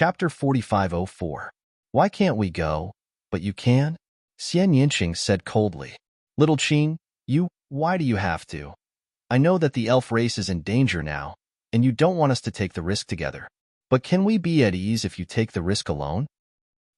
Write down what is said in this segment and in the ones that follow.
Chapter 4504. Why can't we go? But you can? Xian Yinqing said coldly. Little Qing, why do you have to? I know that the elf race is in danger now, and you don't want us to take the risk together. But can we be at ease if you take the risk alone?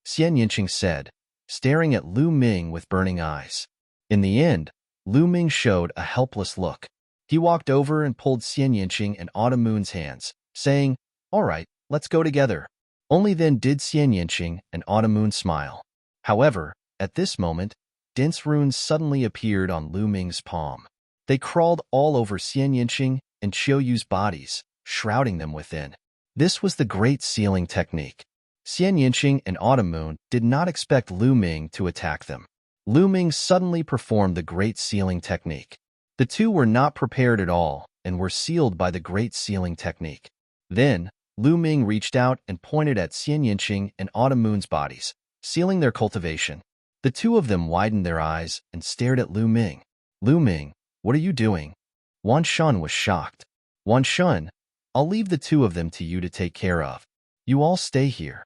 Xian Yinqing said, staring at Lu Ming with burning eyes. In the end, Lu Ming showed a helpless look. He walked over and pulled Xian Yinqing and Autumn Moon's hands, saying, "All right, let's go together." Only then did Xian Yinqing and Autumn Moon smile. However, at this moment, dense runes suddenly appeared on Lu Ming's palm. They crawled all over Xian Yinqing and Qiuyu's bodies, shrouding them within. This was the Great Sealing Technique. Xian Yinqing and Autumn Moon did not expect Lu Ming to attack them. Lu Ming suddenly performed the Great Sealing Technique. The two were not prepared at all and were sealed by the Great Sealing Technique. Then, Lu Ming reached out and pointed at Xian Yinqing and Autumn Moon's bodies, sealing their cultivation. The two of them widened their eyes and stared at Lu Ming. "Lu Ming, what are you doing?" Wan Shun was shocked. "Wan Shun, I'll leave the two of them to you to take care of. You all stay here."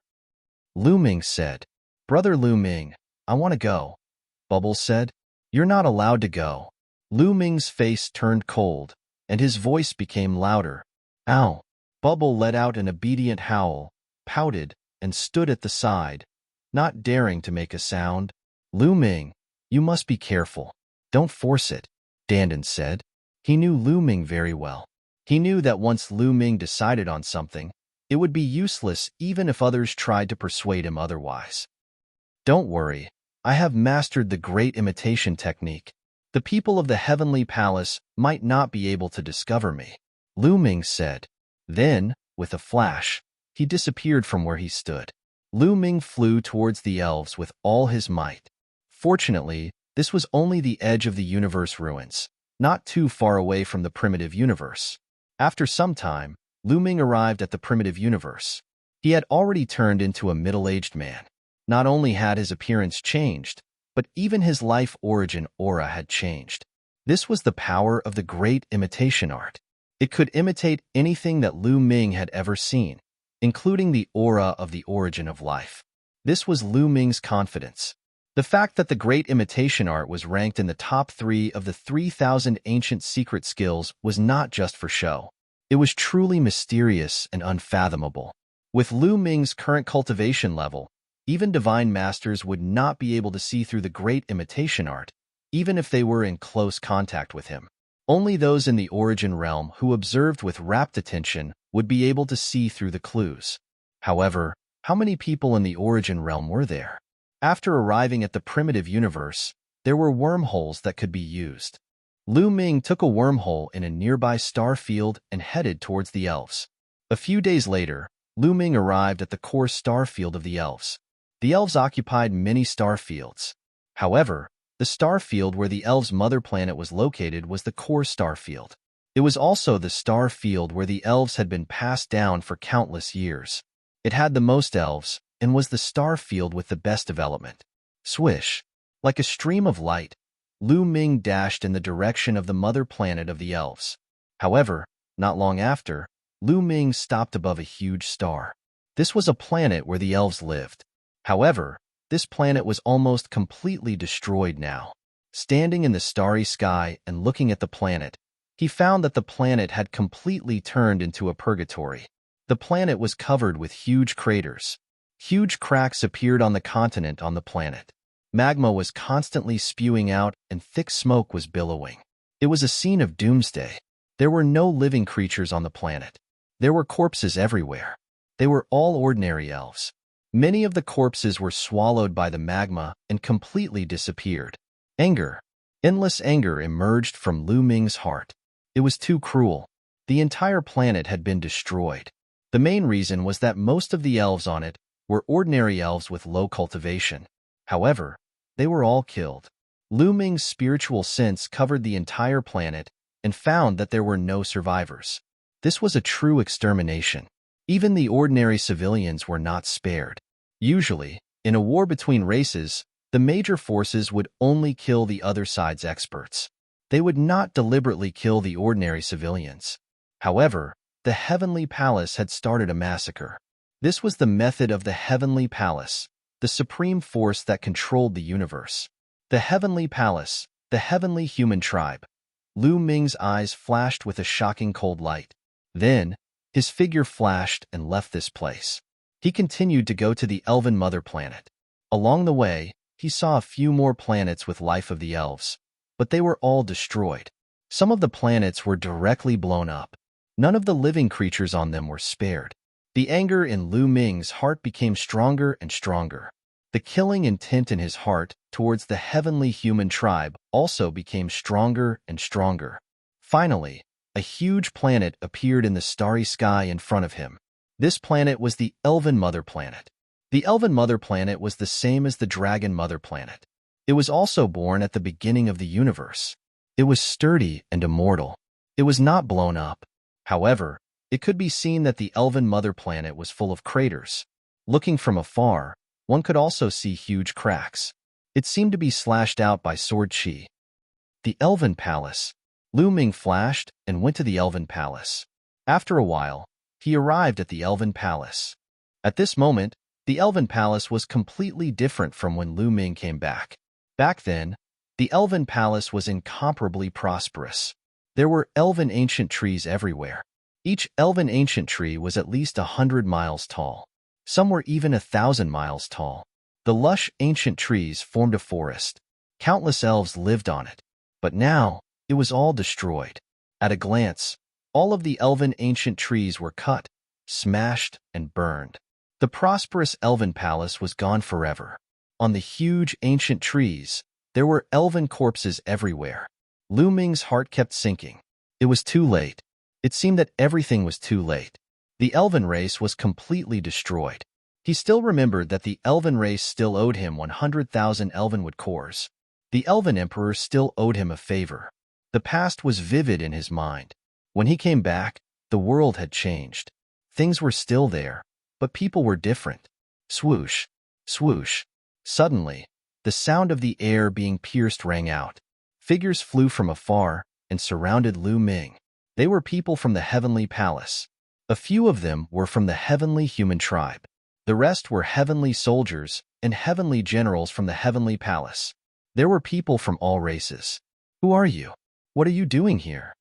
Lu Ming said. "Brother Lu Ming, I want to go." Bubbles said. "You're not allowed to go." Lu Ming's face turned cold, and his voice became louder. "Ow!" Bubble let out an obedient howl, pouted, and stood at the side, not daring to make a sound. "Lu Ming, you must be careful. Don't force it," Dandan said. He knew Lu Ming very well. He knew that once Lu Ming decided on something, it would be useless even if others tried to persuade him otherwise. "Don't worry, I have mastered the Great Imitation Technique. The people of the Heavenly Palace might not be able to discover me," Lu Ming said. Then, with a flash, he disappeared from where he stood. Lu Ming flew towards the elves with all his might. Fortunately, this was only the edge of the universe ruins, not too far away from the primitive universe. After some time, Lu Ming arrived at the primitive universe. He had already turned into a middle-aged man. Not only had his appearance changed, but even his life origin aura had changed. This was the power of the Great Imitation Art. It could imitate anything that Lu Ming had ever seen, including the aura of the origin of life. This was Lu Ming's confidence. The fact that the Great Imitation Art was ranked in the top 3 of the 3,000 ancient secret skills was not just for show. It was truly mysterious and unfathomable. With Lu Ming's current cultivation level, even divine masters would not be able to see through the Great Imitation Art, even if they were in close contact with him. Only those in the origin realm who observed with rapt attention would be able to see through the clues. However, how many people in the origin realm were there? After arriving at the primitive universe, there were wormholes that could be used. Lu Ming took a wormhole in a nearby star field and headed towards the elves. A few days later, Lu Ming arrived at the core star field of the elves. The elves occupied many star fields. However, the star field where the elves' mother planet was located was the core star field. It was also the star field where the elves had been passed down for countless years. It had the most elves and was the star field with the best development. Swish! Like a stream of light, Lu Ming dashed in the direction of the mother planet of the elves. However, not long after, Lu Ming stopped above a huge star. This was a planet where the elves lived. However, this planet was almost completely destroyed now. Standing in the starry sky and looking at the planet, he found that the planet had completely turned into a purgatory. The planet was covered with huge craters. Huge cracks appeared on the continent on the planet. Magma was constantly spewing out and thick smoke was billowing. It was a scene of doomsday. There were no living creatures on the planet. There were corpses everywhere. They were all ordinary elves. Many of the corpses were swallowed by the magma and completely disappeared. Anger. Endless anger emerged from Lu Ming's heart. It was too cruel. The entire planet had been destroyed. The main reason was that most of the elves on it were ordinary elves with low cultivation. However, they were all killed. Lu Ming's spiritual sense covered the entire planet and found that there were no survivors. This was a true extermination. Even the ordinary civilians were not spared. Usually, in a war between races, the major forces would only kill the other side's experts. They would not deliberately kill the ordinary civilians. However, the Heavenly Palace had started a massacre. This was the method of the Heavenly Palace, the supreme force that controlled the universe. The Heavenly Palace, the heavenly human tribe. Lu Ming's eyes flashed with a shocking cold light. Then, his figure flashed and left this place. He continued to go to the elven mother planet. Along the way, he saw a few more planets with life of the elves, but they were all destroyed. Some of the planets were directly blown up. None of the living creatures on them were spared. The anger in Lu Ming's heart became stronger and stronger. The killing intent in his heart towards the heavenly human tribe also became stronger and stronger. Finally, a huge planet appeared in the starry sky in front of him. This planet was the Elven Mother Planet. The Elven Mother Planet was the same as the Dragon Mother Planet. It was also born at the beginning of the universe. It was sturdy and immortal. It was not blown up. However, it could be seen that the Elven Mother Planet was full of craters. Looking from afar, one could also see huge cracks. It seemed to be slashed out by sword chi. The Elven Palace. Lu Ming flashed and went to the Elven Palace. After a while, he arrived at the Elven Palace. At this moment, the Elven Palace was completely different from when Lu Ming came back. Back then, the Elven Palace was incomparably prosperous. There were elven ancient trees everywhere. Each elven ancient tree was at least 100 miles tall. Some were even 1,000 miles tall. The lush ancient trees formed a forest. Countless elves lived on it. But now, it was all destroyed. At a glance, all of the elven ancient trees were cut, smashed, and burned. The prosperous elven palace was gone forever. On the huge ancient trees, there were elven corpses everywhere. Lu Ming's heart kept sinking. It was too late. It seemed that everything was too late. The elven race was completely destroyed. He still remembered that the elven race still owed him 100,000 elvenwood cores. The elven emperor still owed him a favor. The past was vivid in his mind. When he came back, the world had changed. Things were still there, but people were different. Swoosh, swoosh. Suddenly, the sound of the air being pierced rang out. Figures flew from afar and surrounded Lu Ming. They were people from the Heavenly Palace. A few of them were from the heavenly human tribe. The rest were heavenly soldiers and heavenly generals from the Heavenly Palace. There were people from all races. Who are you? What are you doing here?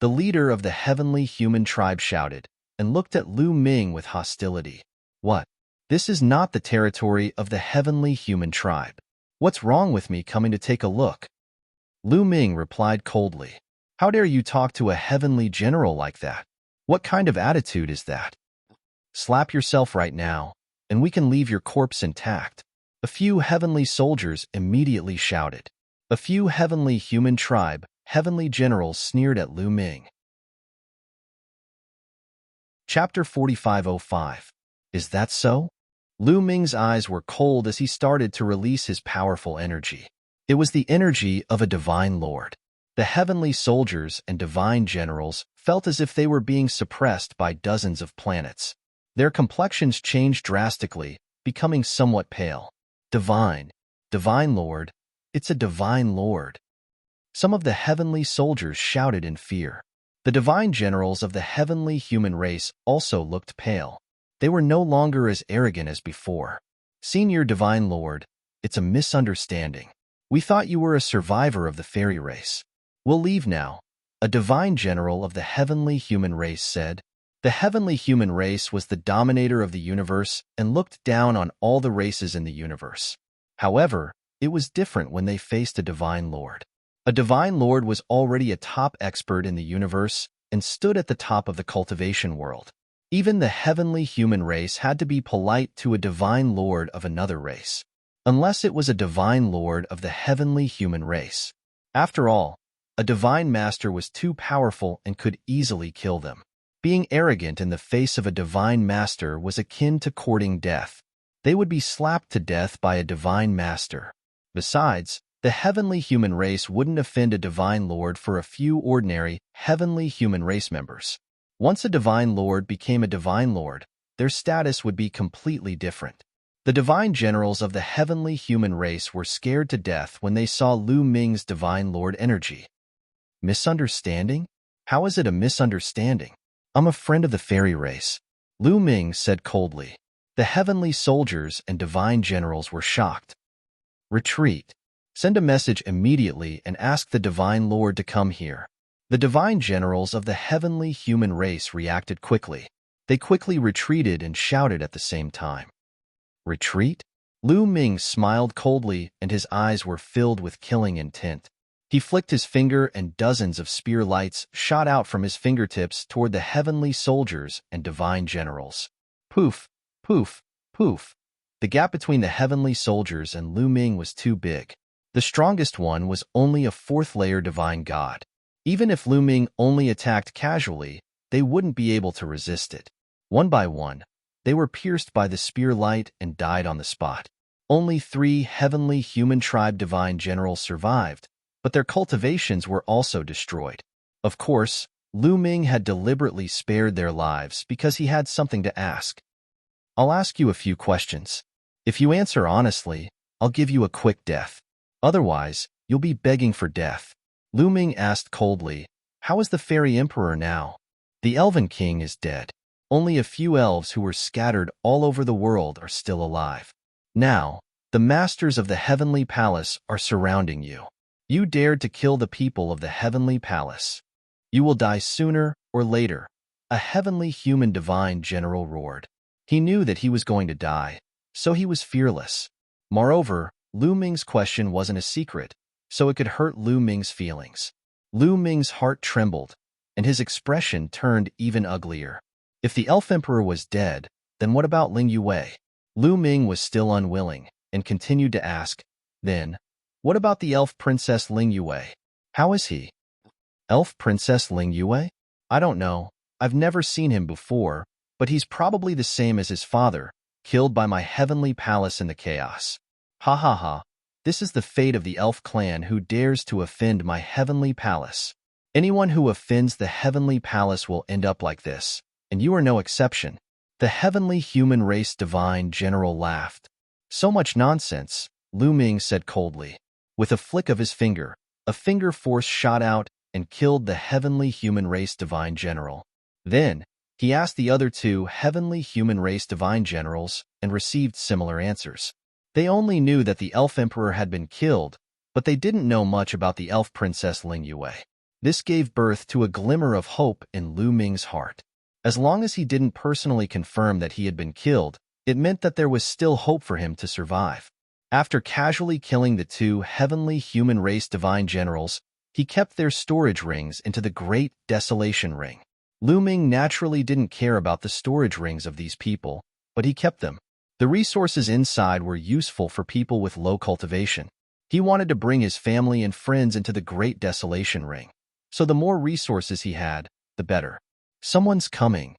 The leader of the heavenly human tribe shouted and looked at Lu Ming with hostility. What? This is not the territory of the heavenly human tribe. What's wrong with me coming to take a look? Lu Ming replied coldly. How dare you talk to a heavenly general like that? What kind of attitude is that? Slap yourself right now, and we can leave your corpse intact. A few heavenly soldiers immediately shouted. A few heavenly human tribe, heavenly generals sneered at Lu Ming. Chapter 4505. Is that so? Lu Ming's eyes were cold as he started to release his powerful energy. It was the energy of a divine lord. The heavenly soldiers and divine generals felt as if they were being suppressed by dozens of planets. Their complexions changed drastically, becoming somewhat pale. Divine lord, it's a divine lord. Some of the heavenly soldiers shouted in fear. The divine generals of the heavenly human race also looked pale. They were no longer as arrogant as before. Senior divine lord, it's a misunderstanding. We thought you were a survivor of the fairy race. We'll leave now, a divine general of the heavenly human race said. The heavenly human race was the dominator of the universe and looked down on all the races in the universe. However, it was different when they faced a divine lord. A divine lord was already a top expert in the universe and stood at the top of the cultivation world. Even the heavenly human race had to be polite to a divine lord of another race, unless it was a divine lord of the heavenly human race. After all, a divine master was too powerful and could easily kill them. Being arrogant in the face of a divine master was akin to courting death. They would be slapped to death by a divine master. Besides, the heavenly human race wouldn't offend a divine lord for a few ordinary heavenly human race members. Once a divine lord became a divine lord, their status would be completely different. The divine generals of the heavenly human race were scared to death when they saw Lu Ming's divine lord energy. Misunderstanding? How is it a misunderstanding? I'm a friend of the fairy race. Lu Ming said coldly. The heavenly soldiers and divine generals were shocked. Retreat. Send a message immediately and ask the Divine Lord to come here. The divine generals of the heavenly human race reacted quickly. They quickly retreated and shouted at the same time. Retreat? Lu Ming smiled coldly and his eyes were filled with killing intent. He flicked his finger and dozens of spear lights shot out from his fingertips toward the heavenly soldiers and divine generals. Poof, poof, poof. The gap between the heavenly soldiers and Lu Ming was too big. The strongest one was only a fourth-layer divine god. Even if Lu Ming only attacked casually, they wouldn't be able to resist it. One by one, they were pierced by the spear light and died on the spot. Only 3 heavenly human tribe divine generals survived, but their cultivations were also destroyed. Of course, Lu Ming had deliberately spared their lives because he had something to ask. I'll ask you a few questions. If you answer honestly, I'll give you a quick death. Otherwise, you'll be begging for death. Lu Ming asked coldly, how is the fairy emperor now? The elven king is dead. Only a few elves who were scattered all over the world are still alive. Now, the masters of the heavenly palace are surrounding you. You dared to kill the people of the heavenly palace. You will die sooner or later, a heavenly human divine general roared. He knew that he was going to die, so he was fearless. Moreover, Lu Ming's question wasn't a secret, so it could hurt Lu Ming's feelings. Lu Ming's heart trembled, and his expression turned even uglier. If the elf emperor was dead, then what about Ling Yue? Lu Ming was still unwilling, and continued to ask, then, what about the elf princess Ling Yue? How is he? Elf princess Ling Yue? I don't know. I've never seen him before, but he's probably the same as his father, killed by my heavenly palace in the chaos. Ha ha ha. This is the fate of the elf clan who dares to offend my heavenly palace. Anyone who offends the heavenly palace will end up like this, and you are no exception. The heavenly human race divine general laughed. So much nonsense, Lu Ming said coldly. With a flick of his finger, a finger force shot out and killed the heavenly human race divine general. Then, he asked the other 2 heavenly human race divine generals and received similar answers. They only knew that the elf emperor had been killed, but they didn't know much about the elf princess Ling Yue. This gave birth to a glimmer of hope in Lu Ming's heart. As long as he didn't personally confirm that he had been killed, it meant that there was still hope for him to survive. After casually killing the 2 heavenly human race divine generals, he kept their storage rings into the Great Desolation Ring. Lu Ming naturally didn't care about the storage rings of these people, but he kept them. The resources inside were useful for people with low cultivation. He wanted to bring his family and friends into the Great Desolation Ring, so the more resources he had, the better. Someone's coming.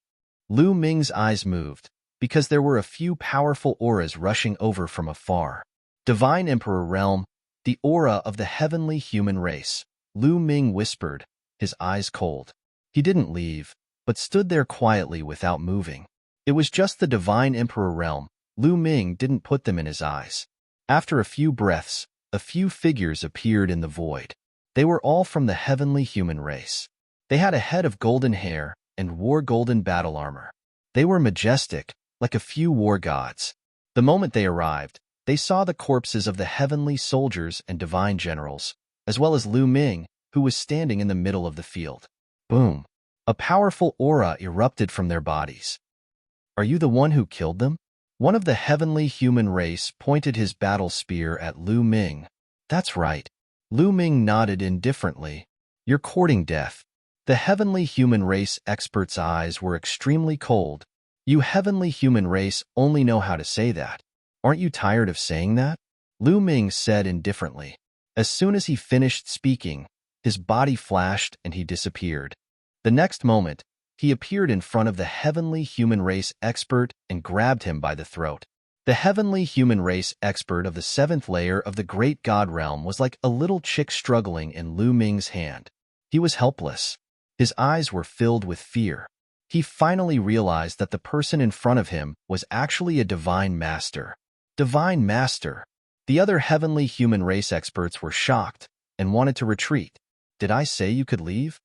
Lu Ming's eyes moved, because there were a few powerful auras rushing over from afar. Divine Emperor Realm, the aura of the heavenly human race, Lu Ming whispered, his eyes cold. He didn't leave, but stood there quietly without moving. It was just the Divine Emperor Realm. Lu Ming didn't put them in his eyes. After a few breaths, a few figures appeared in the void. They were all from the heavenly human race. They had a head of golden hair and wore golden battle armor. They were majestic, like a few war gods. The moment they arrived, they saw the corpses of the heavenly soldiers and divine generals, as well as Lu Ming, who was standing in the middle of the field. Boom! A powerful aura erupted from their bodies. Are you the one who killed them? One of the heavenly human race pointed his battle spear at Lu Ming. That's right. Lu Ming nodded indifferently. You're courting death. The heavenly human race expert's eyes were extremely cold. You heavenly human race only know how to say that. Aren't you tired of saying that? Lu Ming said indifferently. As soon as he finished speaking, his body flashed and he disappeared. The next moment, he appeared in front of the heavenly human race expert and grabbed him by the throat. The heavenly human race expert of the 7th layer of the great god realm was like a little chick struggling in Lu Ming's hand. He was helpless. His eyes were filled with fear. He finally realized that the person in front of him was actually a divine master. Divine master! The other heavenly human race experts were shocked and wanted to retreat. Did I say you could leave?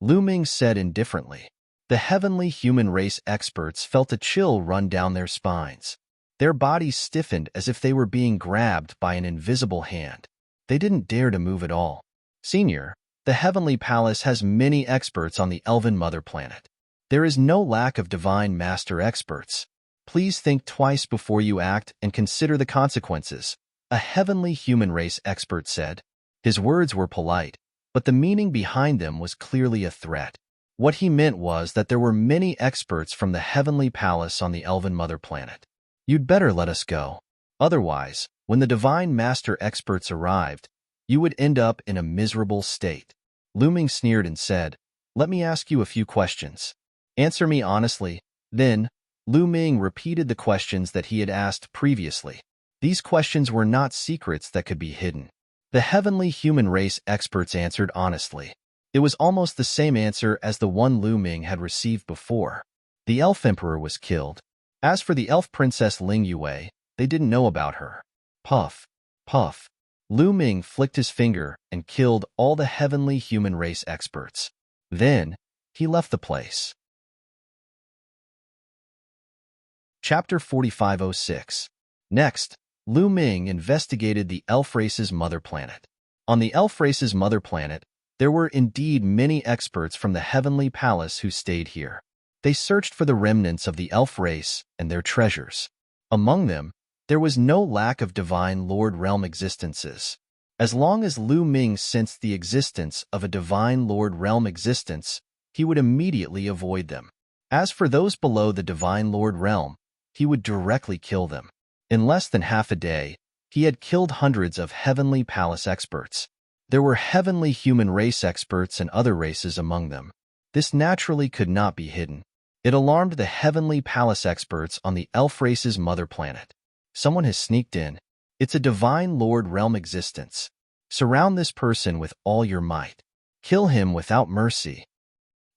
Lu Ming said indifferently. The heavenly human race experts felt a chill run down their spines. Their bodies stiffened as if they were being grabbed by an invisible hand. They didn't dare to move at all. Senior, the Heavenly Palace has many experts on the Elven Mother Planet. There is no lack of divine master experts. Please think twice before you act and consider the consequences, a heavenly human race expert said. His words were polite, but the meaning behind them was clearly a threat. What he meant was that there were many experts from the Heavenly Palace on the Elven Mother Planet. You'd better let us go. Otherwise, when the divine master experts arrived, you would end up in a miserable state. Lu Ming sneered and said, "Let me ask you a few questions. Answer me honestly." Then, Lu Ming repeated the questions that he had asked previously. These questions were not secrets that could be hidden. The heavenly human race experts answered honestly. It was almost the same answer as the one Lu Ming had received before. The elf emperor was killed. As for the elf princess Ling Yue, they didn't know about her. Puff, puff. Lu Ming flicked his finger and killed all the heavenly human race experts. Then, he left the place. Chapter 4506. Next, Lu Ming investigated the elf race's mother planet. On the elf race's mother planet, there were indeed many experts from the Heavenly Palace who stayed here. They searched for the remnants of the elf race and their treasures. Among them, there was no lack of divine Lord Realm existences. As long as Lu Ming sensed the existence of a divine Lord Realm existence, he would immediately avoid them. As for those below the divine Lord Realm, he would directly kill them. In less than half a day, he had killed hundreds of Heavenly Palace experts. There were heavenly human race experts and other races among them. This naturally could not be hidden. It alarmed the Heavenly Palace experts on the elf race's mother planet. Someone has sneaked in. It's a divine Lord Realm existence. Surround this person with all your might. Kill him without mercy.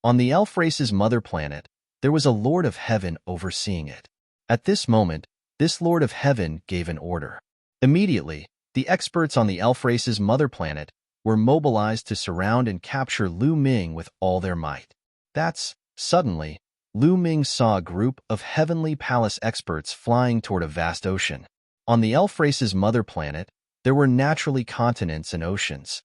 On the elf race's mother planet, there was a Lord of Heaven overseeing it. At this moment, this Lord of Heaven gave an order. Immediately, the experts on the elf race's mother planet were mobilized to surround and capture Lu Ming with all their might. Suddenly, Lu Ming saw a group of Heavenly Palace experts flying toward a vast ocean. On the elf race's mother planet, there were naturally continents and oceans.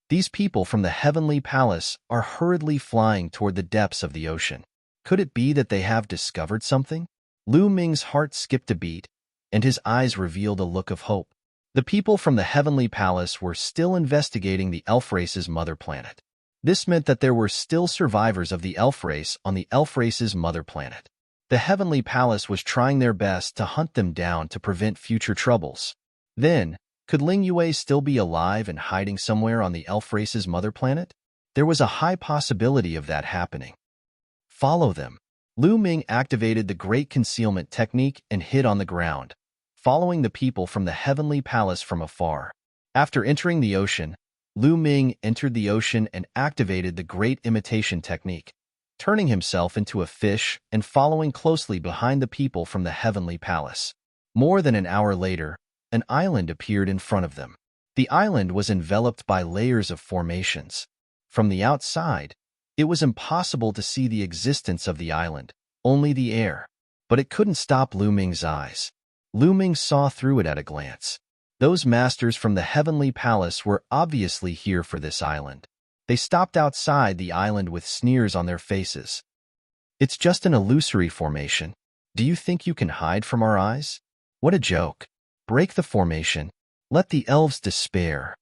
These people from the Heavenly Palace are hurriedly flying toward the depths of the ocean. Could it be that they have discovered something? Lu Ming's heart skipped a beat, and his eyes revealed a look of hope. The people from the Heavenly Palace were still investigating the elf race's mother planet. This meant that there were still survivors of the elf race on the elf race's mother planet. The Heavenly Palace was trying their best to hunt them down to prevent future troubles. Then, could Ling Yue still be alive and hiding somewhere on the elf race's mother planet? There was a high possibility of that happening. Follow them. Lu Ming activated the Great Concealment Technique and hid on the ground, following the people from the Heavenly Palace from afar. After entering the ocean, Lu Ming entered the ocean and activated the Great Imitation Technique, turning himself into a fish and following closely behind the people from the Heavenly Palace. More than an hour later, an island appeared in front of them. The island was enveloped by layers of formations. From the outside, it was impossible to see the existence of the island, only the air. But it couldn't stop Lu Ming's eyes. Lu Ming saw through it at a glance. Those masters from the Heavenly Palace were obviously here for this island. They stopped outside the island with sneers on their faces. "It's just an illusory formation. Do you think you can hide from our eyes? What a joke. Break the formation. Let the elves despair.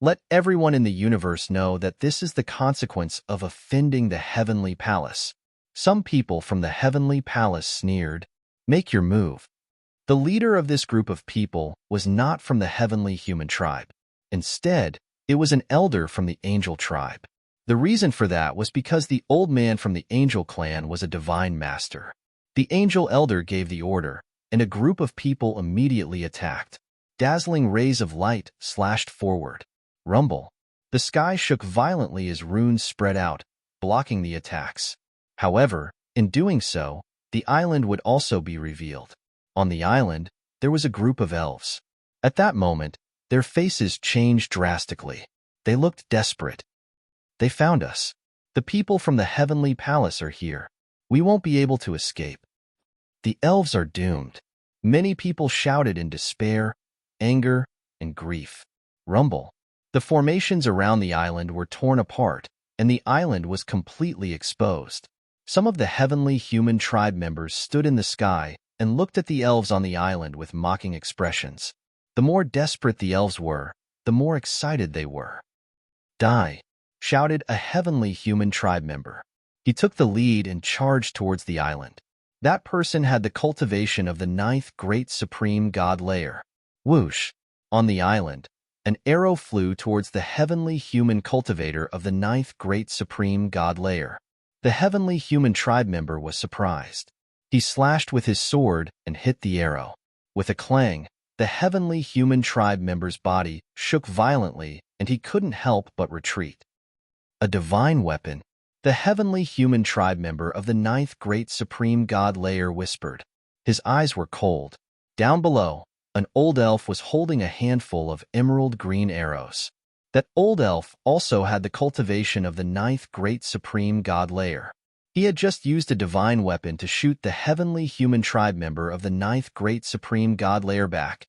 Let everyone in the universe know that this is the consequence of offending the Heavenly Palace." Some people from the Heavenly Palace sneered. "Make your move." The leader of this group of people was not from the heavenly human tribe. Instead, it was an elder from the angel tribe. The reason for that was because the old man from the angel clan was a divine master. The angel elder gave the order, and a group of people immediately attacked. Dazzling rays of light slashed forward. Rumble. The sky shook violently as runes spread out, blocking the attacks. However, in doing so, the island would also be revealed. On the island, there was a group of elves. At that moment, their faces changed drastically. They looked desperate. "They found us. The people from the heavenly palace are here. We won't be able to escape. The elves are doomed. Many people shouted in despair, anger, and grief. Rumble. The formations around the island were torn apart, and the island was completely exposed. Some of the heavenly human tribe members stood in the sky and looked at the elves on the island with mocking expressions. The more desperate the elves were, the more excited they were. Die, shouted a heavenly human tribe member. He took the lead and charged towards the island. That person had the cultivation of the ninth great supreme god layer. Whoosh! On the island, an arrow flew towards the heavenly human cultivator of the ninth great supreme god layer. The heavenly human tribe member was surprised. He slashed with his sword and hit the arrow. With a clang, the heavenly human tribe member's body shook violently, and he couldn't help but retreat. A divine weapon. The heavenly human tribe member of the ninth great supreme god layer whispered. His eyes were cold. Down below, an old elf was holding a handful of emerald green arrows. That old elf also had the cultivation of the ninth great supreme god layer. He had just used a divine weapon to shoot the heavenly human tribe member of the ninth great supreme god layer back.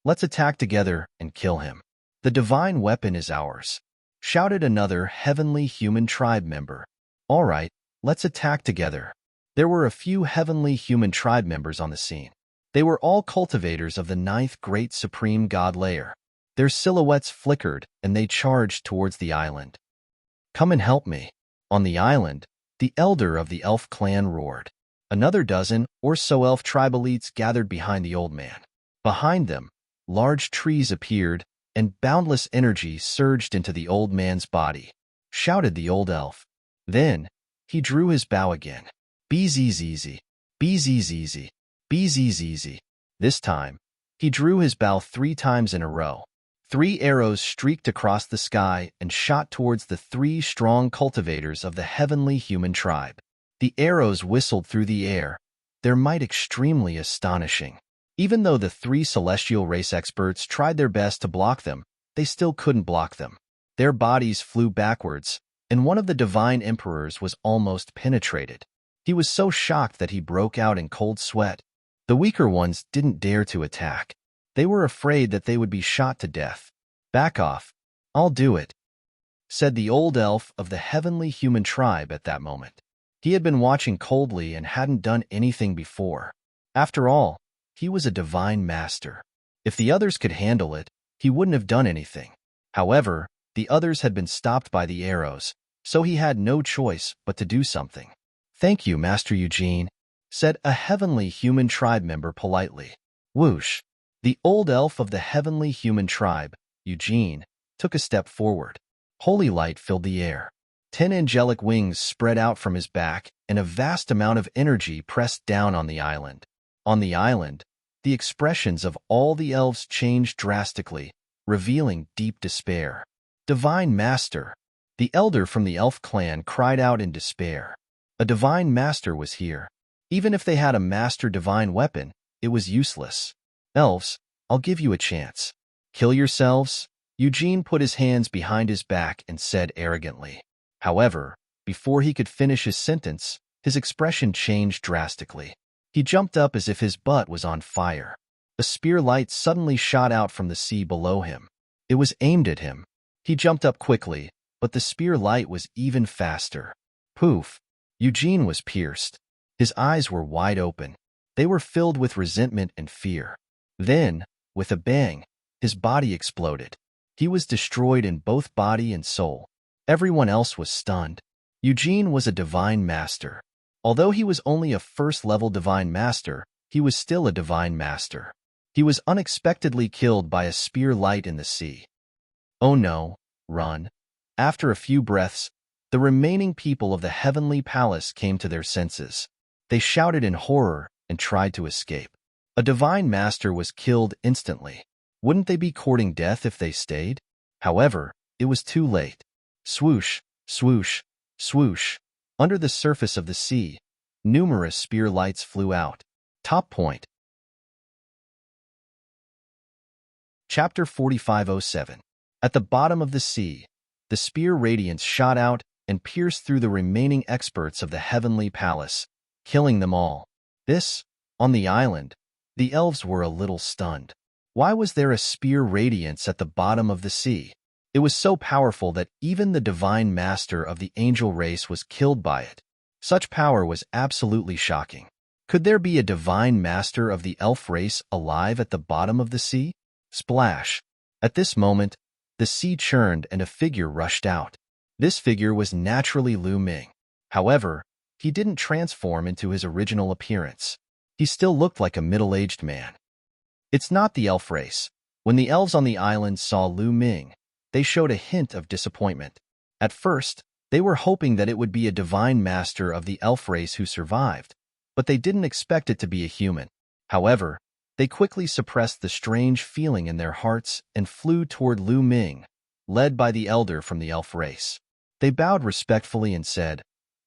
Let's attack together and kill him. The divine weapon is ours, shouted another heavenly human tribe member. All right, let's attack together. There were a few heavenly human tribe members on the scene. They were all cultivators of the ninth great supreme god layer. Their silhouettes flickered, and they charged towards the island. Come and help me. On the island, the elder of the elf clan roared. Another dozen or so elf tribe elites gathered behind the old man. Behind them, large trees appeared, and boundless energy surged into the old man's body. Shouted the old elf. Then, he drew his bow again. Bzzz, bzzz, bzzz. This time, he drew his bow 3 times in a row. 3 arrows streaked across the sky and shot towards the 3 strong cultivators of the heavenly human tribe. The arrows whistled through the air, their might extremely astonishing. Even though the 3 celestial race experts tried their best to block them, they still couldn't block them. Their bodies flew backwards, and one of the divine emperors was almost penetrated. He was so shocked that he broke out in cold sweat. The weaker ones didn't dare to attack. They were afraid that they would be shot to death. Back off. I'll do it, said the old elf of the heavenly human tribe at that moment. He had been watching coldly and hadn't done anything before. After all, he was a divine master. If the others could handle it, he wouldn't have done anything. However, the others had been stopped by the arrows, so he had no choice but to do something. Thank you, Master Eugene, said a heavenly human tribe member politely. Whoosh! The old elf of the heavenly human tribe, Eugene, took a step forward. Holy light filled the air. 10 angelic wings spread out from his back, and a vast amount of energy pressed down on the island. On the island, the expressions of all the elves changed drastically, revealing deep despair. Divine Master! The elder from the elf clan cried out in despair. A divine master was here. Even if they had a master divine weapon, it was useless. Elves, I'll give you a chance. Kill yourselves? Eugene put his hands behind his back and said arrogantly. However, before he could finish his sentence, his expression changed drastically. He jumped up as if his butt was on fire. A spear light suddenly shot out from the sea below him. It was aimed at him. He jumped up quickly, but the spear light was even faster. Poof! Eugene was pierced. His eyes were wide open. They were filled with resentment and fear. Then, with a bang, his body exploded. He was destroyed in both body and soul. Everyone else was stunned. Eugene was a divine master. Although he was only a first-level divine master, he was still a divine master. He was unexpectedly killed by a spear light in the sea. Oh no, run. After a few breaths, the remaining people of the heavenly palace came to their senses. They shouted in horror and tried to escape. A divine master was killed instantly. Wouldn't they be courting death if they stayed? However, it was too late. Swoosh, swoosh, swoosh. Under the surface of the sea, numerous spear lights flew out. Top point. Chapter 4507. At the bottom of the sea, the spear radiance shot out, and pierced through the remaining experts of the heavenly palace, killing them all. On the island, the elves were a little stunned. Why was there a spear radiance at the bottom of the sea? It was so powerful that even the divine master of the angel race was killed by it. Such power was absolutely shocking. Could there be a divine master of the elf race alive at the bottom of the sea? Splash! At this moment, the sea churned and a figure rushed out. This figure was naturally Lu Ming. However, he didn't transform into his original appearance. He still looked like a middle-aged man. It's not the elf race. When the elves on the island saw Lu Ming, they showed a hint of disappointment. At first, they were hoping that it would be a divine master of the elf race who survived, but they didn't expect it to be a human. However, they quickly suppressed the strange feeling in their hearts and flew toward Lu Ming, led by the elder from the elf race. They bowed respectfully and said,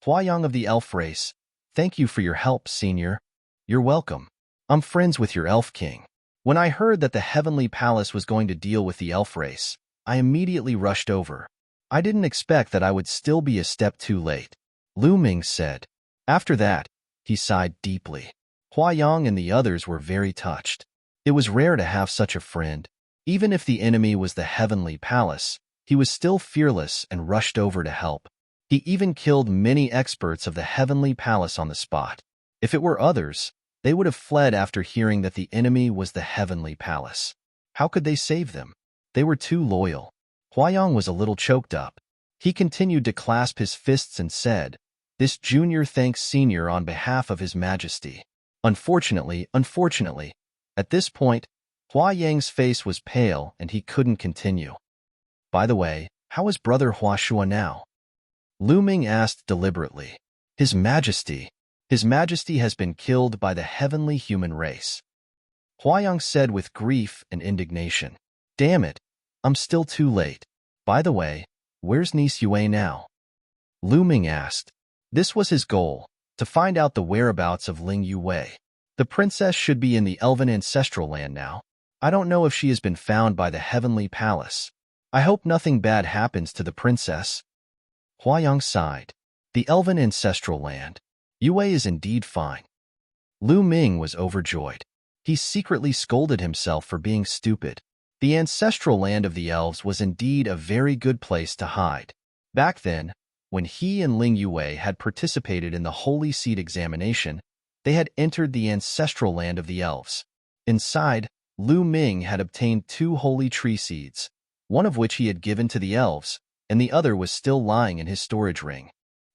"Huayang of the elf race, thank you for your help, senior. You're welcome. I'm friends with your elf king." When I heard that the heavenly palace was going to deal with the elf race, I immediately rushed over. I didn't expect that I would still be a step too late, Lu Ming said. After that, he sighed deeply. Huayang and the others were very touched. It was rare to have such a friend. Even if the enemy was the heavenly palace, he was still fearless and rushed over to help. He even killed many experts of the heavenly palace on the spot. If it were others, they would have fled after hearing that the enemy was the heavenly palace. How could they save them? They were too loyal. Huayang was a little choked up. He continued to clasp his fists and said, "This junior thanks senior on behalf of his majesty." Unfortunately, at this point, Huayang's face was pale and he couldn't continue. "By the way, how is brother Huashua now?" Lu Ming asked deliberately. His Majesty has been killed by the heavenly human race," Huayang said with grief and indignation. "Damn it, I'm still too late. By the way, where's Niece Yue now?" Lu Ming asked. This was his goal, to find out the whereabouts of Ling Yue. The princess should be in the elven ancestral land now. I don't know if she has been found by the heavenly palace. I hope nothing bad happens to the princess. Huayang sighed. The elven ancestral land. Yue is indeed fine. Lu Ming was overjoyed. He secretly scolded himself for being stupid. The ancestral land of the elves was indeed a very good place to hide. Back then, when he and Ling Yue had participated in the Holy Seed examination, they had entered the ancestral land of the elves. Inside, Lu Ming had obtained 2 holy tree seeds, one of which he had given to the elves, and the other was still lying in his storage ring.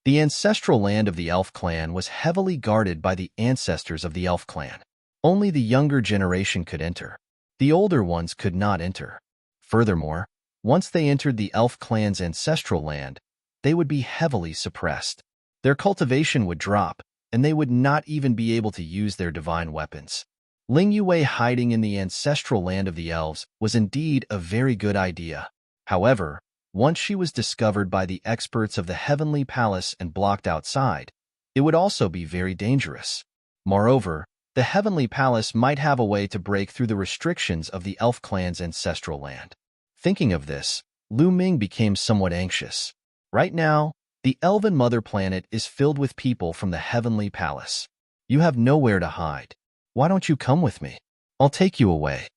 The ancestral land of the elf clan was heavily guarded by the ancestors of the elf clan. Only the younger generation could enter. The older ones could not enter. Furthermore, once they entered the elf clan's ancestral land, they would be heavily suppressed. Their cultivation would drop, and they would not even be able to use their divine weapons. Ling Yue hiding in the ancestral land of the elves was indeed a very good idea. However, once she was discovered by the experts of the heavenly palace and blocked outside, it would also be very dangerous. Moreover, the heavenly palace might have a way to break through the restrictions of the elf clan's ancestral land. Thinking of this, Lu Ming became somewhat anxious. Right now, the elven mother planet is filled with people from the heavenly palace. You have nowhere to hide. Why don't you come with me? I'll take you away.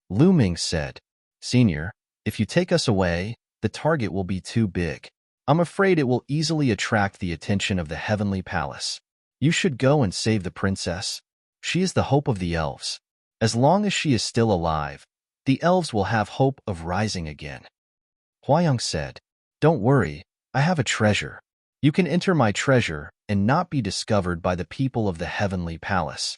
Lu Ming said, "Senior, if you take us away, the target will be too big. I'm afraid it will easily attract the attention of the heavenly palace. You should go and save the princess. She is the hope of the elves. As long as she is still alive, the elves will have hope of rising again." Huayang said, "Don't worry, I have a treasure. You can enter my treasure and not be discovered by the people of the heavenly palace."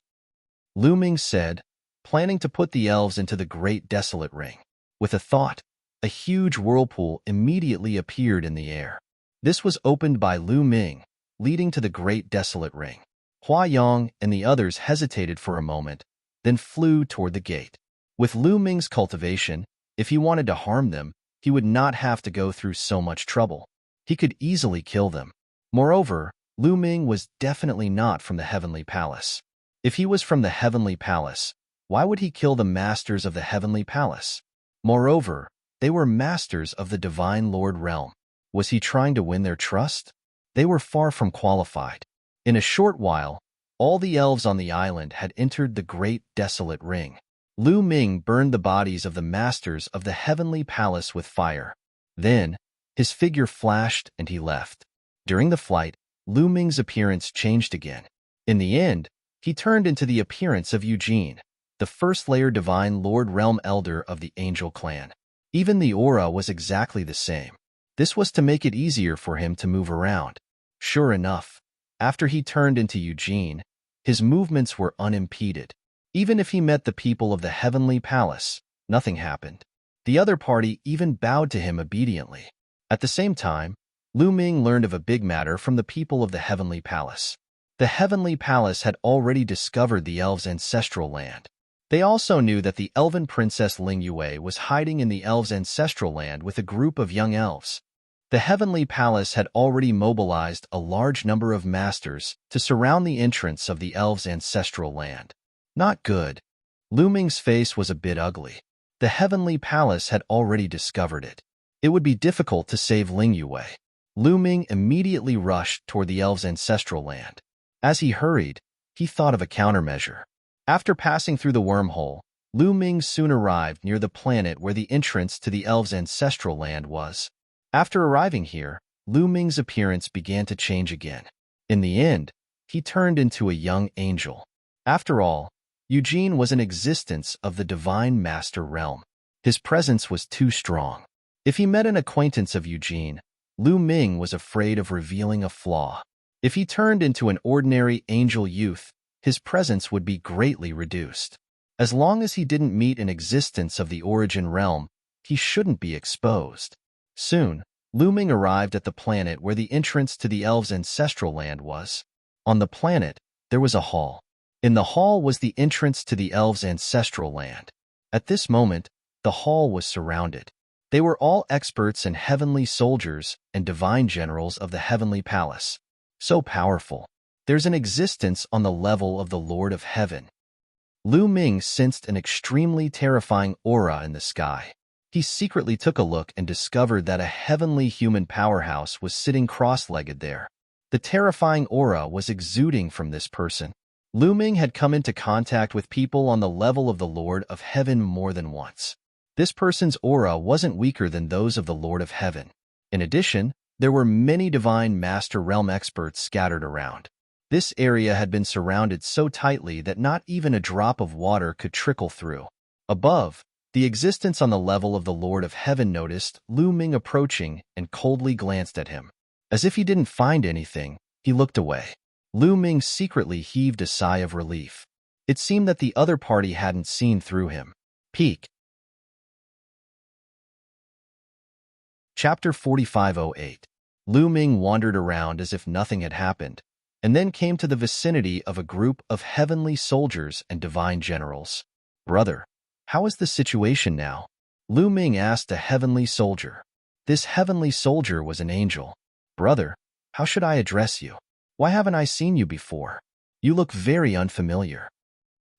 Lu Ming said, planning to put the elves into the great desolate ring. With a thought, a huge whirlpool immediately appeared in the air. This was opened by Lu Ming, leading to the great desolate ring. Huayang and the others hesitated for a moment, then flew toward the gate. With Lu Ming's cultivation, if he wanted to harm them, he would not have to go through so much trouble. He could easily kill them. Moreover, Lu Ming was definitely not from the heavenly palace. If he was from the heavenly palace, why would he kill the masters of the heavenly palace? Moreover, they were masters of the divine Lord realm. Was he trying to win their trust? They were far from qualified. In a short while, all the elves on the island had entered the great desolate ring. Lu Ming burned the bodies of the masters of the heavenly palace with fire. Then, his figure flashed and he left. During the flight, Lu Ming's appearance changed again. In the end, he turned into the appearance of Eugene, the first-layer divine Lord Realm Elder of the Angel clan. Even the aura was exactly the same. This was to make it easier for him to move around. Sure enough, after he turned into Eugene, his movements were unimpeded. Even if he met the people of the heavenly palace, nothing happened. The other party even bowed to him obediently. At the same time, Lu Ming learned of a big matter from the people of the heavenly palace. The heavenly palace had already discovered the elves' ancestral land. They also knew that the elven princess Ling Yue was hiding in the elves' ancestral land with a group of young elves. The heavenly palace had already mobilized a large number of masters to surround the entrance of the elves' ancestral land. Not good. Lu Ming's face was a bit ugly. The heavenly palace had already discovered it. It would be difficult to save Ling Yue. Lu Ming immediately rushed toward the elves' ancestral land. As he hurried, he thought of a countermeasure. After passing through the wormhole, Lu Ming soon arrived near the planet where the entrance to the elves' ancestral land was. After arriving here, Lu Ming's appearance began to change again. In the end, he turned into a young angel. After all, Eugene was an existence of the divine master realm. His presence was too strong. If he met an acquaintance of Eugene, Lu Ming was afraid of revealing a flaw. If he turned into an ordinary angel youth, his presence would be greatly reduced. As long as he didn't meet an existence of the origin realm, he shouldn't be exposed. Soon, Lu Ming arrived at the planet where the entrance to the elves' ancestral land was. On the planet, there was a hall. In the hall was the entrance to the elves' ancestral land. At this moment, the hall was surrounded. They were all experts and heavenly soldiers and divine generals of the heavenly palace. So powerful. There's an existence on the level of the Lord of Heaven. Lu Ming sensed an extremely terrifying aura in the sky. He secretly took a look and discovered that a heavenly human powerhouse was sitting cross-legged there. The terrifying aura was exuding from this person. Lu Ming had come into contact with people on the level of the Lord of Heaven more than once. This person's aura wasn't weaker than those of the Lord of Heaven. In addition, there were many divine master realm experts scattered around. This area had been surrounded so tightly that not even a drop of water could trickle through. Above, the existence on the level of the Lord of Heaven noticed Lu Ming approaching and coldly glanced at him. As if he didn't find anything, he looked away. Lu Ming secretly heaved a sigh of relief. It seemed that the other party hadn't seen through him. Peak. Chapter 4508. Lu Ming wandered around as if nothing had happened, and then came to the vicinity of a group of heavenly soldiers and divine generals. "Brother, how is the situation now?" Lu Ming asked a heavenly soldier. This heavenly soldier was an angel. "Brother, how should I address you? Why haven't I seen you before? You look very unfamiliar."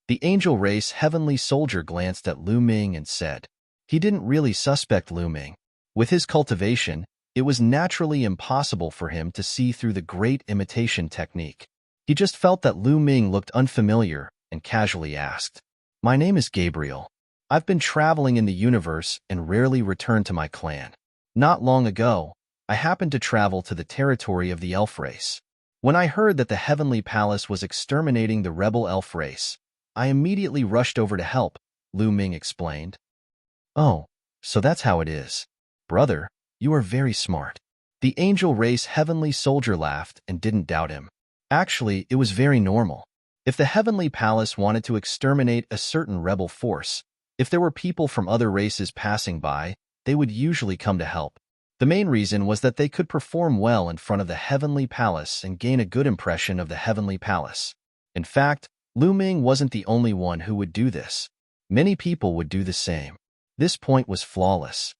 The angel race heavenly soldier glanced at Lu Ming and said. He didn't really suspect Lu Ming. With his cultivation, it was naturally impossible for him to see through the great imitation technique. He just felt that Lu Ming looked unfamiliar and casually asked, "My name is Gabriel. I've been traveling in the universe and rarely return to my clan. Not long ago, I happened to travel to the territory of the elf race. When I heard that the heavenly palace was exterminating the rebel elf race, I immediately rushed over to help," Lu Ming explained. "Oh, so that's how it is. Brother, you are very smart." The angel race heavenly soldier laughed and didn't doubt him. Actually, it was very normal. If the heavenly palace wanted to exterminate a certain rebel force, if there were people from other races passing by, they would usually come to help. The main reason was that they could perform well in front of the heavenly palace and gain a good impression of the heavenly palace. In fact, Lu Ming wasn't the only one who would do this. Many people would do the same. This point was flawless.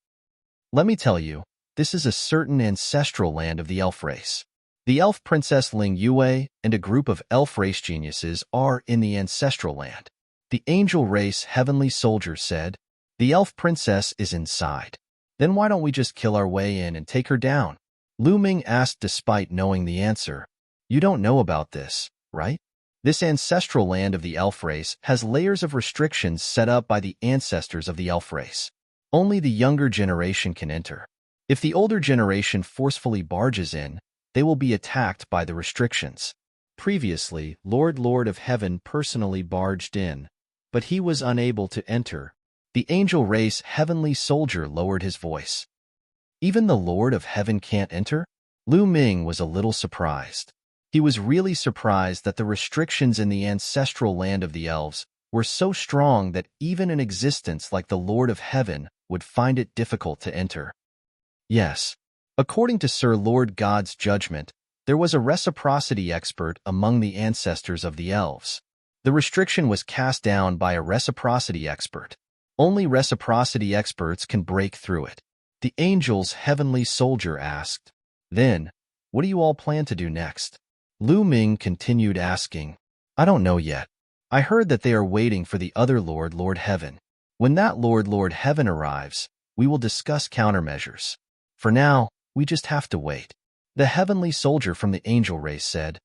Let me tell you, this is a certain ancestral land of the elf race. The elf princess Ling Yue and a group of elf race geniuses are in the ancestral land. The angel race heavenly soldier said, "The elf princess is inside. Then why don't we just kill our way in and take her down?" Lu Ming asked despite knowing the answer. You don't know about this, right? This ancestral land of the elf race has layers of restrictions set up by the ancestors of the elf race. Only the younger generation can enter. If the older generation forcefully barges in, they will be attacked by the restrictions. Previously, Lord of Heaven personally barged in, but he was unable to enter. The angel race heavenly soldier lowered his voice. Even the Lord of Heaven can't enter? Lu Ming was a little surprised. He was really surprised that the restrictions in the ancestral land of the elves were so strong that even an existence like the Lord of Heaven would find it difficult to enter. Yes, according to Sir Lord God's judgment, there was a reciprocity expert among the ancestors of the elves. The restriction was cast down by a reciprocity expert. Only reciprocity experts can break through it. The angel's heavenly soldier asked. Then, what do you all plan to do next? Lu Ming continued asking. I don't know yet. I heard that they are waiting for the other Lord Heaven. When that Lord Heaven arrives, we will discuss countermeasures. For now, we just have to wait. The heavenly soldier from the angel race said.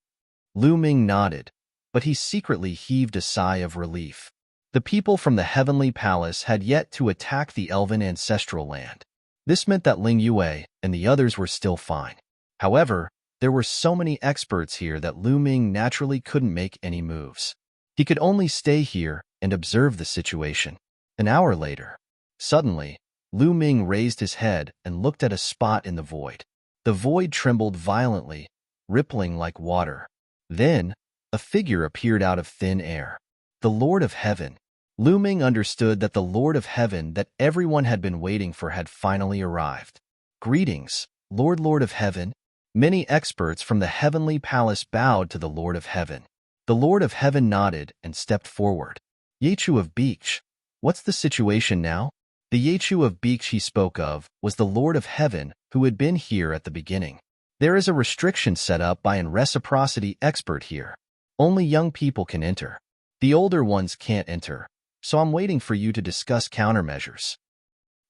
Lu Ming nodded, but he secretly heaved a sigh of relief. The people from the heavenly palace had yet to attack the elven ancestral land. This meant that Ling Yue and the others were still fine. However, there were so many experts here that Lu Ming naturally couldn't make any moves. He could only stay here and observe the situation. An hour later, suddenly, Lu Ming raised his head and looked at a spot in the void. The void trembled violently, rippling like water. Then, a figure appeared out of thin air. The Lord of Heaven. Lu Ming understood that the Lord of Heaven that everyone had been waiting for had finally arrived. Greetings, Lord of Heaven. Many experts from the heavenly palace bowed to the Lord of Heaven. The Lord of Heaven nodded and stepped forward. Yechu of Beach, what's the situation now? The Yechu of Beach he spoke of was the Lord of Heaven who had been here at the beginning. There is a restriction set up by an reciprocity expert here. Only young people can enter. The older ones can't enter, so I'm waiting for you to discuss countermeasures.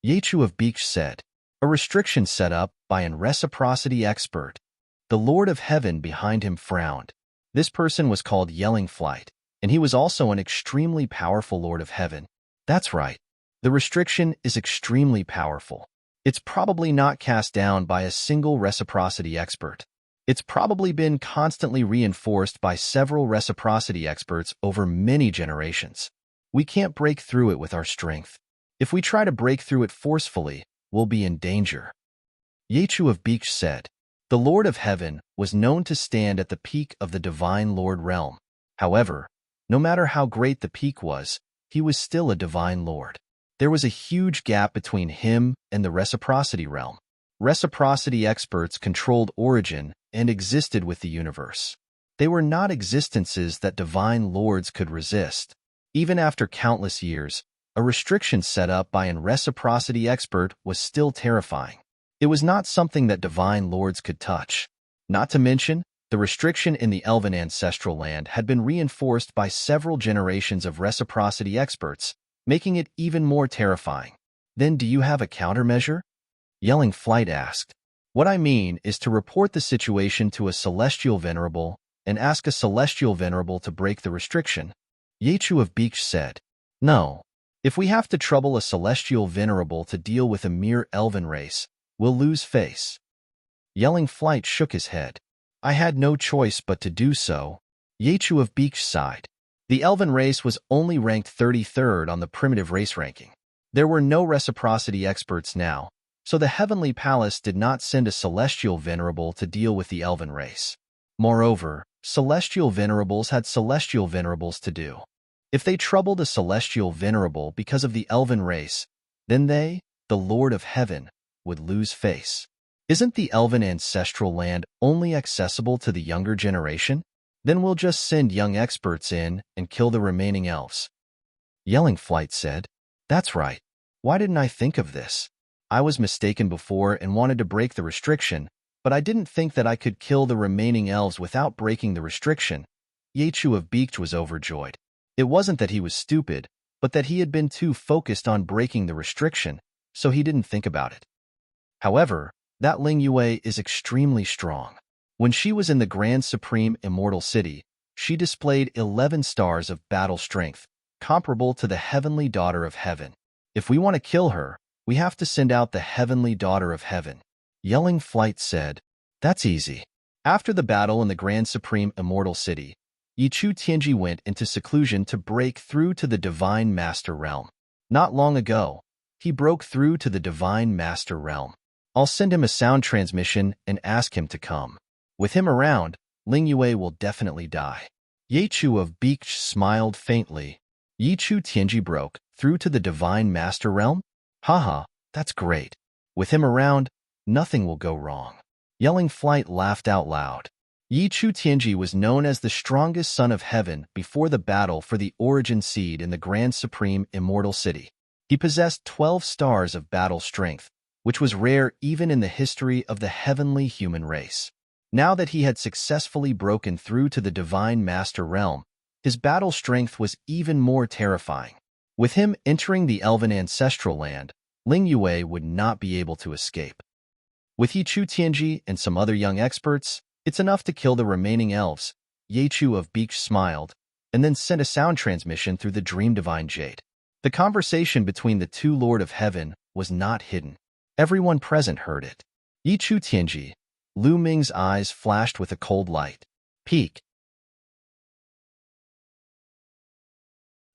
Yechu of Beach said. A restriction set up by an reciprocity expert. The Lord of Heaven behind him frowned. This person was called Yelling Flight, and he was also an extremely powerful Lord of Heaven. That's right. The restriction is extremely powerful. It's probably not cast down by a single reciprocity expert. It's probably been constantly reinforced by several reciprocity experts over many generations. We can't break through it with our strength. If we try to break through it forcefully, we'll be in danger. Yechu of Beach said. The Lord of Heaven was known to stand at the peak of the Divine Lord realm. However, no matter how great the peak was, he was still a Divine Lord. There was a huge gap between him and the reciprocity realm. Reciprocity experts controlled origin and existed with the universe. They were not existences that Divine Lords could resist. Even after countless years, a restriction set up by an reciprocity expert was still terrifying. It was not something that Divine Lords could touch. Not to mention, the restriction in the Elven ancestral land had been reinforced by several generations of reciprocity experts, making it even more terrifying. Then do you have a countermeasure? Yelling Flight asked. What I mean is to report the situation to a Celestial Venerable and ask a Celestial Venerable to break the restriction. Yechu of Beach said. No. If we have to trouble a Celestial Venerable to deal with a mere Elven race, we'll lose face. Yelling Flight shook his head. I had no choice but to do so. Yechu of Beach sighed. The Elven race was only ranked 33rd on the primitive race ranking. There were no reciprocity experts now, so the Heavenly Palace did not send a Celestial Venerable to deal with the Elven race. Moreover, Celestial Venerables had Celestial Venerables to do. If they troubled a Celestial Venerable because of the Elven race, then they, the Lord of Heaven, would lose face. Isn't the Elven ancestral land only accessible to the younger generation? Then we'll just send young experts in and kill the remaining elves. Yelling Flight said. That's right. Why didn't I think of this? I was mistaken before and wanted to break the restriction, but I didn't think that I could kill the remaining elves without breaking the restriction. Yechu of Beach was overjoyed. It wasn't that he was stupid, but that he had been too focused on breaking the restriction, so he didn't think about it. However, That Ling Yue is extremely strong. When she was in the Grand Supreme Immortal City, she displayed 11 stars of battle strength, comparable to the Heavenly Daughter of Heaven. If we want to kill her, we have to send out the Heavenly Daughter of Heaven. Yelling Flight said, "That's easy." After the battle in the Grand Supreme Immortal City, Yichu Tianji went into seclusion to break through to the Divine Master Realm. Not long ago, he broke through to the Divine Master Realm. I'll send him a sound transmission and ask him to come. With him around, Ling Yue will definitely die. Yechu of Beach smiled faintly. Yichu Tianji broke through to the Divine Master Realm? Haha, that's great. With him around, nothing will go wrong. Yelling Flight laughed out loud. Yichu Tianji was known as the strongest son of heaven before the battle for the origin seed in the Grand Supreme Immortal City. He possessed 12 stars of battle strength, which was rare even in the history of the heavenly human race. Now that he had successfully broken through to the Divine Master Realm, his battle strength was even more terrifying. With him entering the Elven Ancestral Land, Ling Yue would not be able to escape. With Yichu Tianji and some other young experts, it's enough to kill the remaining elves. Yechu of Beach smiled, and then sent a sound transmission through the Dream Divine Jade. The conversation between the two Lord of Heaven was not hidden. Everyone present heard it. Yichu Tianji, Lu Ming's eyes flashed with a cold light. Peak.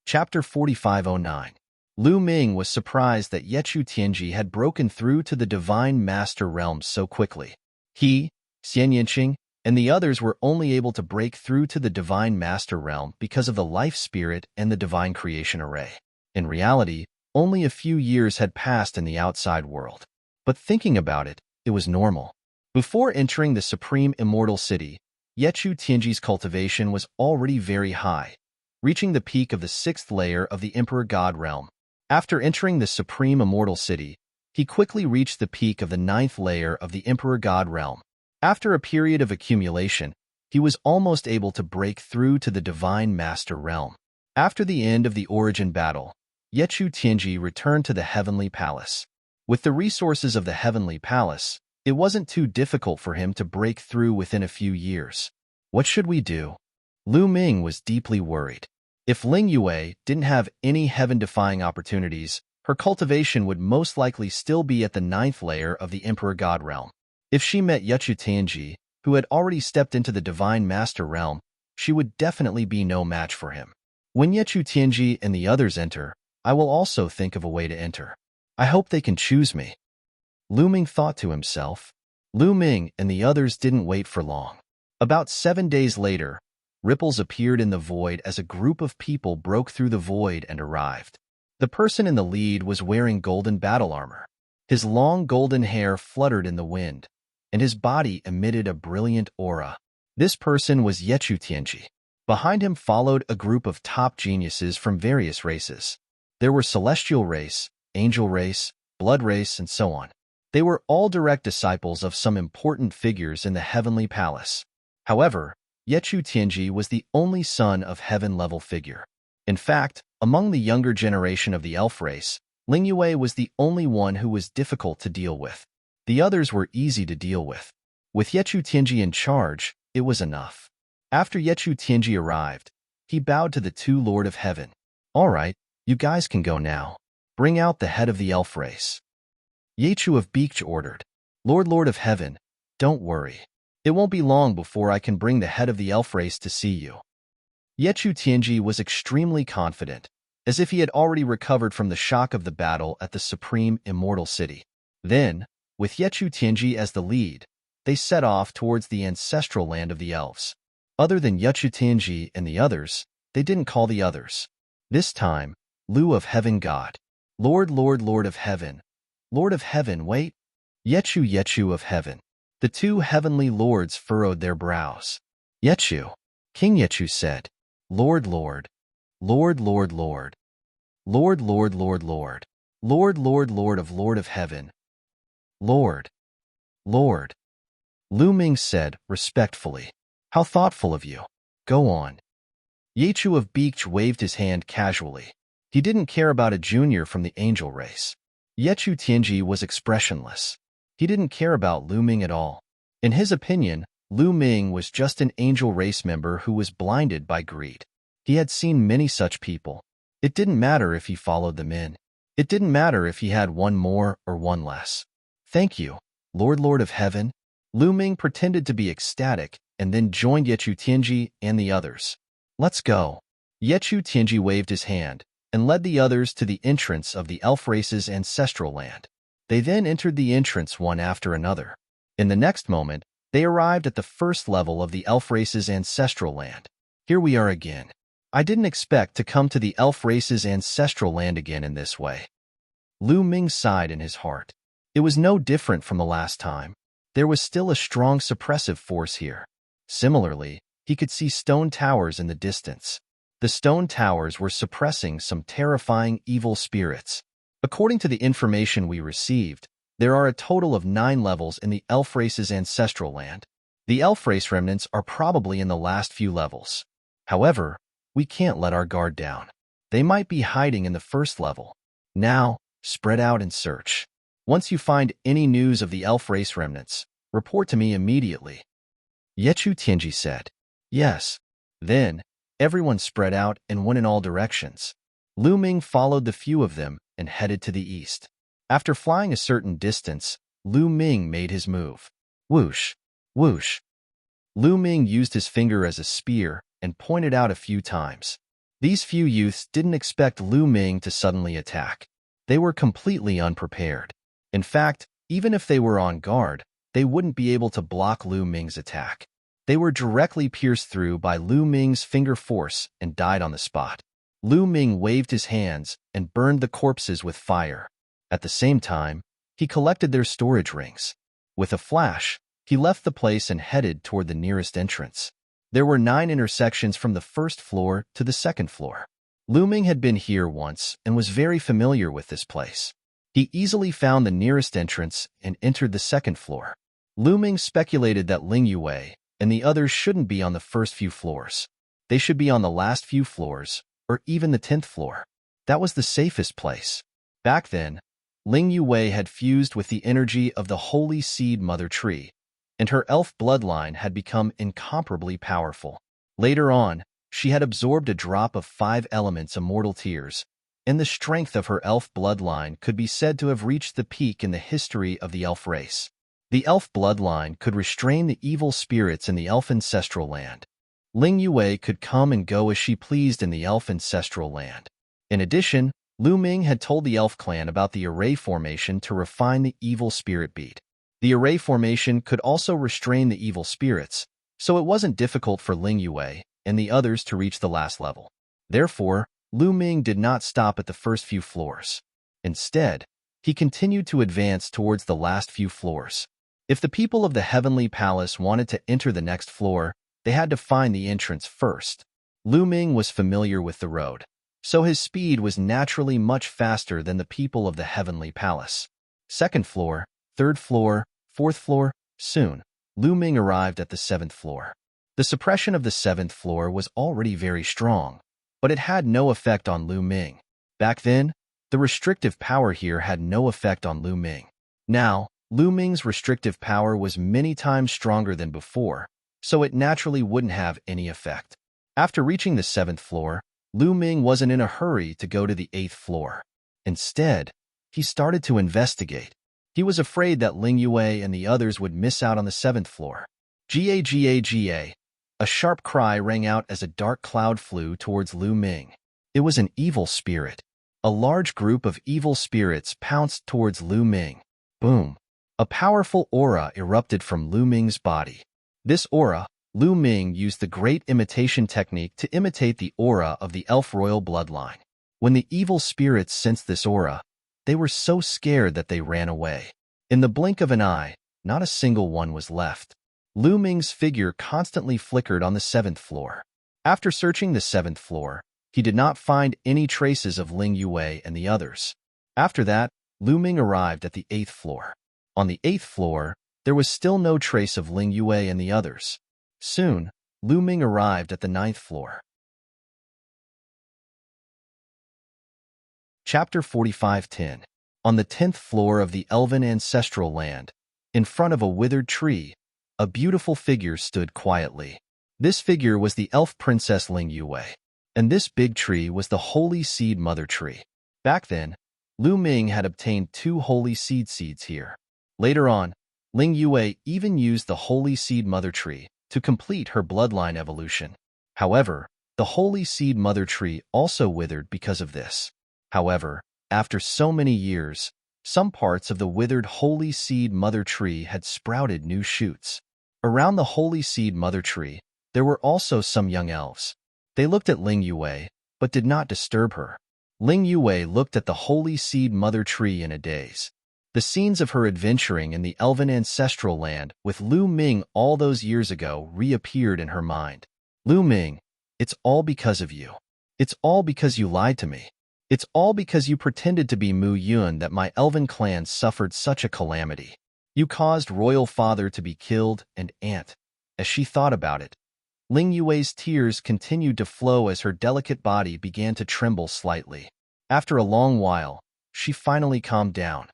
Chapter 4509. Lu Ming was surprised that Yichu Tianji had broken through to the Divine Master Realm so quickly. He, Xian Yinqing, and the others were only able to break through to the Divine Master Realm because of the Life Spirit and the Divine Creation Array. In reality, only a few years had passed in the outside world. But thinking about it, it was normal. Before entering the Supreme Immortal City, Yichu Tianji's cultivation was already very high, reaching the peak of the 6th layer of the Emperor God Realm. After entering the Supreme Immortal City, he quickly reached the peak of the 9th layer of the Emperor God Realm. After a period of accumulation, he was almost able to break through to the Divine Master Realm. After the end of the Origin Battle, Yichu Tianji returned to the Heavenly Palace. With the resources of the Heavenly Palace, it wasn't too difficult for him to break through within a few years. What should we do? Lu Ming was deeply worried. If Ling Yue didn't have any heaven-defying opportunities, her cultivation would most likely still be at the 9th layer of the Emperor God Realm. If she met Yichu Tianji, who had already stepped into the Divine Master Realm, she would definitely be no match for him. When Yichu Tianji and the others enter, I will also think of a way to enter. I hope they can choose me. Lu Ming thought to himself. Lu Ming and the others didn't wait for long. About 7 days later, ripples appeared in the void as a group of people broke through the void and arrived. The person in the lead was wearing golden battle armor. His long golden hair fluttered in the wind, and his body emitted a brilliant aura. This person was Yichu Tianji. Behind him followed a group of top geniuses from various races. There were celestial race, angel race, blood race, and so on. They were all direct disciples of some important figures in the Heavenly Palace. However, Yichu Tianji was the only son of heaven-level figure. In fact, among the younger generation of the elf race, Ling Yue was the only one who was difficult to deal with. The others were easy to deal with. With Yichu Tianji in charge, it was enough. After Yichu Tianji arrived, he bowed to the two Lord of Heaven. All right, you guys can go now. Bring out the head of the elf race. Yichu of Beach ordered. Lord of Heaven, don't worry. It won't be long before I can bring the head of the elf race to see you. Yichu Tianji was extremely confident, as if he had already recovered from the shock of the battle at the Supreme Immortal City. Then, with Yichu Tianji as the lead, they set off towards the ancestral land of the elves. Other than Yichu Tianji and the others, they didn't call the others. This time, Lu of Heaven God. Lord of Heaven. Lord of Heaven, wait. Yichu of Heaven. The two heavenly lords furrowed their brows. Yichu. King Yichu said, Lord. Lord of Heaven. Lord. Lu Ming said, respectfully. How thoughtful of you. Go on. Yichu of Beach waved his hand casually. He didn't care about a junior from the angel race. Yichu Tianji was expressionless. He didn't care about Lu Ming at all. In his opinion, Lu Ming was just an angel race member who was blinded by greed. He had seen many such people. It didn't matter if he followed them in. It didn't matter if he had one more or one less. Thank you, Lord of Heaven. Lu Ming pretended to be ecstatic and then joined Yechu Tianji and the others. Let's go. Yechu Tianji waved his hand and led the others to the entrance of the elf race's ancestral land. They then entered the entrance one after another. In the next moment, they arrived at the first level of the elf race's ancestral land. Here we are again. I didn't expect to come to the elf race's ancestral land again in this way. Lu Ming sighed in his heart. It was no different from the last time. There was still a strong suppressive force here. Similarly, he could see stone towers in the distance. The stone towers were suppressing some terrifying evil spirits. According to the information we received, there are a total of 9 levels in the elf race's ancestral land. The elf race remnants are probably in the last few levels. However, we can't let our guard down. They might be hiding in the first level. Now, spread out and search. Once you find any news of the elf race remnants, report to me immediately. Yechu Tianji said. Yes. Then, everyone spread out and went in all directions. Lu Ming followed the few of them and headed to the east. After flying a certain distance, Lu Ming made his move. Whoosh, whoosh. Lu Ming used his finger as a spear and pointed out a few times. These few youths didn't expect Lu Ming to suddenly attack. They were completely unprepared. In fact, even if they were on guard, they wouldn't be able to block Lu Ming's attack. They were directly pierced through by Lu Ming's finger force and died on the spot. Lu Ming waved his hands and burned the corpses with fire. At the same time, he collected their storage rings. With a flash, he left the place and headed toward the nearest entrance. There were 9 intersections from the first floor to the second floor. Lu Ming had been here once and was very familiar with this place. He easily found the nearest entrance and entered the second floor. Lu Ming speculated that Ling Yue and the others shouldn't be on the first few floors. They should be on the last few floors, or even the 10th floor. That was the safest place. Back then, Ling Yue had fused with the energy of the Holy Seed Mother Tree, and her elf bloodline had become incomparably powerful. Later on, she had absorbed a drop of 5 elements immortal tears, and the strength of her elf bloodline could be said to have reached the peak in the history of the elf race. The elf bloodline could restrain the evil spirits in the elf ancestral land. Ling Yue could come and go as she pleased in the elf ancestral land. In addition, Lu Ming had told the elf clan about the array formation to refine the evil spirit beat. The array formation could also restrain the evil spirits, so it wasn't difficult for Ling Yue and the others to reach the last level. Therefore, Lu Ming did not stop at the first few floors. Instead, he continued to advance towards the last few floors. If the people of the Heavenly Palace wanted to enter the next floor, they had to find the entrance first. Lu Ming was familiar with the road, so his speed was naturally much faster than the people of the Heavenly Palace. Second floor, third floor, fourth floor. Soon, Lu Ming arrived at the 7th floor. The suppression of the 7th floor was already very strong, but it had no effect on Lu Ming. Back then, the restrictive power here had no effect on Lu Ming. Now, Lu Ming's restrictive power was many times stronger than before, so it naturally wouldn't have any effect. After reaching the 7th floor, Lu Ming wasn't in a hurry to go to the 8th floor. Instead, he started to investigate. He was afraid that Ling Yue and the others would miss out on the 7th floor. Ga. A sharp cry rang out as a dark cloud flew towards Lu Ming. It was an evil spirit. A large group of evil spirits pounced towards Lu Ming. Boom! A powerful aura erupted from Lu Ming's body. This aura, Lu Ming used the great imitation technique to imitate the aura of the elf royal bloodline. When the evil spirits sensed this aura, they were so scared that they ran away. In the blink of an eye, not a single one was left. Lu Ming's figure constantly flickered on the 7th floor. After searching the 7th floor, he did not find any traces of Ling Yue and the others. After that, Lu Ming arrived at the 8th floor. On the 8th floor, there was still no trace of Ling Yue and the others. Soon, Lu Ming arrived at the 9th floor. Chapter 45:10. On the 10th floor of the Elven Ancestral Land, In front of a withered tree, a beautiful figure stood quietly. This figure was the elf princess Ling Yue, and this big tree was the holy seed mother tree. Back then, Lu Ming had obtained 2 holy seeds here. Later on, Ling Yue even used the holy seed mother tree to complete her bloodline evolution. However, the holy seed mother tree also withered because of this. However, after so many years, some parts of the withered holy seed mother tree had sprouted new shoots. Around the holy seed mother tree, there were also some young elves. They looked at Ling Yue, but did not disturb her. Ling Yue looked at the holy seed mother tree in a daze. The scenes of her adventuring in the elven ancestral land with Lu Ming all those years ago reappeared in her mind. Lu Ming, it's all because of you. It's all because you lied to me. It's all because you pretended to be Mu Yun that my elven clan suffered such a calamity. You caused royal father to be killed and aunt. As she thought about it, Ling Yue's tears continued to flow as her delicate body began to tremble slightly. After a long while, she finally calmed down.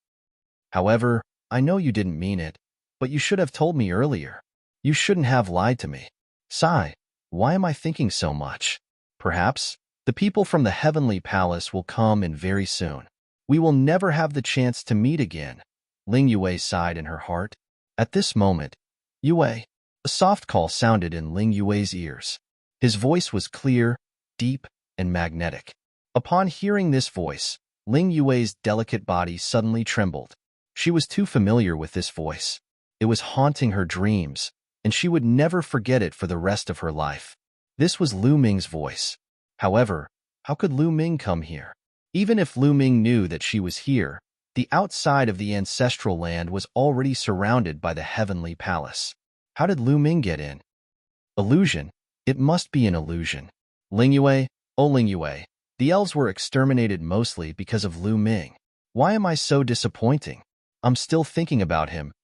However, I know you didn't mean it, but you should have told me earlier. You shouldn't have lied to me. Sigh, why am I thinking so much? Perhaps the people from the heavenly palace will come in very soon. We will never have the chance to meet again. Ling Yue sighed in her heart. At this moment, Yue, a soft call sounded in Ling Yue's ears. His voice was clear, deep, and magnetic. Upon hearing this voice, Ling Yue's delicate body suddenly trembled. She was too familiar with this voice. It was haunting her dreams, and she would never forget it for the rest of her life. This was Lu Ming's voice. However, how could Lu Ming come here? Even if Lu Ming knew that she was here, the outside of the ancestral land was already surrounded by the heavenly palace. How did Lu Ming get in? Illusion. It must be an illusion. Ling Yue, oh Ling Yue, the elves were exterminated mostly because of Lu Ming. Why am I so disappointing? I'm still thinking about him.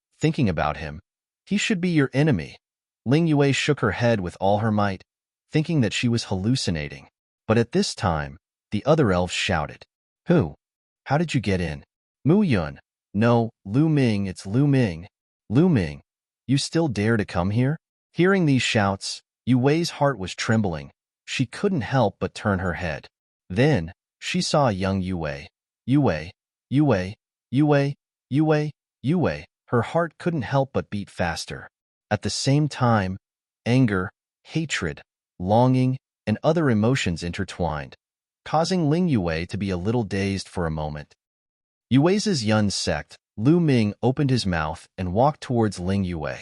He should be your enemy. Ling Yue shook her head with all her might, thinking that she was hallucinating. But at this time, the other elves shouted, Who? How did you get in? Mu Yun. No, Lu Ming, it's Lu Ming. Lu Ming, you still dare to come here? Hearing these shouts, Yue's heart was trembling. She couldn't help but turn her head. Then, she saw young Yue. Yue. Her heart couldn't help but beat faster. At the same time, anger, hatred, longing, and other emotions intertwined, causing Ling Yue to be a little dazed for a moment. Yue's Yun sect, Lu Ming opened his mouth and walked towards Ling Yue.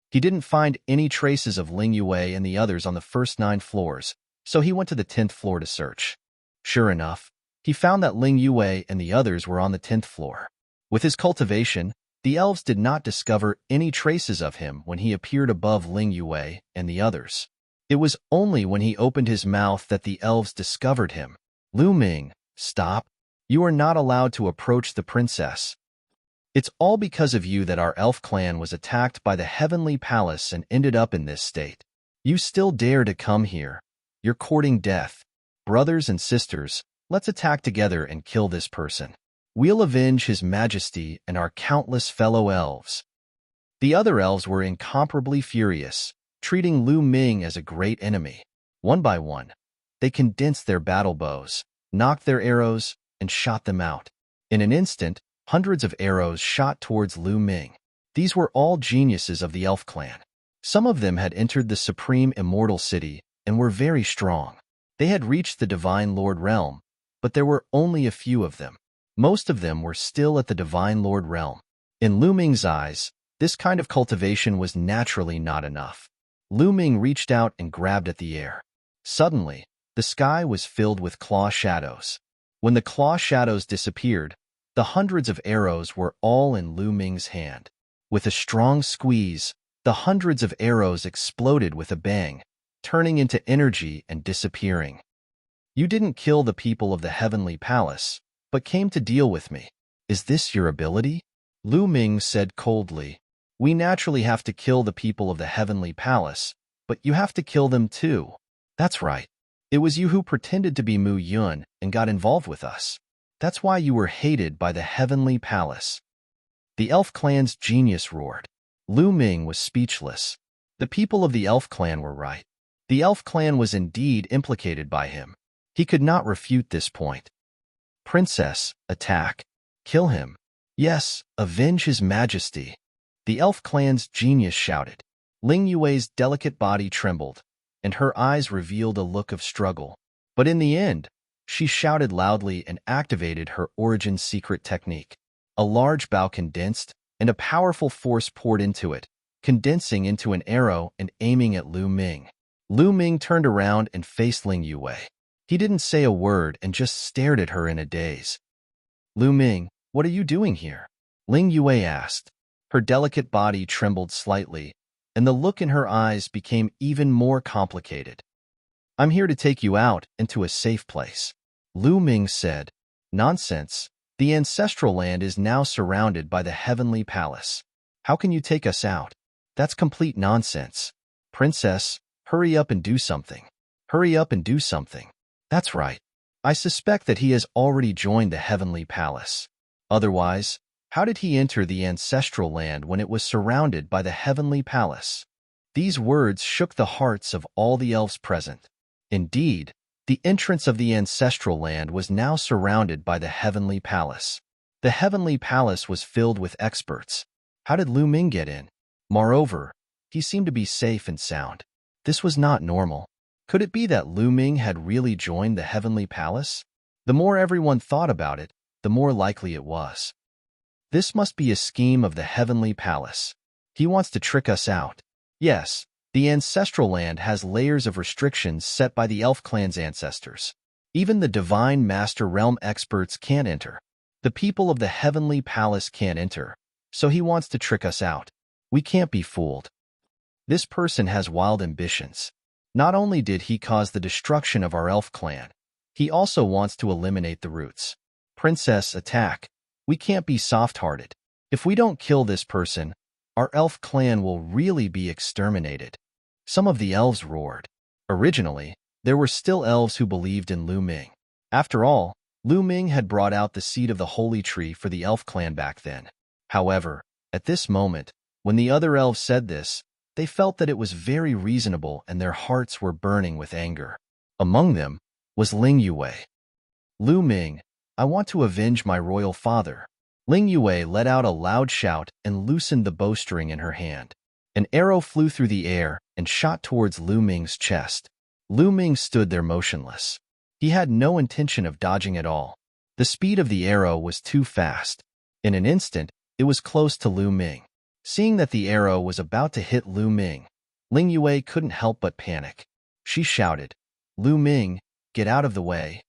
He didn't find any traces of Ling Yue and the others on the first 9 floors, so he went to the 10th floor to search. Sure enough, he found that Ling Yue and the others were on the 10th floor. With his cultivation, the elves did not discover any traces of him when he appeared above Ling Yue and the others. It was only when he opened his mouth that the elves discovered him. Lu Ming, stop. You are not allowed to approach the princess. It's all because of you that our elf clan was attacked by the heavenly palace and ended up in this state. You still dare to come here. You're courting death. Brothers and sisters, let's attack together and kill this person. We'll avenge his majesty and our countless fellow elves. The other elves were incomparably furious, treating Lu Ming as a great enemy. One by one, they condensed their battle bows, knocked their arrows, and shot them out. In an instant, hundreds of arrows shot towards Lu Ming. These were all geniuses of the elf clan. Some of them had entered the supreme immortal city and were very strong. They had reached the Divine Lord realm, but there were only a few of them. Most of them were still at the Divine Lord realm. In Lu Ming's eyes, this kind of cultivation was naturally not enough. Lu Ming reached out and grabbed at the air. Suddenly, the sky was filled with claw shadows. When the claw shadows disappeared, the hundreds of arrows were all in Lu Ming's hand. With a strong squeeze, the hundreds of arrows exploded with a bang, turning into energy and disappearing. You didn't kill the people of the heavenly palace, but came to deal with me. Is this your ability? Lu Ming said coldly. We naturally have to kill the people of the heavenly palace, but you have to kill them too. That's right. It was you who pretended to be Mu Yun and got involved with us. That's why you were hated by the heavenly palace. The elf clan's genius roared. Lu Ming was speechless. The people of the elf clan were right. The elf clan was indeed implicated by him. He could not refute this point. Princess, attack. Kill him. Yes, avenge his majesty. The elf clan's genius shouted. Ling Yue's delicate body trembled, and her eyes revealed a look of struggle. But in the end, she shouted loudly and activated her origin secret technique. A large bow condensed, and a powerful force poured into it, condensing into an arrow and aiming at Lu Ming. Lu Ming turned around and faced Ling Yue. He didn't say a word and just stared at her in a daze. Lu Ming, what are you doing here? Ling Yue asked. Her delicate body trembled slightly, and the look in her eyes became even more complicated. I'm here to take you out into a safe place. Lu Ming said. Nonsense. The ancestral land is now surrounded by the heavenly palace. How can you take us out? That's complete nonsense. Princess, hurry up and do something. Hurry up and do something. That's right. I suspect that he has already joined the heavenly palace. Otherwise, how did he enter the ancestral land when it was surrounded by the heavenly palace? These words shook the hearts of all the elves present. Indeed, the entrance of the ancestral land was now surrounded by the heavenly palace. The heavenly palace was filled with experts. How did Lu Ming get in? Moreover, he seemed to be safe and sound. This was not normal. Could it be that Lu Ming had really joined the heavenly palace? The more everyone thought about it, the more likely it was. This must be a scheme of the heavenly palace. He wants to trick us out. Yes, the ancestral land has layers of restrictions set by the elf clan's ancestors. Even the divine master realm experts can't enter. The people of the heavenly palace can't enter, so he wants to trick us out. We can't be fooled. This person has wild ambitions. Not only did he cause the destruction of our elf clan, he also wants to eliminate the roots. Princess, attack. We can't be soft-hearted. If we don't kill this person, our elf clan will really be exterminated. Some of the elves roared. Originally, there were still elves who believed in Lu Ming. After all, Lu Ming had brought out the seed of the holy tree for the elf clan back then. However, at this moment, when the other elves said this, they felt that it was very reasonable and their hearts were burning with anger. Among them was Ling Yue. Lu Ming, I want to avenge my royal father. Ling Yue let out a loud shout and loosened the bowstring in her hand. An arrow flew through the air and shot towards Lu Ming's chest. Lu Ming stood there motionless. He had no intention of dodging at all. The speed of the arrow was too fast. In an instant, it was close to Lu Ming. Seeing that the arrow was about to hit Lu Ming, Ling Yue couldn't help but panic. She shouted, Lu Ming, get out of the way.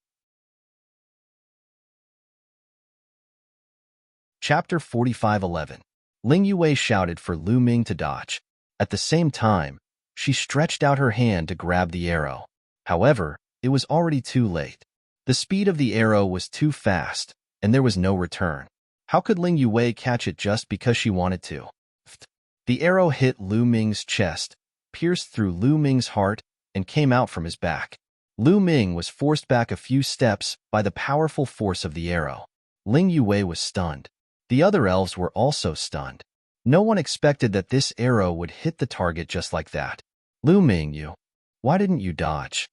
Chapter 45:11. Ling Yue shouted for Lu Ming to dodge. At the same time, she stretched out her hand to grab the arrow. However, it was already too late. The speed of the arrow was too fast, and there was no return. How could Ling Yue catch it just because she wanted to? The arrow hit Lu Ming's chest, pierced through Lu Ming's heart, and came out from his back. Lu Ming was forced back a few steps by the powerful force of the arrow. Ling Yue was stunned. The other elves were also stunned. No one expected that this arrow would hit the target just like that. Lu Ming, why didn't you dodge?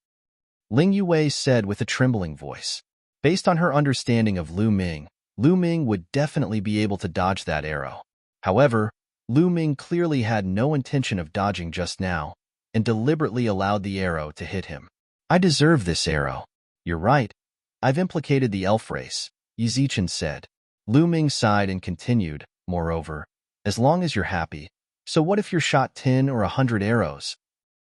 Ling Yue said with a trembling voice. Based on her understanding of Lu Ming would definitely be able to dodge that arrow. However, Lu Ming clearly had no intention of dodging just now, and deliberately allowed the arrow to hit him. I deserve this arrow. You're right. I've implicated the elf race, Yizichin said. Lu Ming sighed and continued, moreover, as long as you're happy. So what if you're shot 10 or 100 arrows?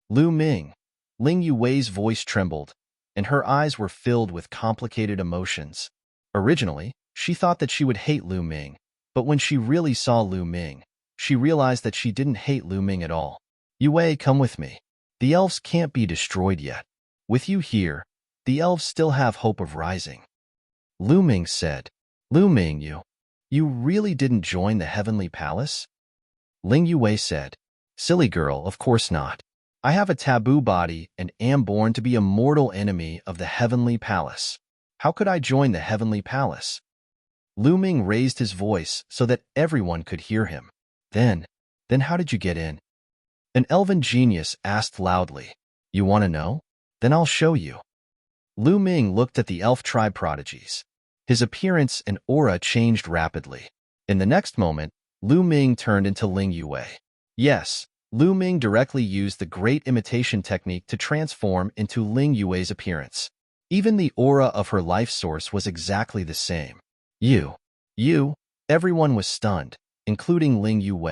Lu Ming. Ling Yue's voice trembled, and her eyes were filled with complicated emotions. Originally, she thought that she would hate Lu Ming, but when she really saw Lu Ming, she realized that she didn't hate Lu Ming at all. Yue, come with me. The elves can't be destroyed yet. With you here, the elves still have hope of rising. Lu Ming said. Lu Ming, you really didn't join the heavenly palace? Ling Yue said. Silly girl, of course not. I have a taboo body and am born to be a mortal enemy of the heavenly palace. How could I join the heavenly palace? Lu Ming raised his voice so that everyone could hear him. Then how did you get in? An elven genius asked loudly. You want to know? Then I'll show you. Lu Ming looked at the elf tribe prodigies. His appearance and aura changed rapidly. In the next moment, Lu Ming turned into Ling Yue. Yes, Lu Ming directly used the great imitation technique to transform into Ling Yue's appearance. Even the aura of her life source was exactly the same. You, everyone was stunned, including Ling Yue.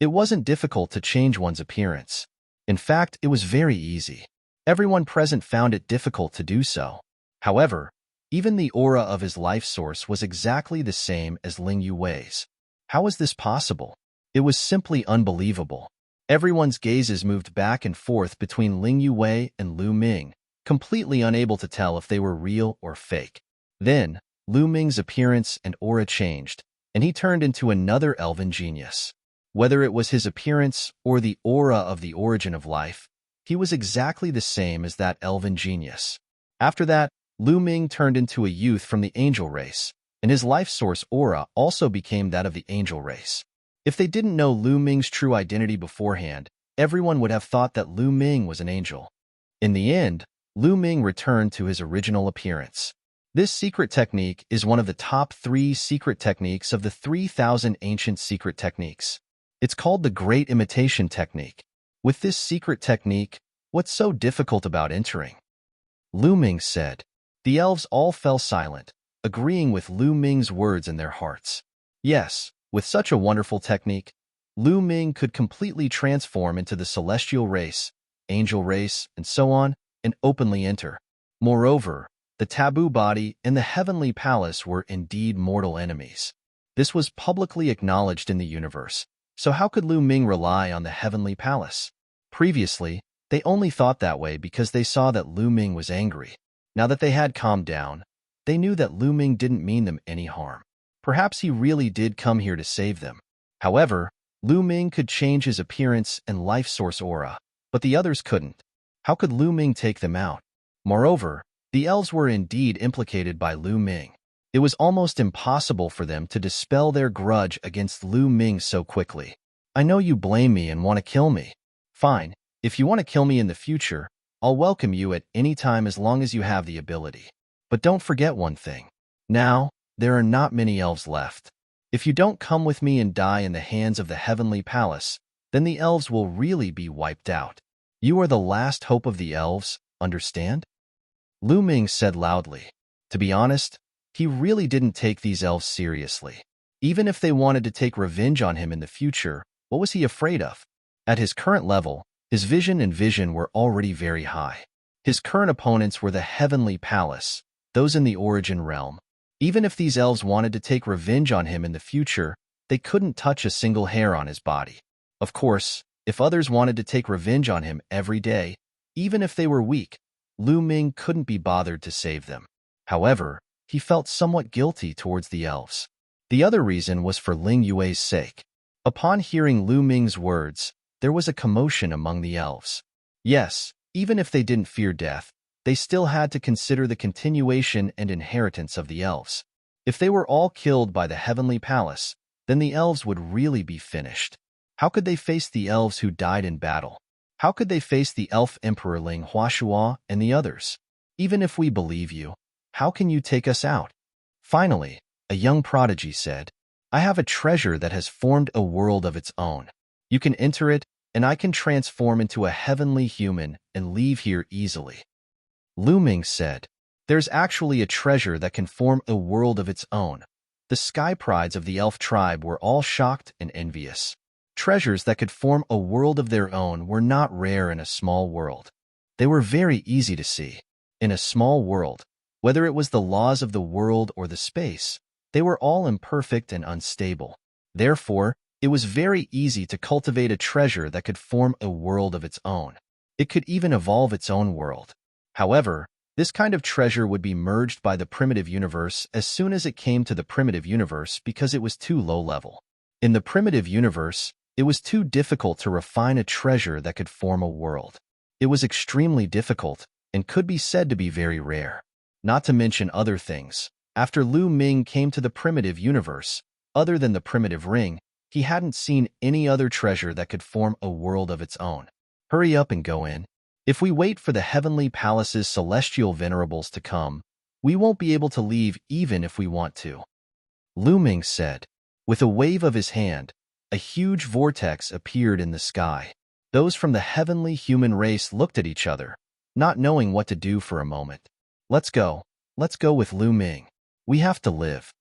It wasn't difficult to change one's appearance. In fact, it was very easy. Everyone present found it difficult to do so. However, even the aura of his life source was exactly the same as Ling Yue's. How was this possible? It was simply unbelievable. Everyone's gazes moved back and forth between Ling Yue and Lu Ming, completely unable to tell if they were real or fake. Then, Lu Ming's appearance and aura changed, and he turned into another elven genius. Whether it was his appearance or the aura of the origin of life, he was exactly the same as that elven genius. After that, Lu Ming turned into a youth from the angel race, and his life source aura also became that of the angel race. If they didn't know Lu Ming's true identity beforehand, everyone would have thought that Lu Ming was an angel. In the end, Lu Ming returned to his original appearance. This secret technique is one of the top 3 secret techniques of the 3,000 ancient secret techniques. It's called the Great Imitation Technique. With this secret technique, what's so difficult about entering? Lu Ming said. The elves all fell silent, agreeing with Lu Ming's words in their hearts. Yes, with such a wonderful technique, Lu Ming could completely transform into the celestial race, angel race, and so on, and openly enter. Moreover, the taboo body and the heavenly palace were indeed mortal enemies. This was publicly acknowledged in the universe, so how could Lu Ming rely on the heavenly palace? Previously, they only thought that way because they saw that Lu Ming was angry. Now that they had calmed down, they knew that Lu Ming didn't mean them any harm. Perhaps he really did come here to save them. However, Lu Ming could change his appearance and life source aura, but the others couldn't. How could Lu Ming take them out? Moreover, the elves were indeed implicated by Lu Ming. It was almost impossible for them to dispel their grudge against Lu Ming so quickly. I know you blame me and want to kill me. Fine, if you want to kill me in the future, I'll welcome you at any time as long as you have the ability. But don't forget one thing. Now, there are not many elves left. If you don't come with me and die in the hands of the heavenly palace, then the elves will really be wiped out. You are the last hope of the elves, understand? Lu Ming said loudly. To be honest, he really didn't take these elves seriously. Even if they wanted to take revenge on him in the future, what was he afraid of? At his current level, his vision and vision were already very high. His current opponents were the heavenly palace, those in the origin realm. Even if these elves wanted to take revenge on him in the future, they couldn't touch a single hair on his body. Of course, if others wanted to take revenge on him every day, even if they were weak, Lu Ming couldn't be bothered to save them. However, he felt somewhat guilty towards the elves. The other reason was for Ling Yue's sake. Upon hearing Lu Ming's words, there was a commotion among the elves. Yes, even if they didn't fear death, they still had to consider the continuation and inheritance of the elves. If they were all killed by the heavenly palace, then the elves would really be finished. How could they face the elves who died in battle? How could they face the elf emperor Ling Huashua and the others? Even if we believe you, how can you take us out? Finally, a young prodigy said, I have a treasure that has formed a world of its own. You can enter it, and I can transform into a heavenly human and leave here easily. Lu Ming said, there's actually a treasure that can form a world of its own. The sky prides of the elf tribe were all shocked and envious. Treasures that could form a world of their own were not rare in a small world. They were very easy to see. In a small world, whether it was the laws of the world or the space, they were all imperfect and unstable. Therefore, it was very easy to cultivate a treasure that could form a world of its own. It could even evolve its own world. However, this kind of treasure would be merged by the primitive universe as soon as it came to the primitive universe because it was too low level. In the primitive universe, it was too difficult to refine a treasure that could form a world. It was extremely difficult and could be said to be very rare. Not to mention other things. After Lu Ming came to the primitive universe, other than the primitive ring, he hadn't seen any other treasure that could form a world of its own. Hurry up and go in. If we wait for the heavenly palace's celestial venerables to come, we won't be able to leave even if we want to. Lu Ming said. With a wave of his hand, a huge vortex appeared in the sky. Those from the heavenly human race looked at each other, not knowing what to do for a moment. Let's go with Lu Ming. We have to live.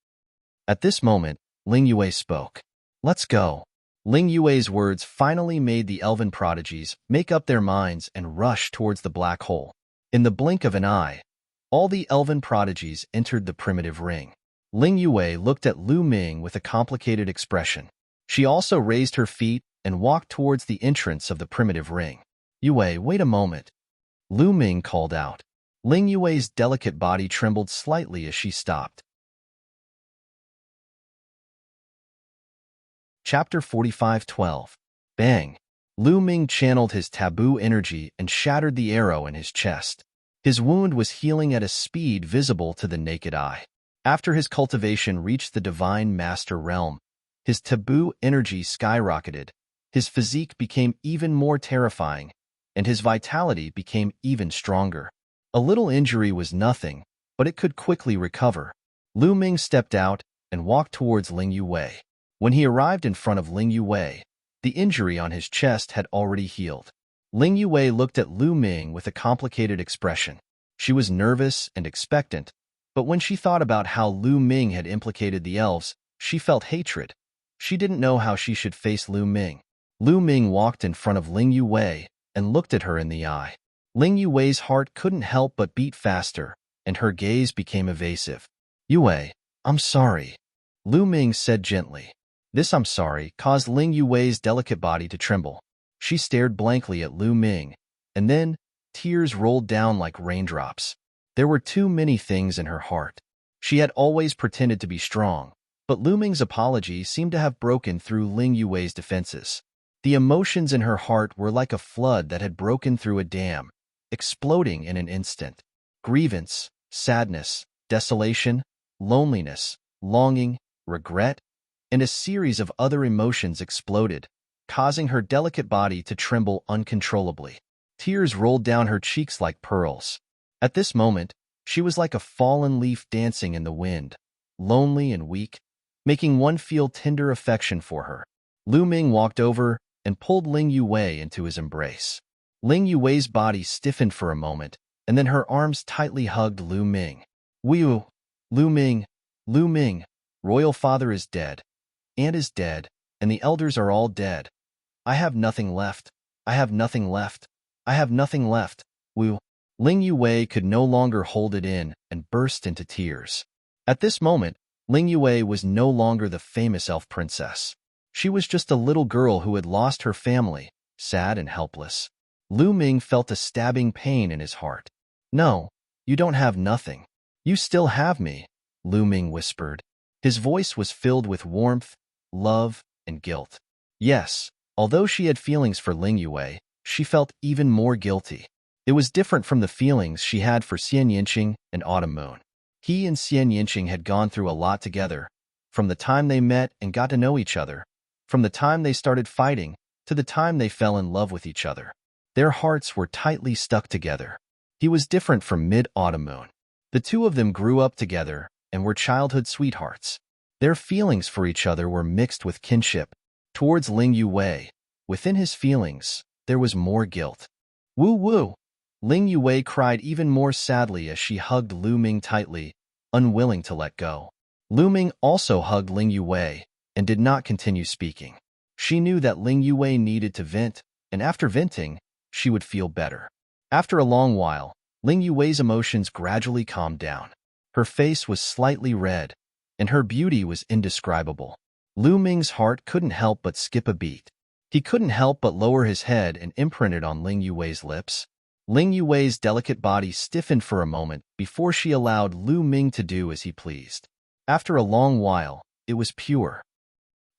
At this moment, Ling Yue spoke. Let's go. Ling Yue's words finally made the elven prodigies make up their minds and rush towards the black hole. In the blink of an eye, all the elven prodigies entered the primitive ring. Ling Yue looked at Lu Ming with a complicated expression. She also raised her feet and walked towards the entrance of the primitive ring. Yue, wait a moment. Lu Ming called out. Ling Yue's delicate body trembled slightly as she stopped. Chapter 45:12. Bang! Lu Ming channeled his taboo energy and shattered the arrow in his chest. His wound was healing at a speed visible to the naked eye. After his cultivation reached the divine master realm, his taboo energy skyrocketed, his physique became even more terrifying, and his vitality became even stronger. A little injury was nothing, but it could quickly recover. Lu Ming stepped out and walked towards Ling Yue. When he arrived in front of Ling Yue, the injury on his chest had already healed. Ling Yue looked at Lu Ming with a complicated expression. She was nervous and expectant, but when she thought about how Lu Ming had implicated the elves, she felt hatred. She didn't know how she should face Lu Ming. Lu Ming walked in front of Ling Yue and looked at her in the eye. Ling Yue's heart couldn't help but beat faster, and her gaze became evasive. Yue, I'm sorry, Lu Ming said gently. This "I'm sorry" caused Ling Yue's delicate body to tremble. She stared blankly at Lu Ming, and then tears rolled down like raindrops. There were too many things in her heart. She had always pretended to be strong, but Lu Ming's apology seemed to have broken through Ling Yue's defenses. The emotions in her heart were like a flood that had broken through a dam, exploding in an instant. Grievance, sadness, desolation, loneliness, longing, regret, and a series of other emotions exploded, causing her delicate body to tremble uncontrollably. Tears rolled down her cheeks like pearls. At this moment, she was like a fallen leaf dancing in the wind, lonely and weak, making one feel tender affection for her. Lu Ming walked over and pulled Ling Yue into his embrace. Ling Yue's body stiffened for a moment, and then her arms tightly hugged Lu Ming. Lu Ming, royal father is dead. Aunt is dead, and the elders are all dead. I have nothing left. I have nothing left. I have nothing left. Ling Yue could no longer hold it in and burst into tears. At this moment, Ling Yue was no longer the famous elf princess. She was just a little girl who had lost her family, sad and helpless. Lu Ming felt a stabbing pain in his heart. No, you don't have nothing. You still have me, Lu Ming whispered. His voice was filled with warmth, love, and guilt. Yes, although she had feelings for Ling Yue, she felt even more guilty. It was different from the feelings she had for Xian Yinqing and Autumn Moon. He and Xian Yinqing had gone through a lot together, from the time they met and got to know each other, from the time they started fighting to the time they fell in love with each other. Their hearts were tightly stuck together. He was different from Mid-Autumn Moon. The two of them grew up together and were childhood sweethearts. Their feelings for each other were mixed with kinship. Towards Ling Yue, within his feelings, there was more guilt. Woo! Ling Yue cried even more sadly as she hugged Lu Ming tightly, unwilling to let go. Lu Ming also hugged Ling Yue and did not continue speaking. She knew that Ling Yue needed to vent, and after venting, she would feel better. After a long while, Ling Yue's emotions gradually calmed down. Her face was slightly red, and her beauty was indescribable. Lu Ming's heart couldn't help but skip a beat. He couldn't help but lower his head and imprint it on Ling Yue's lips. Ling Yue's delicate body stiffened for a moment before she allowed Lu Ming to do as he pleased. After a long while, it was pure.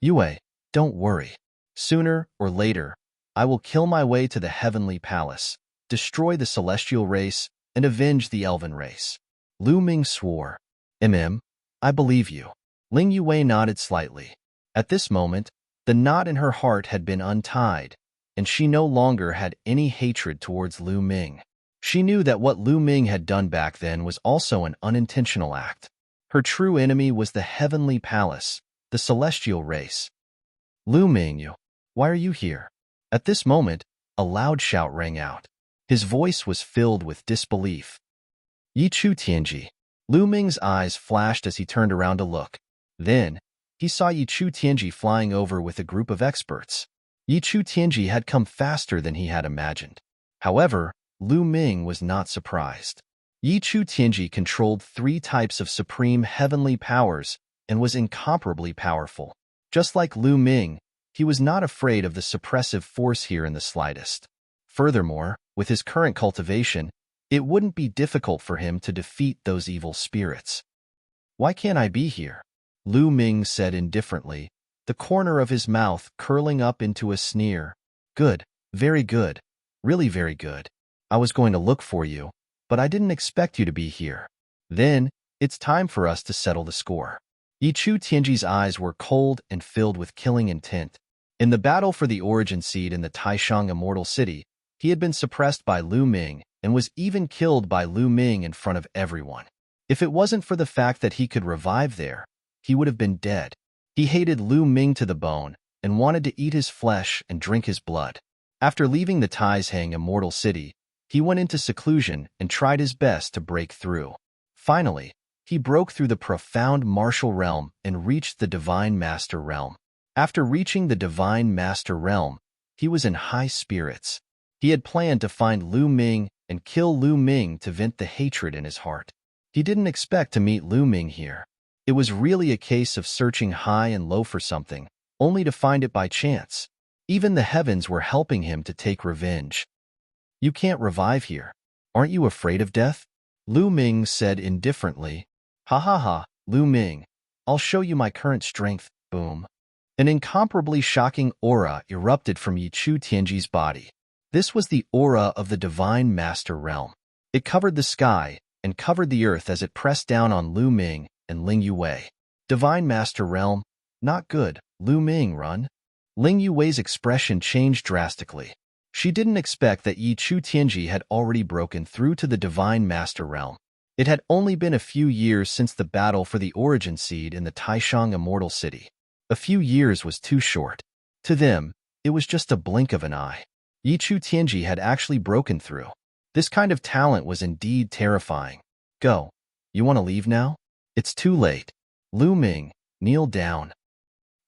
Yue, don't worry. Sooner or later, I will kill my way to the heavenly palace, destroy the celestial race, and avenge the elven race. Lu Ming swore. I believe you. Ling Yue nodded slightly. At this moment, the knot in her heart had been untied, and she no longer had any hatred towards Lu Ming. She knew that what Lu Ming had done back then was also an unintentional act. Her true enemy was the heavenly palace, the celestial race. Lu Ming, why are you here? At this moment, a loud shout rang out. His voice was filled with disbelief. Yi Chu Tianji. Lu Ming's eyes flashed as he turned around to look. Then, he saw Yi Chu Tianji flying over with a group of experts. Yi Chu Tianji had come faster than he had imagined. However, Lu Ming was not surprised. Yi Chu Tianji controlled 3 types of supreme heavenly powers and was incomparably powerful. Just like Lu Ming, he was not afraid of the suppressive force here in the slightest. Furthermore, with his current cultivation, it wouldn't be difficult for him to defeat those evil spirits. Why can't I be here? Lu Ming said indifferently, the corner of his mouth curling up into a sneer. Good, very good, really very good. I was going to look for you, but I didn't expect you to be here. Then, it's time for us to settle the score. Yi Chu Tianji's eyes were cold and filled with killing intent. In the battle for the origin seed in the Taishang Immortal City, he had been suppressed by Lu Ming and was even killed by Lu Ming in front of everyone. If it wasn't for the fact that he could revive there, he would have been dead. He hated Lu Ming to the bone and wanted to eat his flesh and drink his blood. After leaving the Taishang Immortal City, he went into seclusion and tried his best to break through. Finally, he broke through the profound martial realm and reached the Divine Master Realm. After reaching the Divine Master Realm, he was in high spirits. He had planned to find Lu Ming and kill Lu Ming to vent the hatred in his heart. He didn't expect to meet Lu Ming here. It was really a case of searching high and low for something, only to find it by chance. Even the heavens were helping him to take revenge. You can't revive here. Aren't you afraid of death? Lu Ming said indifferently. Ha ha ha, Lu Ming. I'll show you my current strength, boom. An incomparably shocking aura erupted from Yi Chu Tianji's body. This was the aura of the Divine Master Realm. It covered the sky and covered the earth as it pressed down on Lu Ming and Ling Yue. Divine Master Realm, not good, Lu Ming, run. Ling Yue's expression changed drastically. She didn't expect that Yi Chu Tianji had already broken through to the Divine Master Realm. It had only been a few years since the battle for the origin seed in the Taishang Immortal City. A few years was too short. To them, it was just a blink of an eye. Yi Chu Tianji had actually broken through. This kind of talent was indeed terrifying. Go. You want to leave now? It's too late. Lu Ming, kneel down.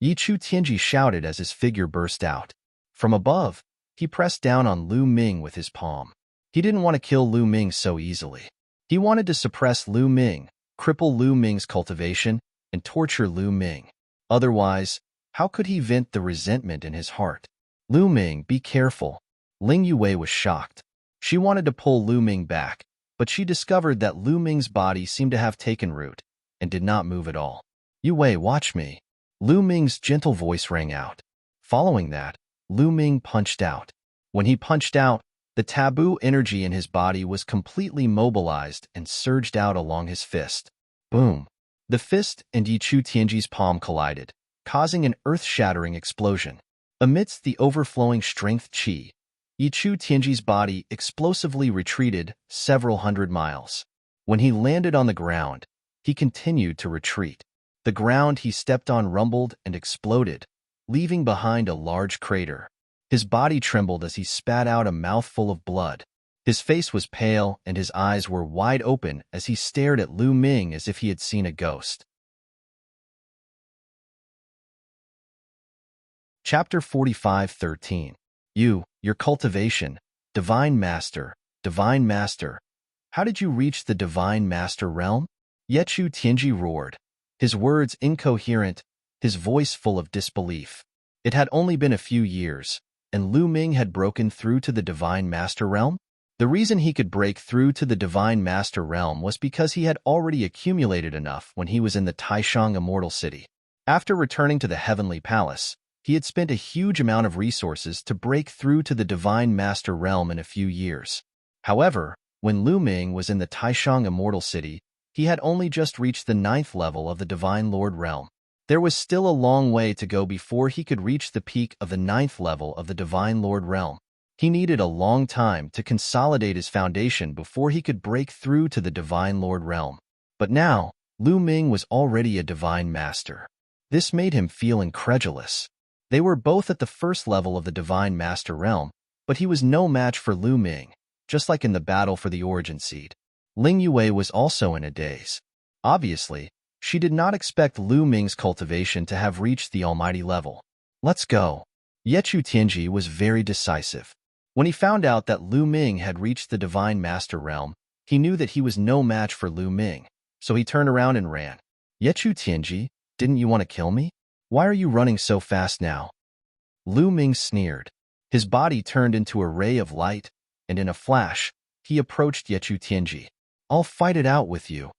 Yi Chu Tianji shouted as his figure burst out. From above, he pressed down on Lu Ming with his palm. He didn't want to kill Lu Ming so easily. He wanted to suppress Lu Ming, cripple Lu Ming's cultivation, and torture Lu Ming. Otherwise, how could he vent the resentment in his heart? Lu Ming, be careful. Ling Yue was shocked. She wanted to pull Lu Ming back, but she discovered that Lu Ming's body seemed to have taken root and did not move at all. Yue, watch me. Lu Ming's gentle voice rang out. Following that, Lu Ming punched out. When he punched out, the taboo energy in his body was completely mobilized and surged out along his fist. Boom! The fist and Yi Chu Tianji's palm collided, causing an earth-shattering explosion. Amidst the overflowing strength qi, Yi Chu Tianji's body explosively retreated several hundred miles. When he landed on the ground, he continued to retreat. The ground he stepped on rumbled and exploded, leaving behind a large crater. His body trembled as he spat out a mouthful of blood. His face was pale and his eyes were wide open as he stared at Lu Ming as if he had seen a ghost. Chapter 45:13. Your cultivation, Divine Master, Divine Master. How did you reach the Divine Master Realm? Yi Chu Tianji roared, his words incoherent, his voice full of disbelief. It had only been a few years, and Lu Ming had broken through to the Divine Master Realm? The reason he could break through to the Divine Master Realm was because he had already accumulated enough when he was in the Taishang Immortal City. After returning to the Heavenly Palace, he had spent a huge amount of resources to break through to the Divine Master Realm in a few years. However, when Lu Ming was in the Taishang Immortal City, He had only just reached the 9th level of the Divine Lord realm. There was still a long way to go before he could reach the peak of the 9th level of the Divine Lord realm. He needed a long time to consolidate his foundation before he could break through to the Divine Lord realm. But now, Lu Ming was already a Divine Master. This made him feel incredulous. They were both at the 1st level of the Divine Master realm, but he was no match for Lu Ming, just like in the battle for the Origin Seed. Ling Yue was also in a daze. Obviously, she did not expect Lu Ming's cultivation to have reached the almighty level. Let's go. Yechu Tianji was very decisive. When he found out that Lu Ming had reached the Divine Master realm, he knew that he was no match for Lu Ming, so he turned around and ran. Yechu Tianji, didn't you want to kill me? Why are you running so fast now? Lu Ming sneered. His body turned into a ray of light, and in a flash, he approached Yechu Tianji. I'll fight it out with you.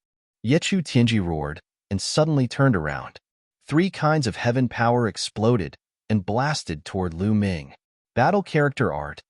Yechu Tianji roared, and suddenly turned around. 3 kinds of heaven power exploded and blasted toward Lu Ming. Battle character art,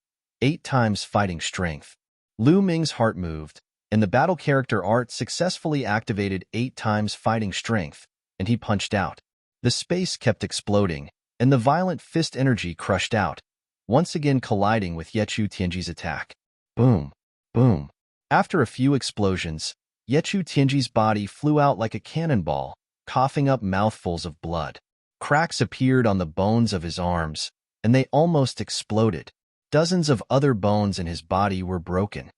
8 times fighting strength. Lu Ming's heart moved, and the battle character art successfully activated 8 times fighting strength, and he punched out. The space kept exploding, and the violent fist energy crushed out, once again colliding with Yechu Tianji's attack. Boom, boom. After a few explosions, Yechu Tianji's body flew out like a cannonball, coughing up mouthfuls of blood. Cracks appeared on the bones of his arms, and they almost exploded. Dozens of other bones in his body were broken.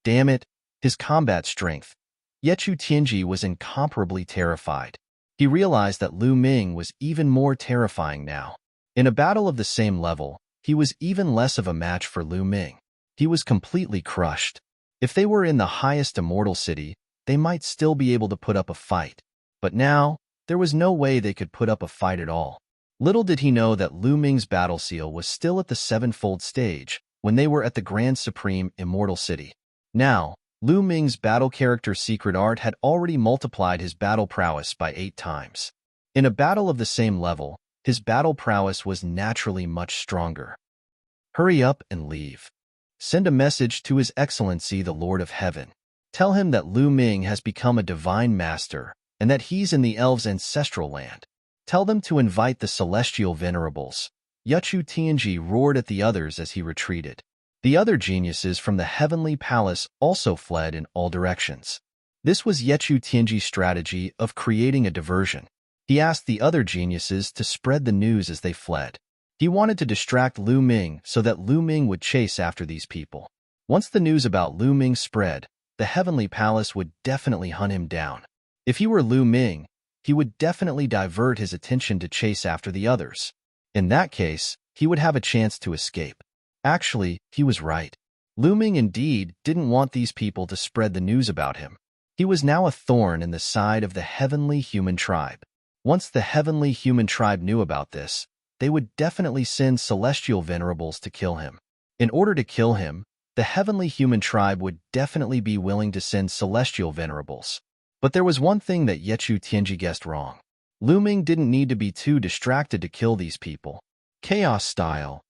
Damn it, his combat strength. Yechu Tianji was incomparably terrified. He realized that Lu Ming was even more terrifying now. In a battle of the same level, he was even less of a match for Lu Ming. He was completely crushed. If they were in the highest immortal city, they might still be able to put up a fight. But now, there was no way they could put up a fight at all. Little did he know that Lu Ming's battle seal was still at the 7-fold stage when they were at the Grand Supreme Immortal City. Now, Lu Ming's battle character secret art had already multiplied his battle prowess by 8 times. In a battle of the same level, his battle prowess was naturally much stronger. Hurry up and leave. Send a message to His Excellency the Lord of Heaven. Tell him that Lu Ming has become a divine master and that he's in the elves' ancestral land. Tell them to invite the celestial venerables. Yechu Tianji roared at the others as he retreated. The other geniuses from the heavenly palace also fled in all directions. This was Yechu Tianji's strategy of creating a diversion. He asked the other geniuses to spread the news as they fled. He wanted to distract Lu Ming so that Lu Ming would chase after these people. Once the news about Lu Ming spread, the heavenly palace would definitely hunt him down. If he were Lu Ming, he would definitely divert his attention to chase after the others. In that case, he would have a chance to escape. Actually, he was right. Lu Ming indeed didn't want these people to spread the news about him. He was now a thorn in the side of the heavenly human tribe. Once the heavenly human tribe knew about this, they would definitely send celestial venerables to kill him. In order to kill him, the heavenly human tribe would definitely be willing to send celestial venerables. But there was one thing that Yechu Tianji guessed wrong. Lu Ming didn't need to be too distracted to kill these people. Chaos style.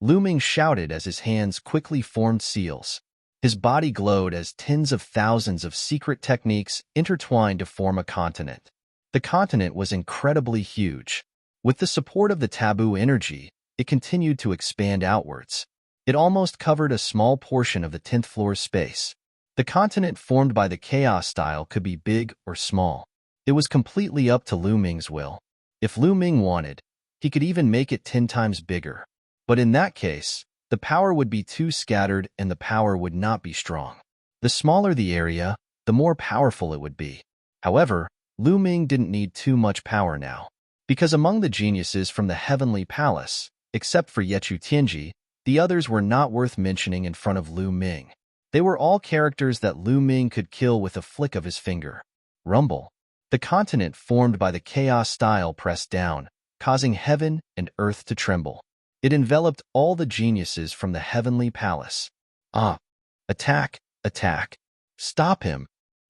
Lu Ming shouted as his hands quickly formed seals. His body glowed as tens of thousands of secret techniques intertwined to form a continent. The continent was incredibly huge. With the support of the taboo energy, it continued to expand outwards. It almost covered a small portion of the 10th floor's space. The continent formed by the chaos style could be big or small. It was completely up to Lu Ming's will. If Lu Ming wanted, he could even make it 10 times bigger. But in that case, the power would be too scattered and the power would not be strong. The smaller the area, the more powerful it would be. However, Lu Ming didn't need too much power now. Because among the geniuses from the heavenly palace, except for Yechu Tianji, the others were not worth mentioning in front of Lu Ming. They were all characters that Lu Ming could kill with a flick of his finger. Rumble. The continent formed by the chaos style pressed down, causing heaven and earth to tremble. It enveloped all the geniuses from the heavenly palace. Ah! Attack! Attack! Stop him!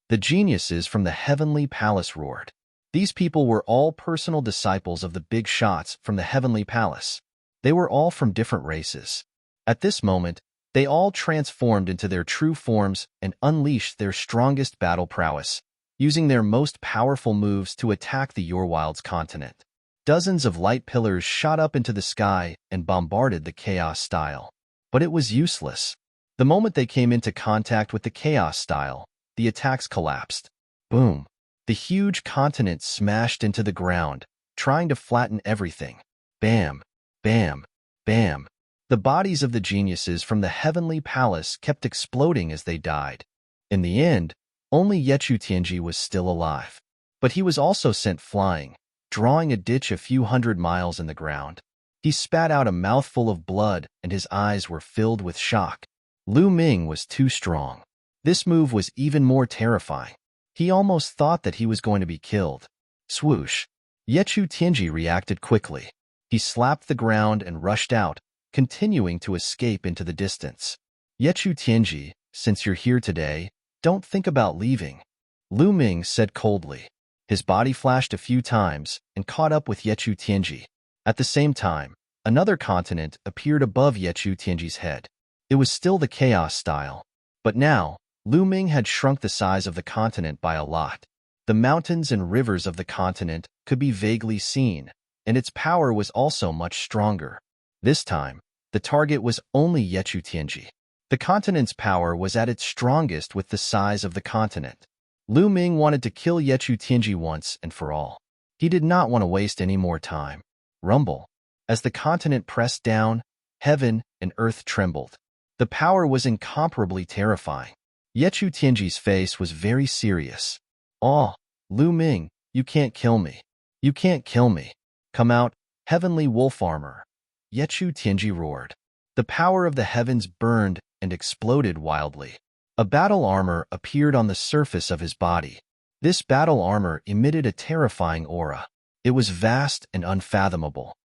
The geniuses from the heavenly palace roared. These people were all personal disciples of the big shots from the heavenly palace. They were all from different races. At this moment, they all transformed into their true forms and unleashed their strongest battle prowess, using their most powerful moves to attack the Yorwild's continent. Dozens of light pillars shot up into the sky and bombarded the Chaos Style. But it was useless. The moment they came into contact with the Chaos Style, the attacks collapsed. Boom! The huge continent smashed into the ground, trying to flatten everything. Bam! Bam! Bam! The bodies of the geniuses from the heavenly palace kept exploding as they died. In the end, only Yechu Tianji was still alive. But he was also sent flying, drawing a ditch a few hundred miles in the ground. He spat out a mouthful of blood and his eyes were filled with shock. Lu Ming was too strong. This move was even more terrifying. He almost thought that he was going to be killed. Swoosh! Yechu Tianji reacted quickly. He slapped the ground and rushed out, continuing to escape into the distance. Yechu Tianji, since you're here today, don't think about leaving, Lu Ming said coldly. His body flashed a few times and caught up with Yechu Tianji. At the same time, another continent appeared above Yechu Tianji's head. It was still the Chaos Style, but now, Lu Ming had shrunk the size of the continent by a lot. The mountains and rivers of the continent could be vaguely seen, and its power was also much stronger. This time, the target was only Yechu Tianji. The continent's power was at its strongest with the size of the continent. Lu Ming wanted to kill Yechu Tianji once and for all. He did not want to waste any more time. Rumble. As the continent pressed down, heaven and earth trembled. The power was incomparably terrifying. Yechu Tianji's face was very serious. "Oh, Lu Ming, you can't kill me. You can't kill me. Come out, heavenly wolf armor." Yechu Tianji roared. The power of the heavens burned and exploded wildly. A battle armor appeared on the surface of his body. This battle armor emitted a terrifying aura. It was vast and unfathomable.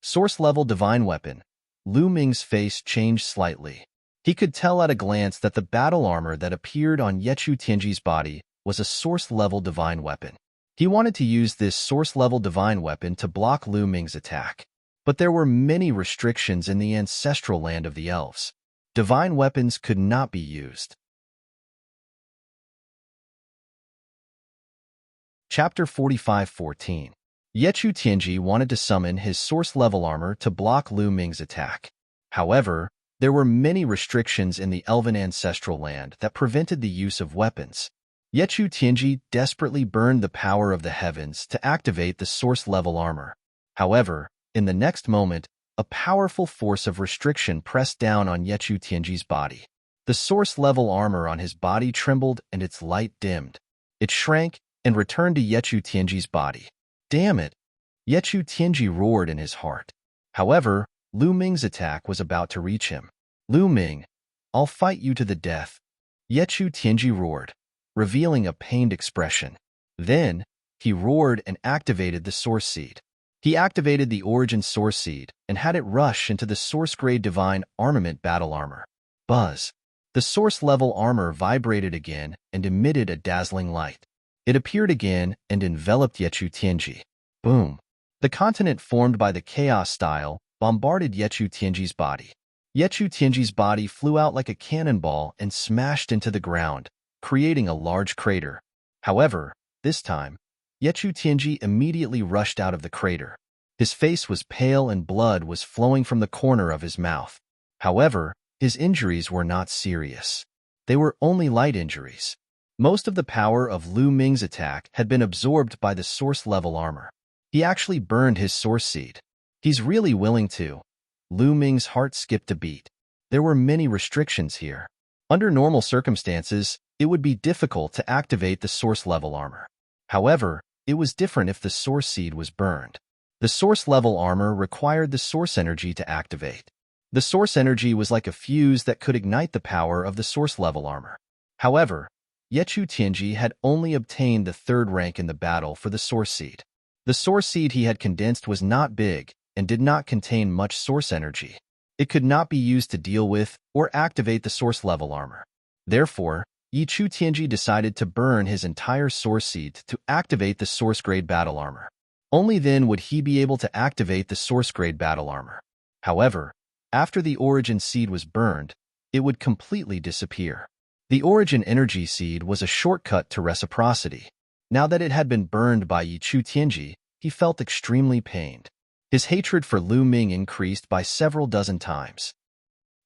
Source-level divine weapon. Lu Ming's face changed slightly. He could tell at a glance that the battle armor that appeared on Yechu Tianji's body was a source-level divine weapon. He wanted to use this source-level divine weapon to block Lu Ming's attack. But there were many restrictions in the ancestral land of the elves. Divine weapons could not be used. Chapter 45:14. Yechu Tianji wanted to summon his source-level armor to block Lu Ming's attack. However, there were many restrictions in the elven ancestral land that prevented the use of weapons. Yechu Tianji desperately burned the power of the heavens to activate the source-level armor. However, in the next moment, a powerful force of restriction pressed down on Yechu Tianji's body. The source-level armor on his body trembled and its light dimmed. It shrank and returned to Yechu Tianji's body. Damn it! Yechu Tianji roared in his heart. However, Lu Ming's attack was about to reach him. "Lu Ming, I'll fight you to the death," Yechu Tianji roared, revealing a pained expression. Then, he roared and activated the Source Seed. He activated the Origin Source Seed and had it rush into the Source-grade Divine Armament battle armor. Buzz! The Source-level armor vibrated again and emitted a dazzling light. It appeared again and enveloped Yechu Tianji. Boom! The continent formed by the Chaos Style bombarded Yechu Tianji's body. Yechu Tianji's body flew out like a cannonball and smashed into the ground, creating a large crater. However, this time, Yechu Tianji immediately rushed out of the crater. His face was pale and blood was flowing from the corner of his mouth. However, his injuries were not serious. They were only light injuries. Most of the power of Lu Ming's attack had been absorbed by the source-level armor. He actually burned his Source Seed. He's really willing to. Lu Ming's heart skipped a beat. There were many restrictions here. Under normal circumstances, it would be difficult to activate the source-level armor. However, it was different if the Source Seed was burned. The source-level armor required the source energy to activate. The source energy was like a fuse that could ignite the power of the source-level armor. However, Yechu Tianji had only obtained the 3rd rank in the battle for the Source Seed. The Source Seed he had condensed was not big and did not contain much source energy. It could not be used to deal with or activate the source-level armor. Therefore, Yechu Tianji decided to burn his entire Source Seed to activate the Source-grade battle armor. Only then would he be able to activate the Source-grade battle armor. However, after the Origin Seed was burned, it would completely disappear. The origin energy seed was a shortcut to reciprocity. Now that it had been burned by Yichu Tianji, he felt extremely pained. His hatred for Lu Ming increased by several dozen times.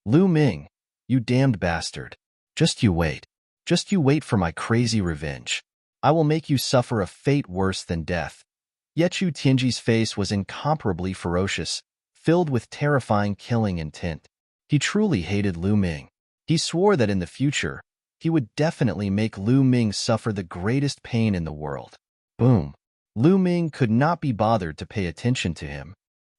Lu Ming, you damned bastard. Just you wait. Just you wait for my crazy revenge. I will make you suffer a fate worse than death. Yichu Tianji's face was incomparably ferocious, filled with terrifying killing intent. He truly hated Lu Ming. He swore that in the future, he would definitely make Lu Ming suffer the greatest pain in the world. Boom. Lu Ming could not be bothered to pay attention to him.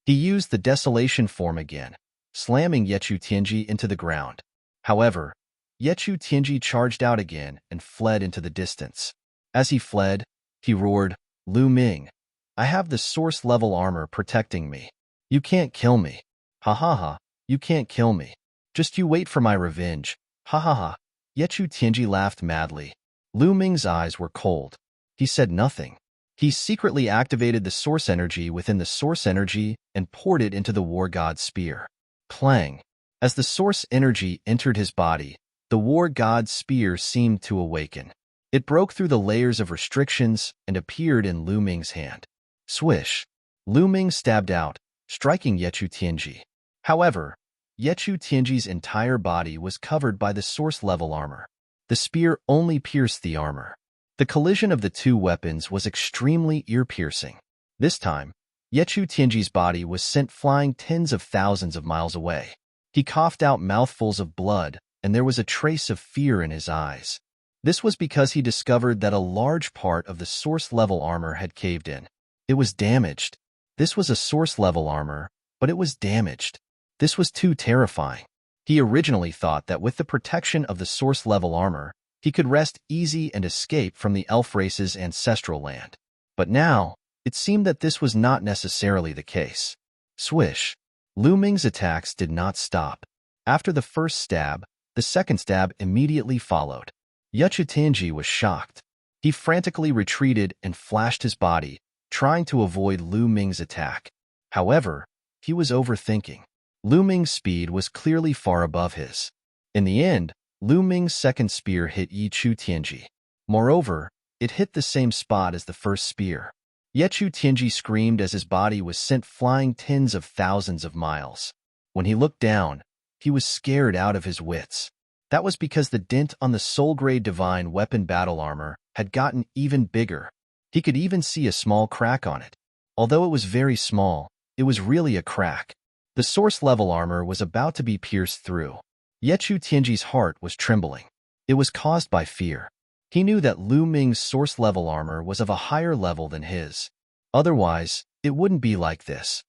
He used the desolation form again, slamming Yichu Tianji into the ground. However, Yichu Tianji charged out again and fled into the distance. As he fled, he roared, Lu Ming, I have the source-level armor protecting me. You can't kill me. Ha ha ha, you can't kill me. Just you wait for my revenge. Ha ha ha. Yichu Tianji laughed madly. Lu Ming's eyes were cold. He said nothing. He secretly activated the source energy within the source energy and poured it into the war god's spear. Clang. As the source energy entered his body, the war god's spear seemed to awaken. It broke through the layers of restrictions and appeared in Lu Ming's hand. Swish. Lu Ming stabbed out, striking Yichu Tianji. However, Yichu Tianji's entire body was covered by the source-level armor. The spear only pierced the armor. The collision of the two weapons was extremely ear-piercing. This time, Yichu Tianji's body was sent flying tens of thousands of miles away. He coughed out mouthfuls of blood, and there was a trace of fear in his eyes. This was because he discovered that a large part of the source-level armor had caved in. It was damaged. This was a source-level armor, but it was damaged. This was too terrifying. He originally thought that with the protection of the source-level armor, he could rest easy and escape from the elf race's ancestral land. But now, it seemed that this was not necessarily the case. Swish. Lu Ming's attacks did not stop. After the first stab, the second stab immediately followed. Yichu Tianji was shocked. He frantically retreated and flashed his body, trying to avoid Lu Ming's attack. However, he was overthinking. Lu Ming's speed was clearly far above his. In the end, Lu Ming's second spear hit Yichu Tianji. Moreover, it hit the same spot as the first spear. Yichu Tianji screamed as his body was sent flying tens of thousands of miles. When he looked down, he was scared out of his wits. That was because the dent on the soul-grade divine weapon battle armor had gotten even bigger. He could even see a small crack on it. Although it was very small, it was really a crack. The source-level armor was about to be pierced through. Yichu Tianji's heart was trembling. It was caused by fear. He knew that Lu Ming's source-level armor was of a higher level than his. Otherwise, it wouldn't be like this.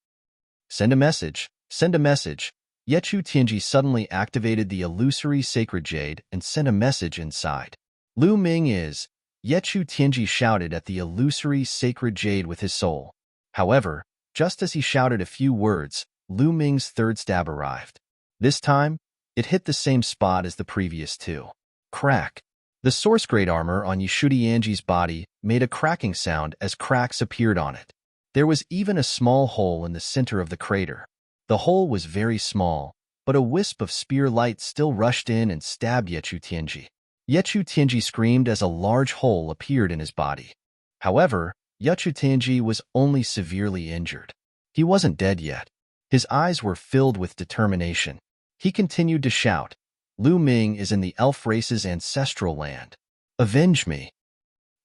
Send a message. Send a message. Yichu Tianji suddenly activated the illusory sacred jade and sent a message inside. Lu Ming is... Yichu Tianji shouted at the illusory sacred jade with his soul. However, just as he shouted a few words, Lu Ming's third stab arrived. This time, it hit the same spot as the previous two. Crack. The source-grade armor on Yichu Tianji's body made a cracking sound as cracks appeared on it. There was even a small hole in the center of the crater. The hole was very small, but a wisp of spear light still rushed in and stabbed Yichu Tianji. Yichu Tianji screamed as a large hole appeared in his body. However, Yichu Tianji was only severely injured. He wasn't dead yet. His eyes were filled with determination. He continued to shout, Lu Ming is in the elf race's ancestral land. Avenge me.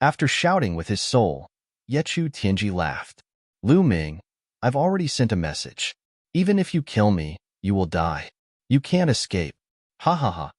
After shouting with his soul, Yichu Tianji laughed. Lu Ming, I've already sent a message. Even if you kill me, you will die. You can't escape. Ha ha ha.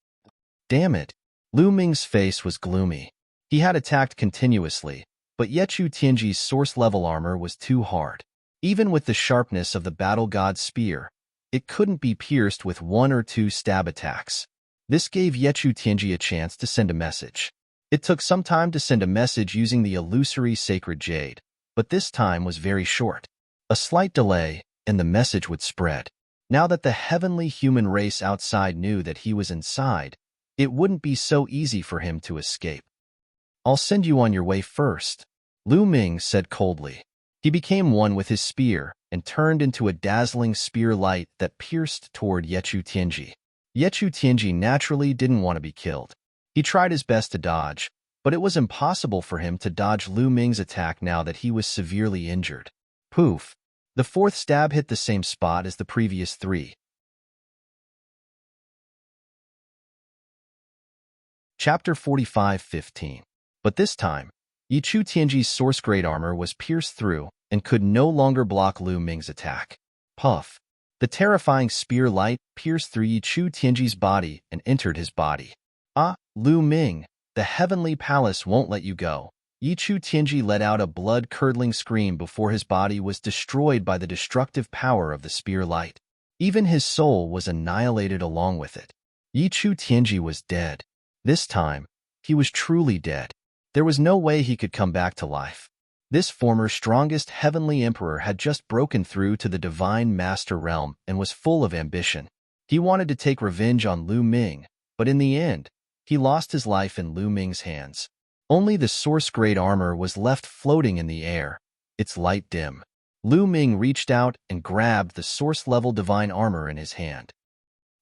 Damn it. Lu Ming's face was gloomy. He had attacked continuously, but Yichu Tianji's source-level armor was too hard. Even with the sharpness of the battle god's spear, it couldn't be pierced with one or two stab attacks. This gave Yichu Tianji a chance to send a message. It took some time to send a message using the illusory sacred jade, but this time was very short. A slight delay, and the message would spread. Now that the heavenly human race outside knew that he was inside, it wouldn't be so easy for him to escape. I'll send you on your way first, Lu Ming said coldly. He became one with his spear and turned into a dazzling spear light that pierced toward Yichu Tianji. Yichu Tianji naturally didn't want to be killed. He tried his best to dodge, but it was impossible for him to dodge Lu Ming's attack now that he was severely injured. Poof! The fourth stab hit the same spot as the previous three. Chapter 45:15. But this time, Yichu Tianji's source-grade armor was pierced through and could no longer block Lu Ming's attack. Puff! The terrifying spear light pierced through Yichu Tianji's body and entered his body. Ah, Lu Ming, the heavenly palace won't let you go. Yichu Tianji let out a blood-curdling scream before his body was destroyed by the destructive power of the spear light. Even his soul was annihilated along with it. Yichu Tianji was dead. This time, he was truly dead. There was no way he could come back to life. This former strongest heavenly emperor had just broken through to the divine master realm and was full of ambition. He wanted to take revenge on Lu Ming, but in the end, he lost his life in Lu Ming's hands. Only the source-grade armor was left floating in the air, its light dim. Lu Ming reached out and grabbed the source-level divine armor in his hand.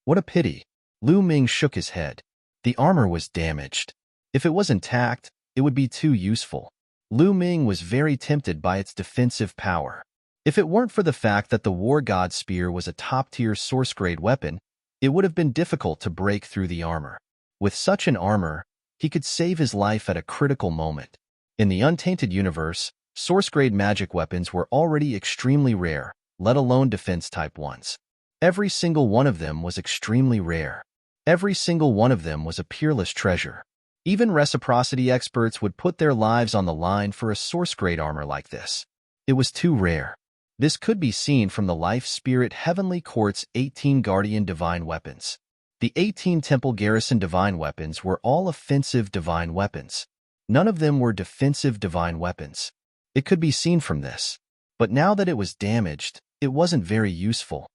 What a pity! Lu Ming shook his head. The armor was damaged. If it was intact, it would be too useful. Lu Ming was very tempted by its defensive power. If it weren't for the fact that the War God Spear was a top-tier source-grade weapon, it would have been difficult to break through the armor. With such an armor, he could save his life at a critical moment. In the untainted universe, source-grade magic weapons were already extremely rare, let alone defense-type ones. Every single one of them was extremely rare. Every single one of them was a peerless treasure. Even reciprocity experts would put their lives on the line for a source-grade armor like this. It was too rare. This could be seen from the Life Spirit Heavenly Court's 18 Guardian Divine Weapons. The 18 Temple Garrison Divine Weapons were all offensive divine weapons. None of them were defensive divine weapons. It could be seen from this. But now that it was damaged, it wasn't very useful.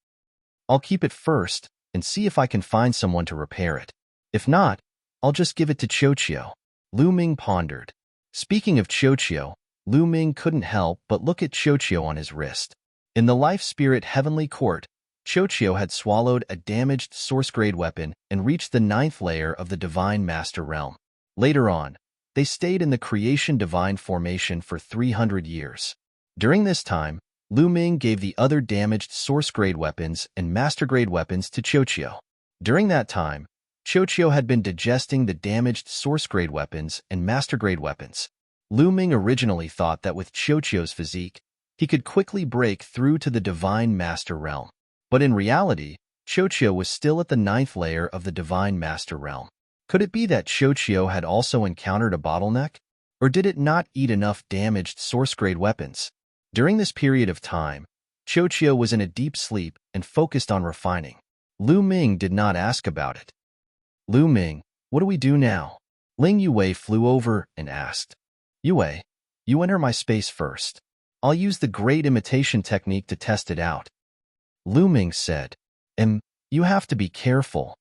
I'll keep it first and see if I can find someone to repair it. If not, I'll just give it to Qiuqiu. Lu Ming pondered. Speaking of Qiuqiu, Lu Ming couldn't help but look at Qiuqiu on his wrist. In the Life Spirit Heavenly Court, Qiuqiu had swallowed a damaged source-grade weapon and reached the 9th layer of the Divine Master Realm. Later on, they stayed in the Creation Divine Formation for 300 years. During this time, Lu Ming gave the other damaged source-grade weapons and master-grade weapons to Qiuqiu. During that time, Qiuqiu had been digesting the damaged source-grade weapons and master-grade weapons. Lu Ming originally thought that with Qiuqiu's physique, he could quickly break through to the Divine Master Realm. But in reality, Qiuqiu was still at the 9th layer of the Divine Master Realm. Could it be that Qiuqiu had also encountered a bottleneck? Or did it not eat enough damaged source-grade weapons? During this period of time, Qiuqiu was in a deep sleep and focused on refining. Lu Ming did not ask about it. Lu Ming, what do we do now? Ling Yue flew over and asked. Yue, you enter my space first. I'll use the great imitation technique to test it out. Lu Ming said, you have to be careful.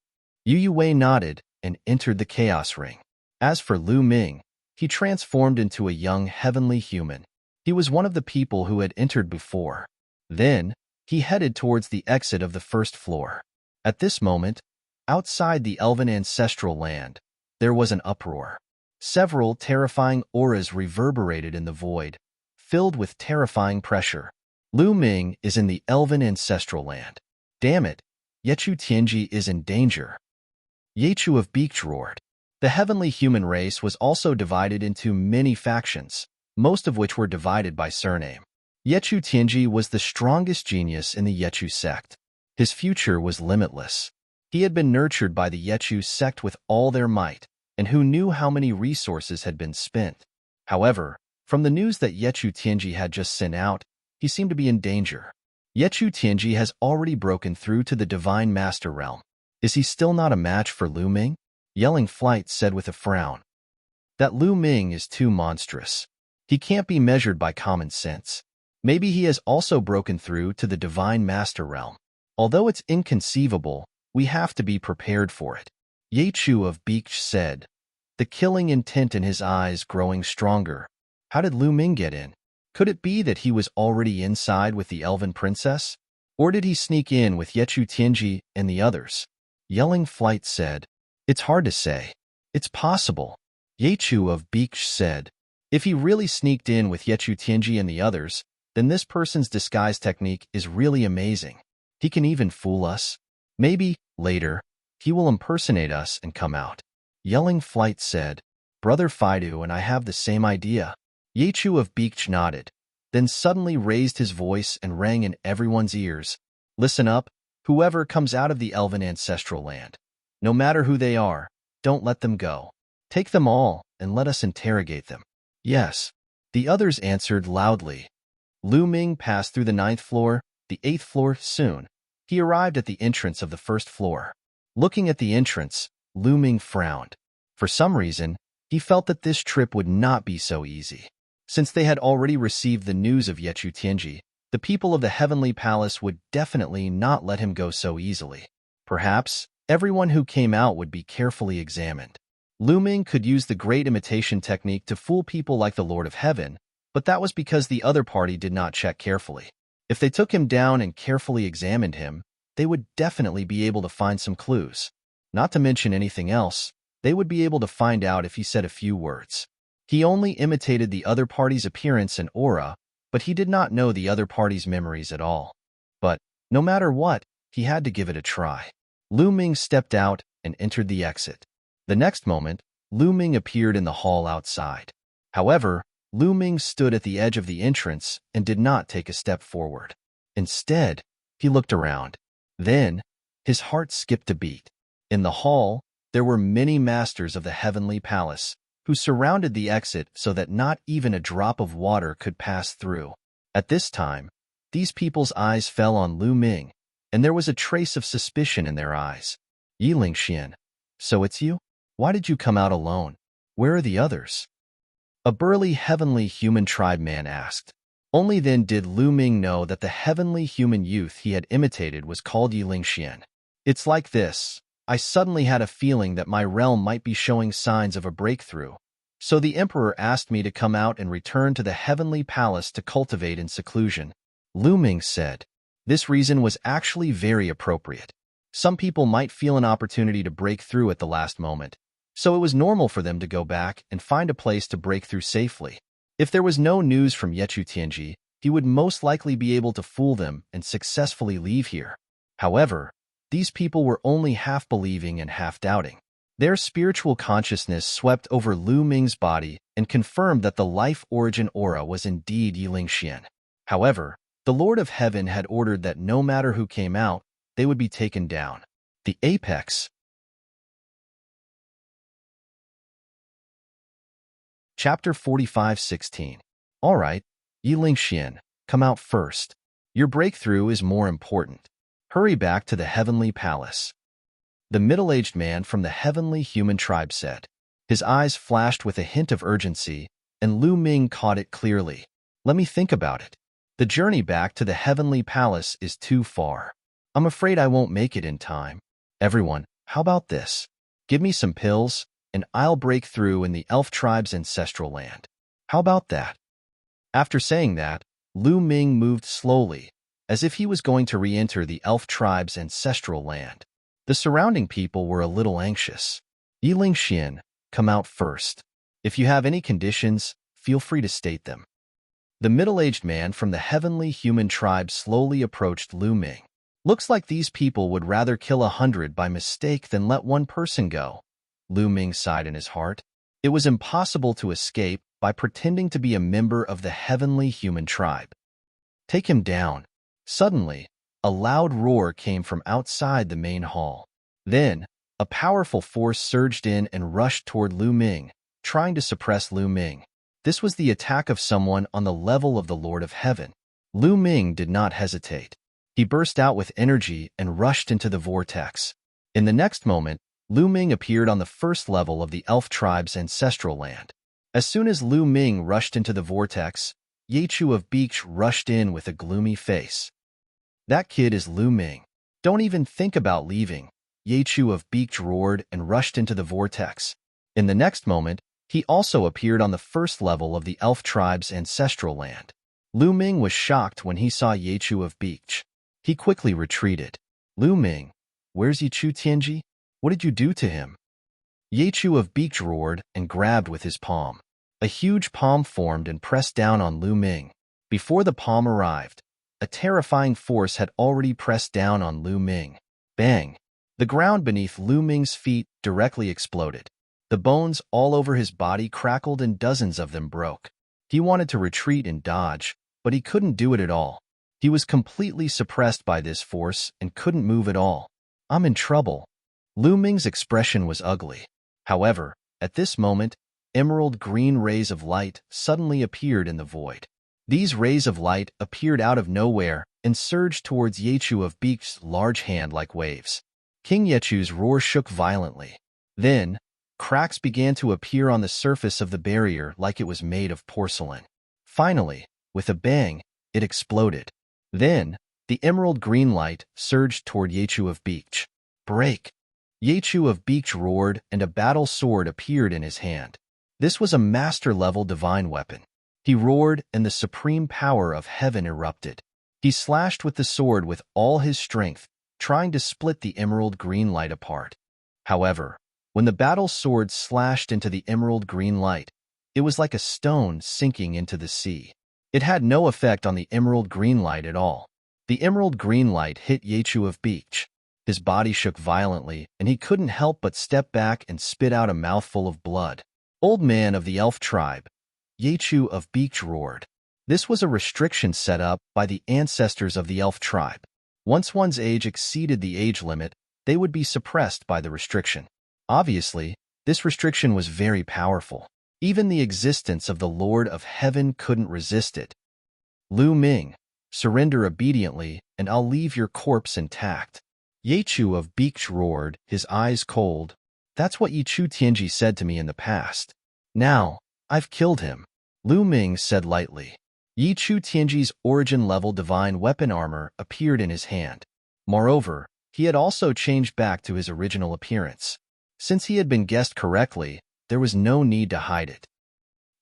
Yue nodded and entered the Chaos Ring. As for Lu Ming, he transformed into a young heavenly human. He was one of the people who had entered before. Then, he headed towards the exit of the first floor. At this moment, outside the elven ancestral land, there was an uproar. Several terrifying auras reverberated in the void, filled with terrifying pressure. Lu Ming is in the elven ancestral land. Damn it, Yichu Tianji is in danger. Yichu of Beach roared. The heavenly human race was also divided into many factions, most of which were divided by surname. Yichu Tianji was the strongest genius in the Yichu sect. His future was limitless. He had been nurtured by the Yichu sect with all their might, and who knew how many resources had been spent. However, from the news that Yichu Tianji had just sent out, he seemed to be in danger. Yichu Tianji has already broken through to the Divine Master Realm. Is he still not a match for Lu Ming? Yelling Flight said with a frown. That Lu Ming is too monstrous. He can't be measured by common sense. Maybe he has also broken through to the Divine Master Realm. Although it's inconceivable, we have to be prepared for it. Yichu of Beach said, the killing intent in his eyes growing stronger. How did Lu Ming get in? Could it be that he was already inside with the Elven Princess? Or did he sneak in with Yichu Tianji and the others? Yelling Flight said, it's hard to say. It's possible, Yechu of Beach said. If he really sneaked in with Yechu Tianji and the others, then this person's disguise technique is really amazing. He can even fool us. Maybe, later, he will impersonate us and come out. Yelling Flight said, Brother Fidu and I have the same idea. Yechu of Beach nodded, then suddenly raised his voice and rang in everyone's ears. Listen up, whoever comes out of the elven ancestral land. No matter who they are, don't let them go. Take them all and let us interrogate them. Yes, the others answered loudly. Lu Ming passed through the 9th floor, the 8th floor soon. He arrived at the entrance of the 1st floor. Looking at the entrance, Lu Ming frowned. For some reason, he felt that this trip would not be so easy. Since they had already received the news of Yechu Tianji, the people of the Heavenly Palace would definitely not let him go so easily. Perhaps, everyone who came out would be carefully examined. Lu Ming could use the great imitation technique to fool people like the Lord of Heaven, but that was because the other party did not check carefully. If they took him down and carefully examined him, they would definitely be able to find some clues. Not to mention anything else, they would be able to find out if he said a few words. He only imitated the other party's appearance and aura, but he did not know the other party's memories at all. But, no matter what, he had to give it a try. Lu Ming stepped out and entered the exit. The next moment, Lu Ming appeared in the hall outside. However, Lu Ming stood at the edge of the entrance and did not take a step forward. Instead, he looked around. Then, his heart skipped a beat. In the hall, there were many masters of the Heavenly Palace, who surrounded the exit so that not even a drop of water could pass through. At this time, these people's eyes fell on Lu Ming, and there was a trace of suspicion in their eyes. Yi Lingxian, so it's you? Why did you come out alone? Where are the others? A burly heavenly human tribe man asked. Only then did Lu Ming know that the heavenly human youth he had imitated was called Yi Lingxian. It's like this. I suddenly had a feeling that my realm might be showing signs of a breakthrough. So the emperor asked me to come out and return to the heavenly palace to cultivate in seclusion. Lu Ming said. This reason was actually very appropriate. Some people might feel an opportunity to break through at the last moment, so it was normal for them to go back and find a place to break through safely. If there was no news from Yechu Tianji, he would most likely be able to fool them and successfully leave here. However, these people were only half believing and half doubting. Their spiritual consciousness swept over Lu Ming's body and confirmed that the life origin aura was indeed Yi Lingxian. However, the Lord of Heaven had ordered that no matter who came out, they would be taken down. The apex. Chapter 45:16. All right, Yi Lingxian, come out first. Your breakthrough is more important. Hurry back to the heavenly palace. The middle-aged man from the heavenly human tribe said. His eyes flashed with a hint of urgency, and Lu Ming caught it clearly. Let me think about it. The journey back to the heavenly palace is too far. I'm afraid I won't make it in time. Everyone, how about this? Give me some pills, and I'll break through in the elf tribe's ancestral land. How about that? After saying that, Lu Ming moved slowly, as if he was going to re-enter the elf tribe's ancestral land. The surrounding people were a little anxious. Yi Lingxian, come out first. If you have any conditions, feel free to state them. The middle-aged man from the heavenly human tribe slowly approached Lu Ming. Looks like these people would rather kill 100 by mistake than let one person go. Lu Ming sighed in his heart. It was impossible to escape by pretending to be a member of the heavenly human tribe. Take him down. Suddenly, a loud roar came from outside the main hall. Then, a powerful force surged in and rushed toward Lu Ming, trying to suppress Lu Ming. This was the attack of someone on the level of the Lord of Heaven. Lu Ming did not hesitate. He burst out with energy and rushed into the vortex. In the next moment, Lu Ming appeared on the first level of the elf tribe's ancestral land. As soon as Lu Ming rushed into the vortex, Yechu of Beach rushed in with a gloomy face. That kid is Lu Ming. Don't even think about leaving, Yechu of Beach roared and rushed into the vortex. In the next moment, he also appeared on the first level of the elf tribe's ancestral land. Lu Ming was shocked when he saw Yechu of Beach. He quickly retreated. Lu Ming, where's Yechu Tianji? What did you do to him? Yechu of Beach roared and grabbed with his palm. A huge palm formed and pressed down on Lu Ming. Before the palm arrived, a terrifying force had already pressed down on Lu Ming. Bang! The ground beneath Lu Ming's feet directly exploded. The bones all over his body crackled and dozens of them broke. He wanted to retreat and dodge, but he couldn't do it at all. He was completely suppressed by this force and couldn't move at all. I'm in trouble. Lu Ming's expression was ugly. However, at this moment, emerald green rays of light suddenly appeared in the void. These rays of light appeared out of nowhere and surged towards Yechu of Beak's large hand like waves. King Yechu's roar shook violently. Then, cracks began to appear on the surface of the barrier like it was made of porcelain. Finally, with a bang, it exploded. Then, the emerald green light surged toward Yechu of Beach. Break! Yechu of Beach roared and a battle sword appeared in his hand. This was a master-level divine weapon. He roared and the supreme power of heaven erupted. He slashed with the sword with all his strength, trying to split the emerald green light apart. However, when the battle sword slashed into the emerald green light, it was like a stone sinking into the sea. It had no effect on the emerald green light at all. The emerald green light hit Yechu of Beach. His body shook violently, and he couldn't help but step back and spit out a mouthful of blood. Old man of the elf tribe, Yechu of Beach roared. This was a restriction set up by the ancestors of the elf tribe. Once one's age exceeded the age limit, they would be suppressed by the restriction. Obviously, this restriction was very powerful. Even the existence of the Lord of Heaven couldn't resist it. Lu Ming, surrender obediently, and I'll leave your corpse intact. Yechu of Beach roared, his eyes cold. That's what Yichu Tianji said to me in the past. Now, I've killed him. Lu Ming said lightly. Yichu Tianji's origin-level divine weapon armor appeared in his hand. Moreover, he had also changed back to his original appearance. Since he had been guessed correctly, there was no need to hide it.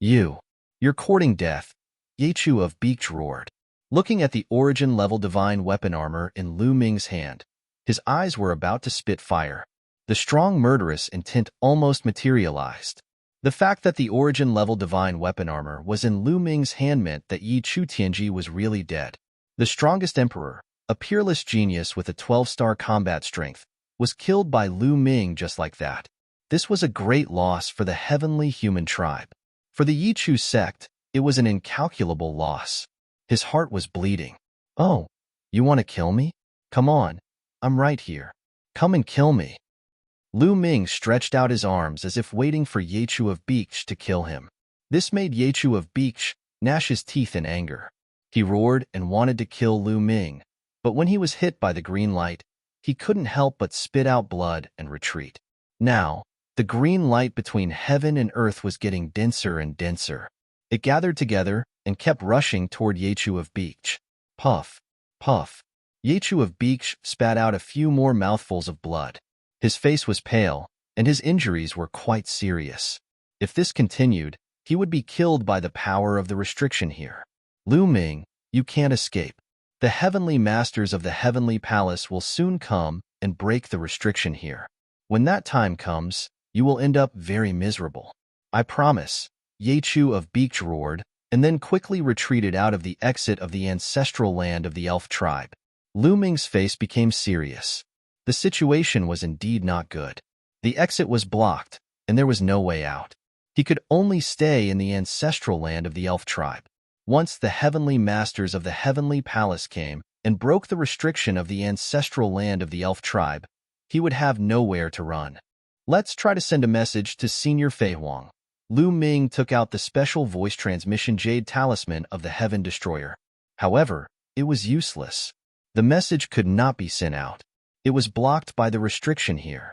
You're courting death, Yechu of Beach roared. Looking at the origin-level divine weapon armor in Lu Ming's hand, his eyes were about to spit fire. The strong murderous intent almost materialized. The fact that the origin-level divine weapon armor was in Lu Ming's hand meant that Yichu Tianji was really dead. The strongest emperor, a peerless genius with a 12-star combat strength, was killed by Lu Ming just like that. This was a great loss for the heavenly human tribe. For the Yichu sect, it was an incalculable loss. His heart was bleeding. Oh, you want to kill me? Come on, I'm right here. Come and kill me. Lu Ming stretched out his arms as if waiting for Yechu of Beach to kill him. This made Yechu of Beach gnash his teeth in anger. He roared and wanted to kill Lu Ming, but when he was hit by the green light, he couldn't help but spit out blood and retreat. Now, the green light between heaven and earth was getting denser and denser. It gathered together and kept rushing toward Yechu of Beach. Puff, puff. Yechu of Beach spat out a few more mouthfuls of blood. His face was pale, and his injuries were quite serious. If this continued, he would be killed by the power of the restriction here. Lu Ming, you can't escape. The heavenly masters of the heavenly palace will soon come and break the restriction here. When that time comes, you will end up very miserable. I promise, Yechu of Beach roared, and then quickly retreated out of the exit of the ancestral land of the elf tribe. Lu Ming's face became serious. The situation was indeed not good. The exit was blocked, and there was no way out. He could only stay in the ancestral land of the elf tribe. Once the heavenly masters of the heavenly palace came and broke the restriction of the ancestral land of the elf tribe, he would have nowhere to run. Let's try to send a message to Senior Fei Huang. Lu Ming took out the special voice transmission jade talisman of the Heaven Destroyer. However, it was useless. The message could not be sent out. It was blocked by the restriction here.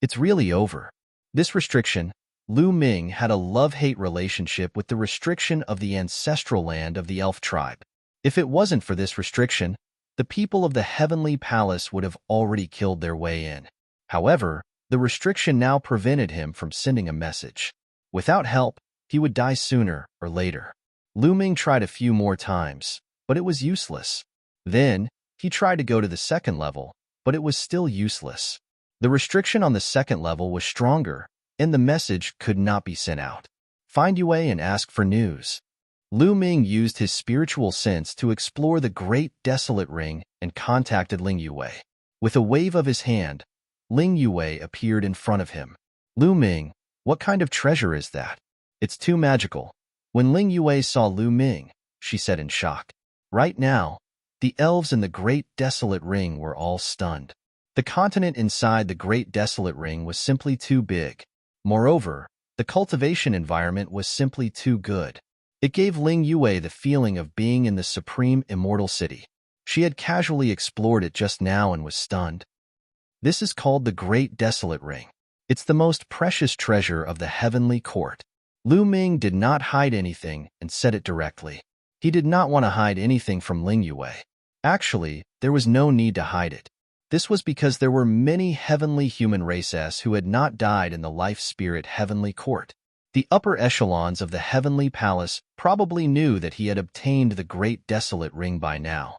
It's really over. This restriction, Lu Ming had a love-hate relationship with the restriction of the ancestral land of the elf tribe. If it wasn't for this restriction, the people of the heavenly palace would have already killed their way in. However, the restriction now prevented him from sending a message. Without help, he would die sooner or later. Lu Ming tried a few more times, but it was useless. Then, he tried to go to the second level, but it was still useless. The restriction on the second level was stronger, and the message could not be sent out. Find Yue and ask for news. Lu Ming used his spiritual sense to explore the great desolate ring and contacted Ling Yue. With a wave of his hand, Ling Yue appeared in front of him. Lu Ming, what kind of treasure is that? It's too magical. When Ling Yue saw Lu Ming, she said in shock. Right now, the elves in the great desolate ring were all stunned. The continent inside the great desolate ring was simply too big. Moreover, the cultivation environment was simply too good. It gave Ling Yue the feeling of being in the supreme immortal city. She had casually explored it just now and was stunned. This is called the Great Desolate Ring. It's the most precious treasure of the heavenly court. Lu Ming did not hide anything and said it directly. He did not want to hide anything from Ling Yue. Actually, there was no need to hide it. This was because there were many heavenly human races who had not died in the life-spirit heavenly court. The upper echelons of the heavenly palace probably knew that he had obtained the great desolate ring by now.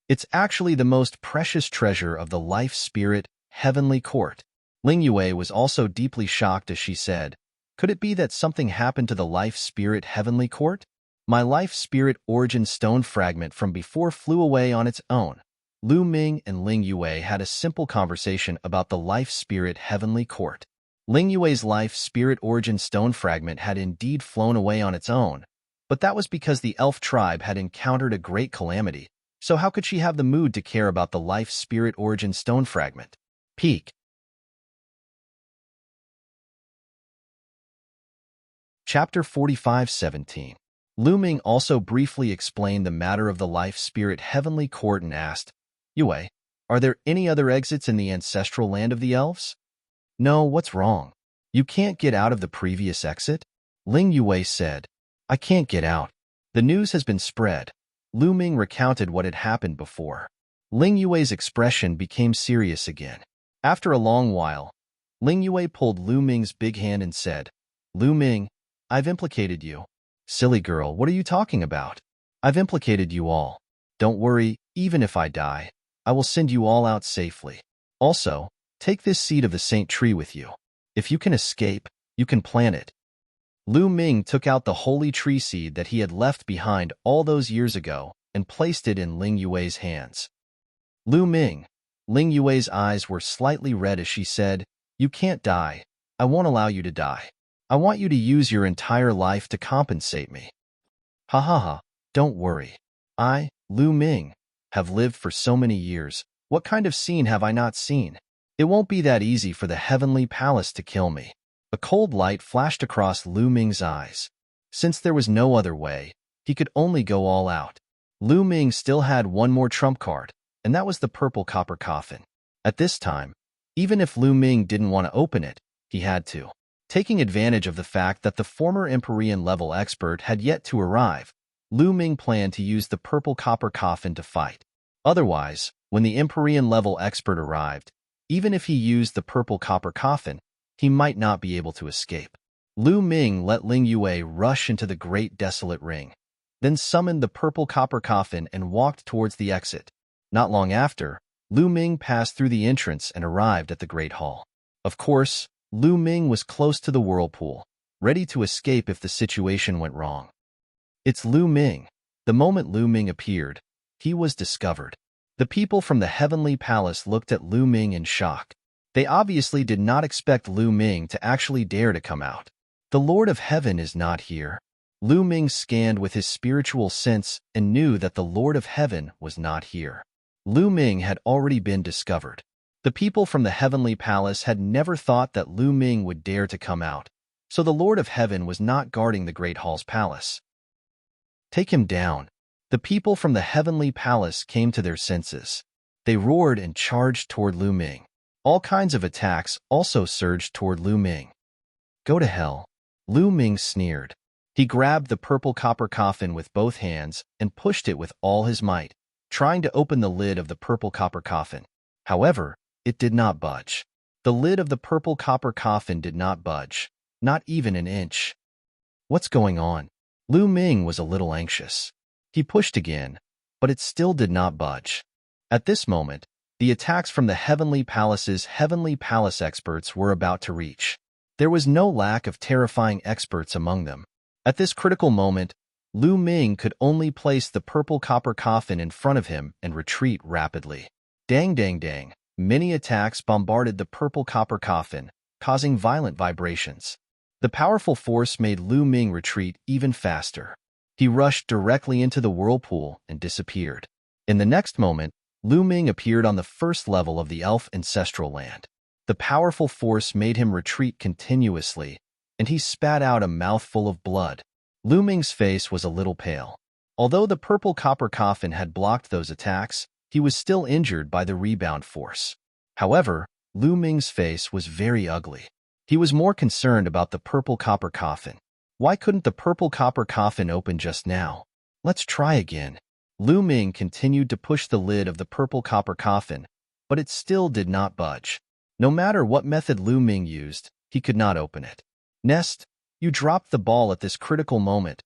It's actually the most precious treasure of the life-spirit heavenly court. Ling Yue was also deeply shocked as she said, could it be that something happened to the life-spirit heavenly court? My life-spirit origin stone fragment from before flew away on its own. Lu Ming and Ling Yue had a simple conversation about the life-spirit heavenly court. Ling Yue's life-spirit origin stone fragment had indeed flown away on its own, but that was because the elf tribe had encountered a great calamity, so how could she have the mood to care about the life-spirit origin stone fragment? Peak. Chapter 45:17. Lu Ming also briefly explained the matter of the life-spirit heavenly court and asked, Yue, are there any other exits in the ancestral land of the elves? No, what's wrong? You can't get out of the previous exit? Ling Yue said, I can't get out. The news has been spread. Lu Ming recounted what had happened before. Ling Yue's expression became serious again. After a long while, Ling Yue pulled Lu Ming's big hand and said, Lu Ming, I've implicated you. Silly girl, what are you talking about? I've implicated you all. Don't worry, even if I die, I will send you all out safely. Also, take this seed of the saint tree with you. If you can escape, you can plant it. Lu Ming took out the holy tree seed that he had left behind all those years ago and placed it in Ling Yue's hands. Lu Ming, Ling Yue's eyes were slightly red as she said, You can't die. I won't allow you to die. I want you to use your entire life to compensate me. Ha ha ha, don't worry. I, Lu Ming, have lived for so many years. What kind of scene have I not seen? It won't be that easy for the heavenly palace to kill me. A cold light flashed across Lu Ming's eyes. Since there was no other way, he could only go all out. Lu Ming still had one more trump card, and that was the purple copper coffin. At this time, even if Lu Ming didn't want to open it, he had to. Taking advantage of the fact that the former Empyrean level expert had yet to arrive, Lu Ming planned to use the purple copper coffin to fight. Otherwise, when the Empyrean level expert arrived, even if he used the purple copper coffin, he might not be able to escape. Lu Ming let Ling Yue rush into the great desolate ring, then summoned the purple copper coffin and walked towards the exit. Not long after, Lu Ming passed through the entrance and arrived at the great hall. Of course, Lu Ming was close to the whirlpool, ready to escape if the situation went wrong. It's Lu Ming. The moment Lu Ming appeared, he was discovered. The people from the heavenly palace looked at Lu Ming in shock. They obviously did not expect Lu Ming to actually dare to come out. The Lord of Heaven is not here. Lu Ming scanned with his spiritual sense and knew that the Lord of Heaven was not here. Lu Ming had already been discovered. The people from the heavenly palace had never thought that Lu Ming would dare to come out, so the Lord of Heaven was not guarding the Great Hall's palace. Take him down. The people from the heavenly palace came to their senses. They roared and charged toward Lu Ming. All kinds of attacks also surged toward Lu Ming. Go to hell. Lu Ming sneered. He grabbed the purple copper coffin with both hands and pushed it with all his might, trying to open the lid of the purple copper coffin. However, it did not budge. The lid of the purple copper coffin did not budge, not even an inch. What's going on? Lu Ming was a little anxious. He pushed again, but it still did not budge. At this moment, the attacks from the heavenly palace's heavenly palace experts were about to reach. There was no lack of terrifying experts among them. At this critical moment, Lu Ming could only place the purple copper coffin in front of him and retreat rapidly. Dang dang dang, many attacks bombarded the purple copper coffin, causing violent vibrations. The powerful force made Lu Ming retreat even faster. He rushed directly into the whirlpool and disappeared. In the next moment, Lu Ming appeared on the first level of the elf ancestral land. The powerful force made him retreat continuously, and he spat out a mouthful of blood. Lu Ming's face was a little pale. Although the purple copper coffin had blocked those attacks, he was still injured by the rebound force. However, Lu Ming's face was very ugly. He was more concerned about the purple copper coffin. Why couldn't the purple copper coffin open just now? Let's try again. Lu Ming continued to push the lid of the purple copper coffin, but it still did not budge. No matter what method Lu Ming used, he could not open it. Nest, you dropped the ball at this critical moment.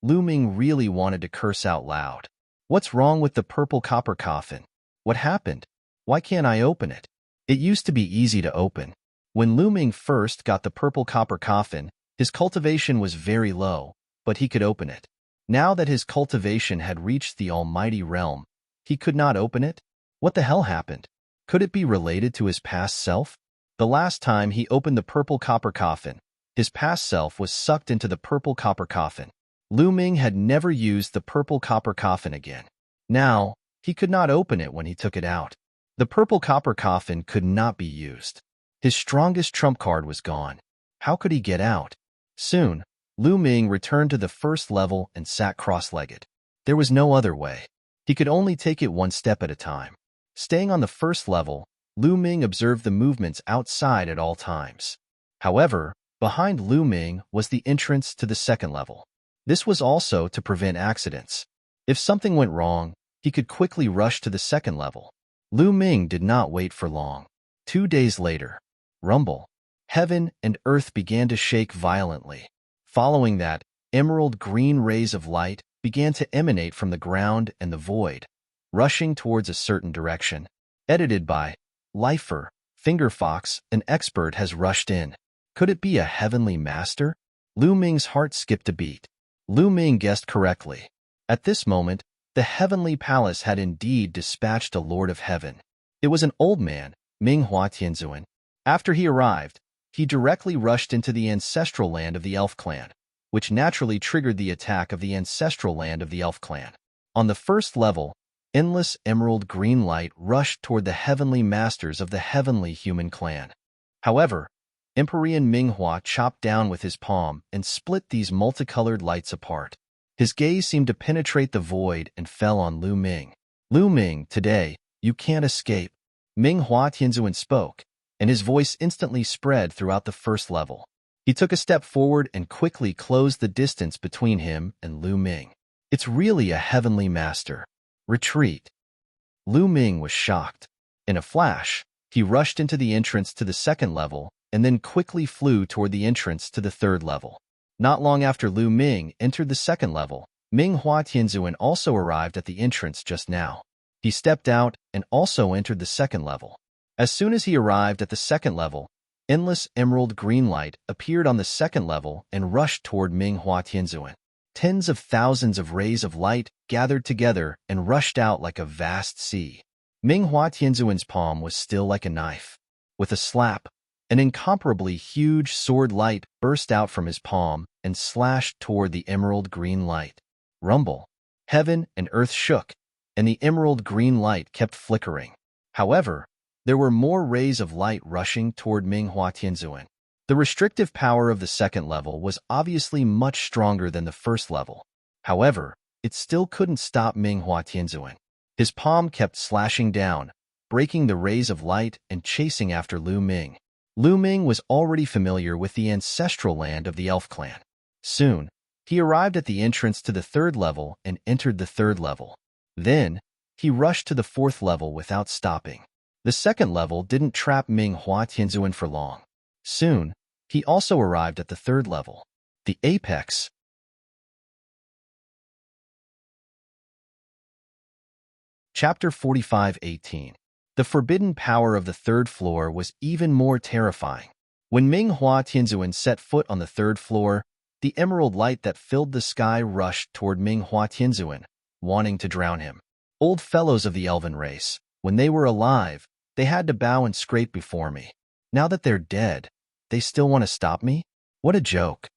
Lu Ming really wanted to curse out loud. What's wrong with the purple copper coffin? What happened? Why can't I open it? It used to be easy to open. When Lu Ming first got the purple copper coffin, his cultivation was very low, but he could open it. Now that his cultivation had reached the almighty realm, he could not open it? What the hell happened? Could it be related to his past self? The last time he opened the purple copper coffin, his past self was sucked into the purple copper coffin. Lu Ming had never used the purple copper coffin again. Now, he could not open it when he took it out. The purple copper coffin could not be used. His strongest trump card was gone. How could he get out? Soon, Lu Ming returned to the first level and sat cross-legged. There was no other way. He could only take it one step at a time. Staying on the first level, Lu Ming observed the movements outside at all times. However, behind Lu Ming was the entrance to the second level. This was also to prevent accidents. If something went wrong, he could quickly rush to the second level. Lu Ming did not wait for long. 2 days later, rumble. Heaven and earth began to shake violently. Following that, emerald green rays of light began to emanate from the ground and the void, rushing towards a certain direction. Edited by Lifer, Fingerfox, an expert has rushed in. Could it be a heavenly master? Lu Ming's heart skipped a beat. Lu Ming guessed correctly. At this moment, the heavenly palace had indeed dispatched a lord of heaven. It was an old man, Ming Hua Tianzuan. After he arrived, he directly rushed into the ancestral land of the elf clan, which naturally triggered the attack of the ancestral land of the elf clan. On the first level, endless emerald green light rushed toward the heavenly masters of the heavenly human clan. However, Empyrean Minghua chopped down with his palm and split these multicolored lights apart. His gaze seemed to penetrate the void and fell on Lu Ming. Lu Ming, today, you can't escape. Minghua Tianzuan spoke, and his voice instantly spread throughout the first level. He took a step forward and quickly closed the distance between him and Lu Ming. It's really a heavenly master. Retreat. Lu Ming was shocked. In a flash, he rushed into the entrance to the second level and then quickly flew toward the entrance to the third level. Not long after Lu Ming entered the second level, Minghua Tianzuan also arrived at the entrance just now. He stepped out and also entered the second level. As soon as he arrived at the second level, endless emerald green light appeared on the second level and rushed toward Minghua Tianzuan. Tens of thousands of rays of light gathered together and rushed out like a vast sea. Minghua Tianzuan's palm was still like a knife. With a slap, an incomparably huge sword light burst out from his palm and slashed toward the emerald green light. Rumble. Heaven and earth shook, and the emerald green light kept flickering. However, there were more rays of light rushing toward Minghua Tianzuan. The restrictive power of the second level was obviously much stronger than the first level. However, it still couldn't stop Minghua Tianzuan. His palm kept slashing down, breaking the rays of light and chasing after Lu Ming. Lu Ming was already familiar with the ancestral land of the elf clan. Soon, he arrived at the entrance to the third level and entered the third level. Then, he rushed to the fourth level without stopping. The second level didn't trap Minghua Tianzuan for long. Soon, he also arrived at the third level, the apex. Chapter 45:18. The forbidden power of the third floor was even more terrifying. When Minghua Tianzuan set foot on the third floor, the emerald light that filled the sky rushed toward Minghua Tianzuan, wanting to drown him. Old fellows of the elven race, when they were alive, they had to bow and scrape before me. Now that they're dead, they still want to stop me? What a joke.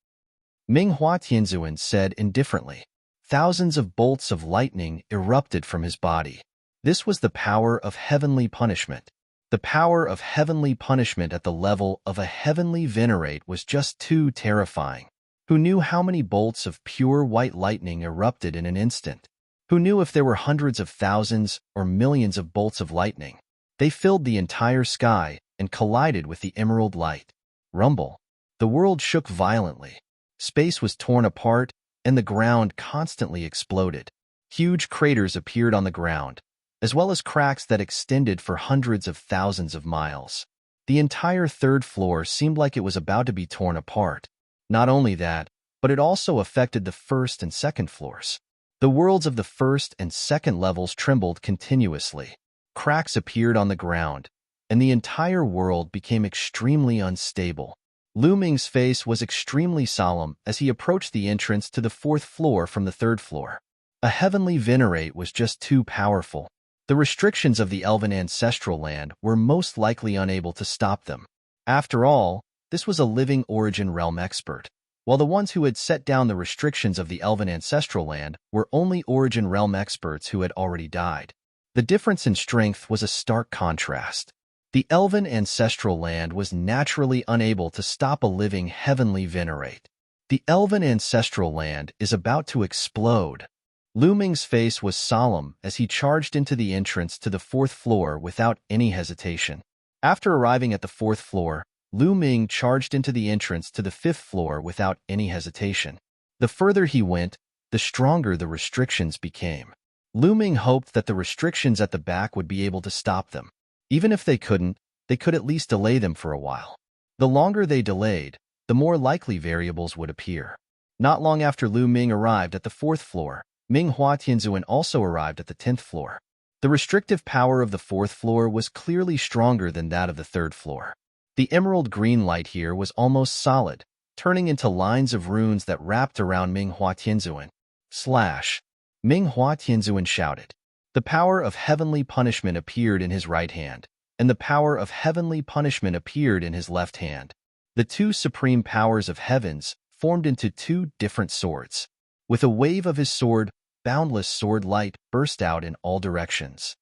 Minghua Tianzuan said indifferently. Thousands of bolts of lightning erupted from his body. This was the power of heavenly punishment. The power of heavenly punishment at the level of a heavenly venerate was just too terrifying. Who knew how many bolts of pure white lightning erupted in an instant? Who knew if there were hundreds of thousands or millions of bolts of lightning? They filled the entire sky and collided with the emerald light. Rumble. The world shook violently. Space was torn apart, and the ground constantly exploded. Huge craters appeared on the ground, as well as cracks that extended for hundreds of thousands of miles. The entire third floor seemed like it was about to be torn apart. Not only that, but it also affected the first and second floors. The worlds of the first and second levels trembled continuously. Cracks appeared on the ground, and the entire world became extremely unstable. Lu Ming's face was extremely solemn as he approached the entrance to the fourth floor from the third floor. A heavenly venerate was just too powerful. The restrictions of the elven ancestral land were most likely unable to stop them. After all, this was a living origin realm expert, while the ones who had set down the restrictions of the elven ancestral land were only origin realm experts who had already died. The difference in strength was a stark contrast. The elven ancestral land was naturally unable to stop a living heavenly venerate. The elven ancestral land is about to explode. Lu Ming's face was solemn as he charged into the entrance to the fourth floor without any hesitation. After arriving at the fourth floor, Lu Ming charged into the entrance to the fifth floor without any hesitation. The further he went, the stronger the restrictions became. Lu Ming hoped that the restrictions at the back would be able to stop them. Even if they couldn't, they could at least delay them for a while. The longer they delayed, the more likely variables would appear. Not long after Lu Ming arrived at the fourth floor, Minghua Tianzuan also arrived at the 10th floor. The restrictive power of the fourth floor was clearly stronger than that of the third floor. The emerald green light here was almost solid, turning into lines of runes that wrapped around Minghua Tianzuan. Slash! Minghua Tianzuan shouted. The power of heavenly punishment appeared in his right hand, and the power of heavenly punishment appeared in his left hand. The two supreme powers of heavens formed into two different swords. With a wave of his sword, boundless sword light burst out in all directions.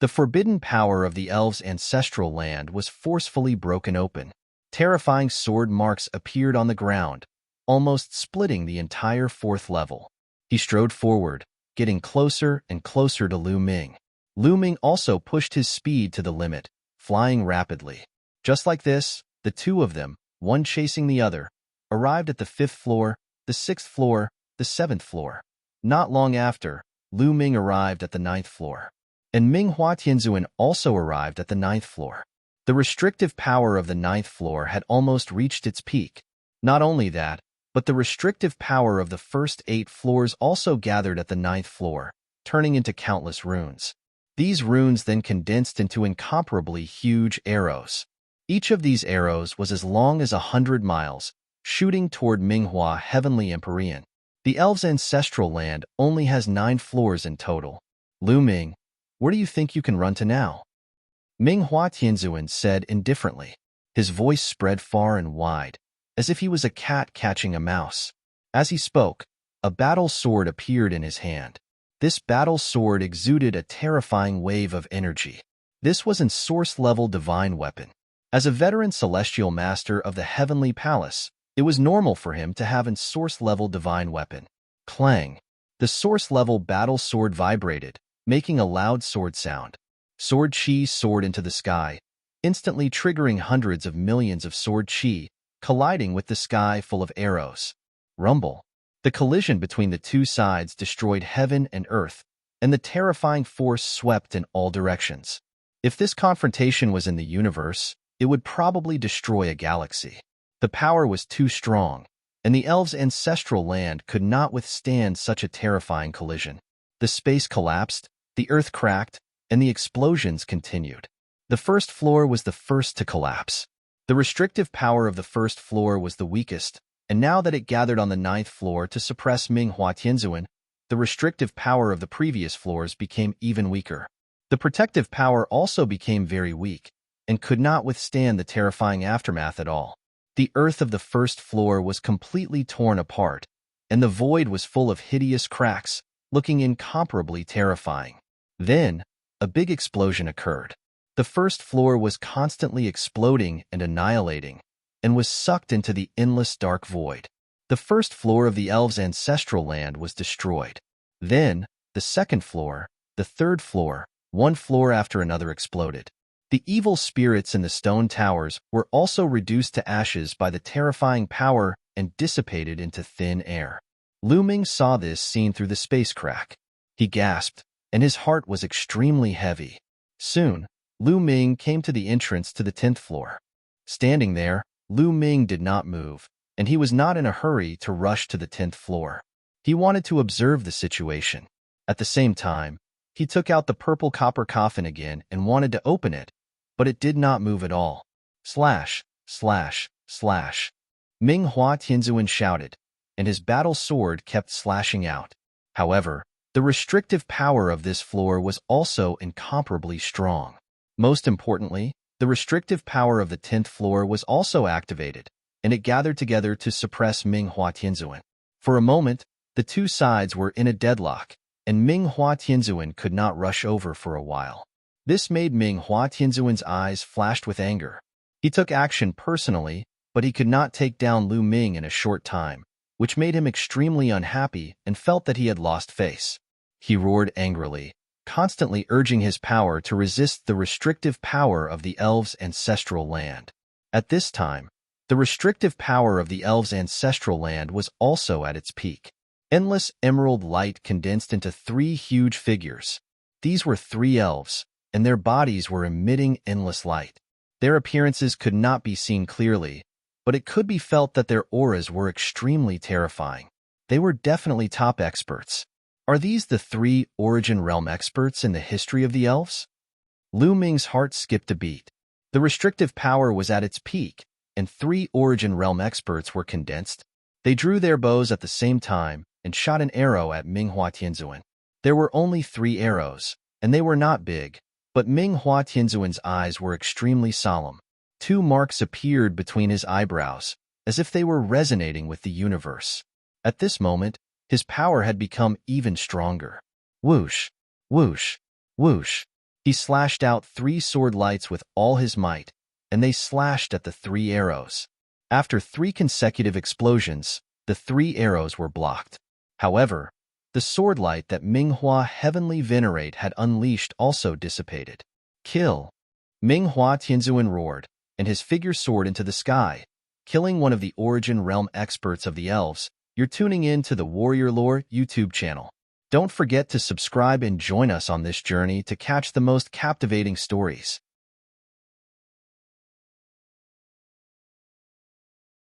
The forbidden power of the elves' ancestral land was forcefully broken open. Terrifying sword marks appeared on the ground, almost splitting the entire fourth level. He strode forward, getting closer and closer to Lu Ming. Lu Ming also pushed his speed to the limit, flying rapidly. Just like this, the two of them, one chasing the other, arrived at the 5th floor, the 6th floor, the 7th floor. Not long after, Lu Ming arrived at the 9th floor. And Minghua Tianzuan also arrived at the 9th floor. The restrictive power of the 9th floor had almost reached its peak. Not only that, but the restrictive power of the first 8 floors also gathered at the 9th floor, turning into countless runes. These runes then condensed into incomparably huge arrows. Each of these arrows was as long as 100 miles, shooting toward Minghua Heavenly Empyrean. The elves' ancestral land only has 9 floors in total. Lu Ming, where do you think you can run to now? Minghua Tianzuan said indifferently. His voice spread far and wide, as if he was a cat catching a mouse. As he spoke, a battle sword appeared in his hand. This battle sword exuded a terrifying wave of energy. This was an source-level divine weapon. As a veteran celestial master of the Heavenly Palace, it was normal for him to have a source-level divine weapon. Clang! The source-level battle sword vibrated, making a loud sword sound. Sword chi soared into the sky, instantly triggering hundreds of millions of sword chi, colliding with the sky full of arrows. Rumble! The collision between the two sides destroyed heaven and earth, and the terrifying force swept in all directions. If this confrontation was in the universe, it would probably destroy a galaxy. The power was too strong, and the elves' ancestral land could not withstand such a terrifying collision. The space collapsed, the earth cracked, and the explosions continued. The first floor was the first to collapse. The restrictive power of the first floor was the weakest, and now that it gathered on the ninth floor to suppress Minghua Tianzuan, the restrictive power of the previous floors became even weaker. The protective power also became very weak, and could not withstand the terrifying aftermath at all. The earth of the first floor was completely torn apart, and the void was full of hideous cracks, looking incomparably terrifying. Then, a big explosion occurred. The first floor was constantly exploding and annihilating, and was sucked into the endless dark void. The first floor of the elves' ancestral land was destroyed. Then, the second floor, the third floor, one floor after another exploded. The evil spirits in the stone towers were also reduced to ashes by the terrifying power and dissipated into thin air. Lu Ming saw this scene through the space crack. He gasped, and his heart was extremely heavy. Soon, Lu Ming came to the entrance to the 10th floor. Standing there, Lu Ming did not move, and he was not in a hurry to rush to the 10th floor. He wanted to observe the situation. At the same time, he took out the purple copper coffin again and wanted to open it, but it did not move at all. Slash, slash, slash. Minghua Tianzuan shouted, and his battle sword kept slashing out. However, the restrictive power of this floor was also incomparably strong. Most importantly, the restrictive power of the 10th floor was also activated, and it gathered together to suppress Minghua Tianzuan. For a moment, the two sides were in a deadlock, and Minghua Tianzuan could not rush over for a while. This made Minghua Tianzuan's eyes flashed with anger. He took action personally, but he could not take down Lu Ming in a short time, which made him extremely unhappy and felt that he had lost face. He roared angrily, constantly urging his power to resist the restrictive power of the elves' ancestral land. At this time, the restrictive power of the elves' ancestral land was also at its peak. Endless emerald light condensed into 3 huge figures. These were 3 elves, and their bodies were emitting endless light. Their appearances could not be seen clearly, but it could be felt that their auras were extremely terrifying. They were definitely top experts. Are these the 3 Origin Realm experts in the history of the elves? Lu Ming's heart skipped a beat. The restrictive power was at its peak, and 3 Origin Realm experts were condensed. They drew their bows at the same time and shot an arrow at Minghua Tianzuan. There were only 3 arrows, and they were not big, but Minghua Tianzuan's eyes were extremely solemn. 2 marks appeared between his eyebrows, as if they were resonating with the universe. At this moment, his power had become even stronger. Whoosh, whoosh, whoosh. He slashed out 3 sword lights with all his might, and they slashed at the 3 arrows. After 3 consecutive explosions, the 3 arrows were blocked. However, the sword light that Minghua Heavenly Venerate had unleashed also dissipated. Kill! Minghua Tianzuan roared, and his figure soared into the sky, killing one of the Origin Realm experts of the elves. You're tuning in to the Warrior Lore YouTube channel. Don't forget to subscribe and join us on this journey to catch the most captivating stories.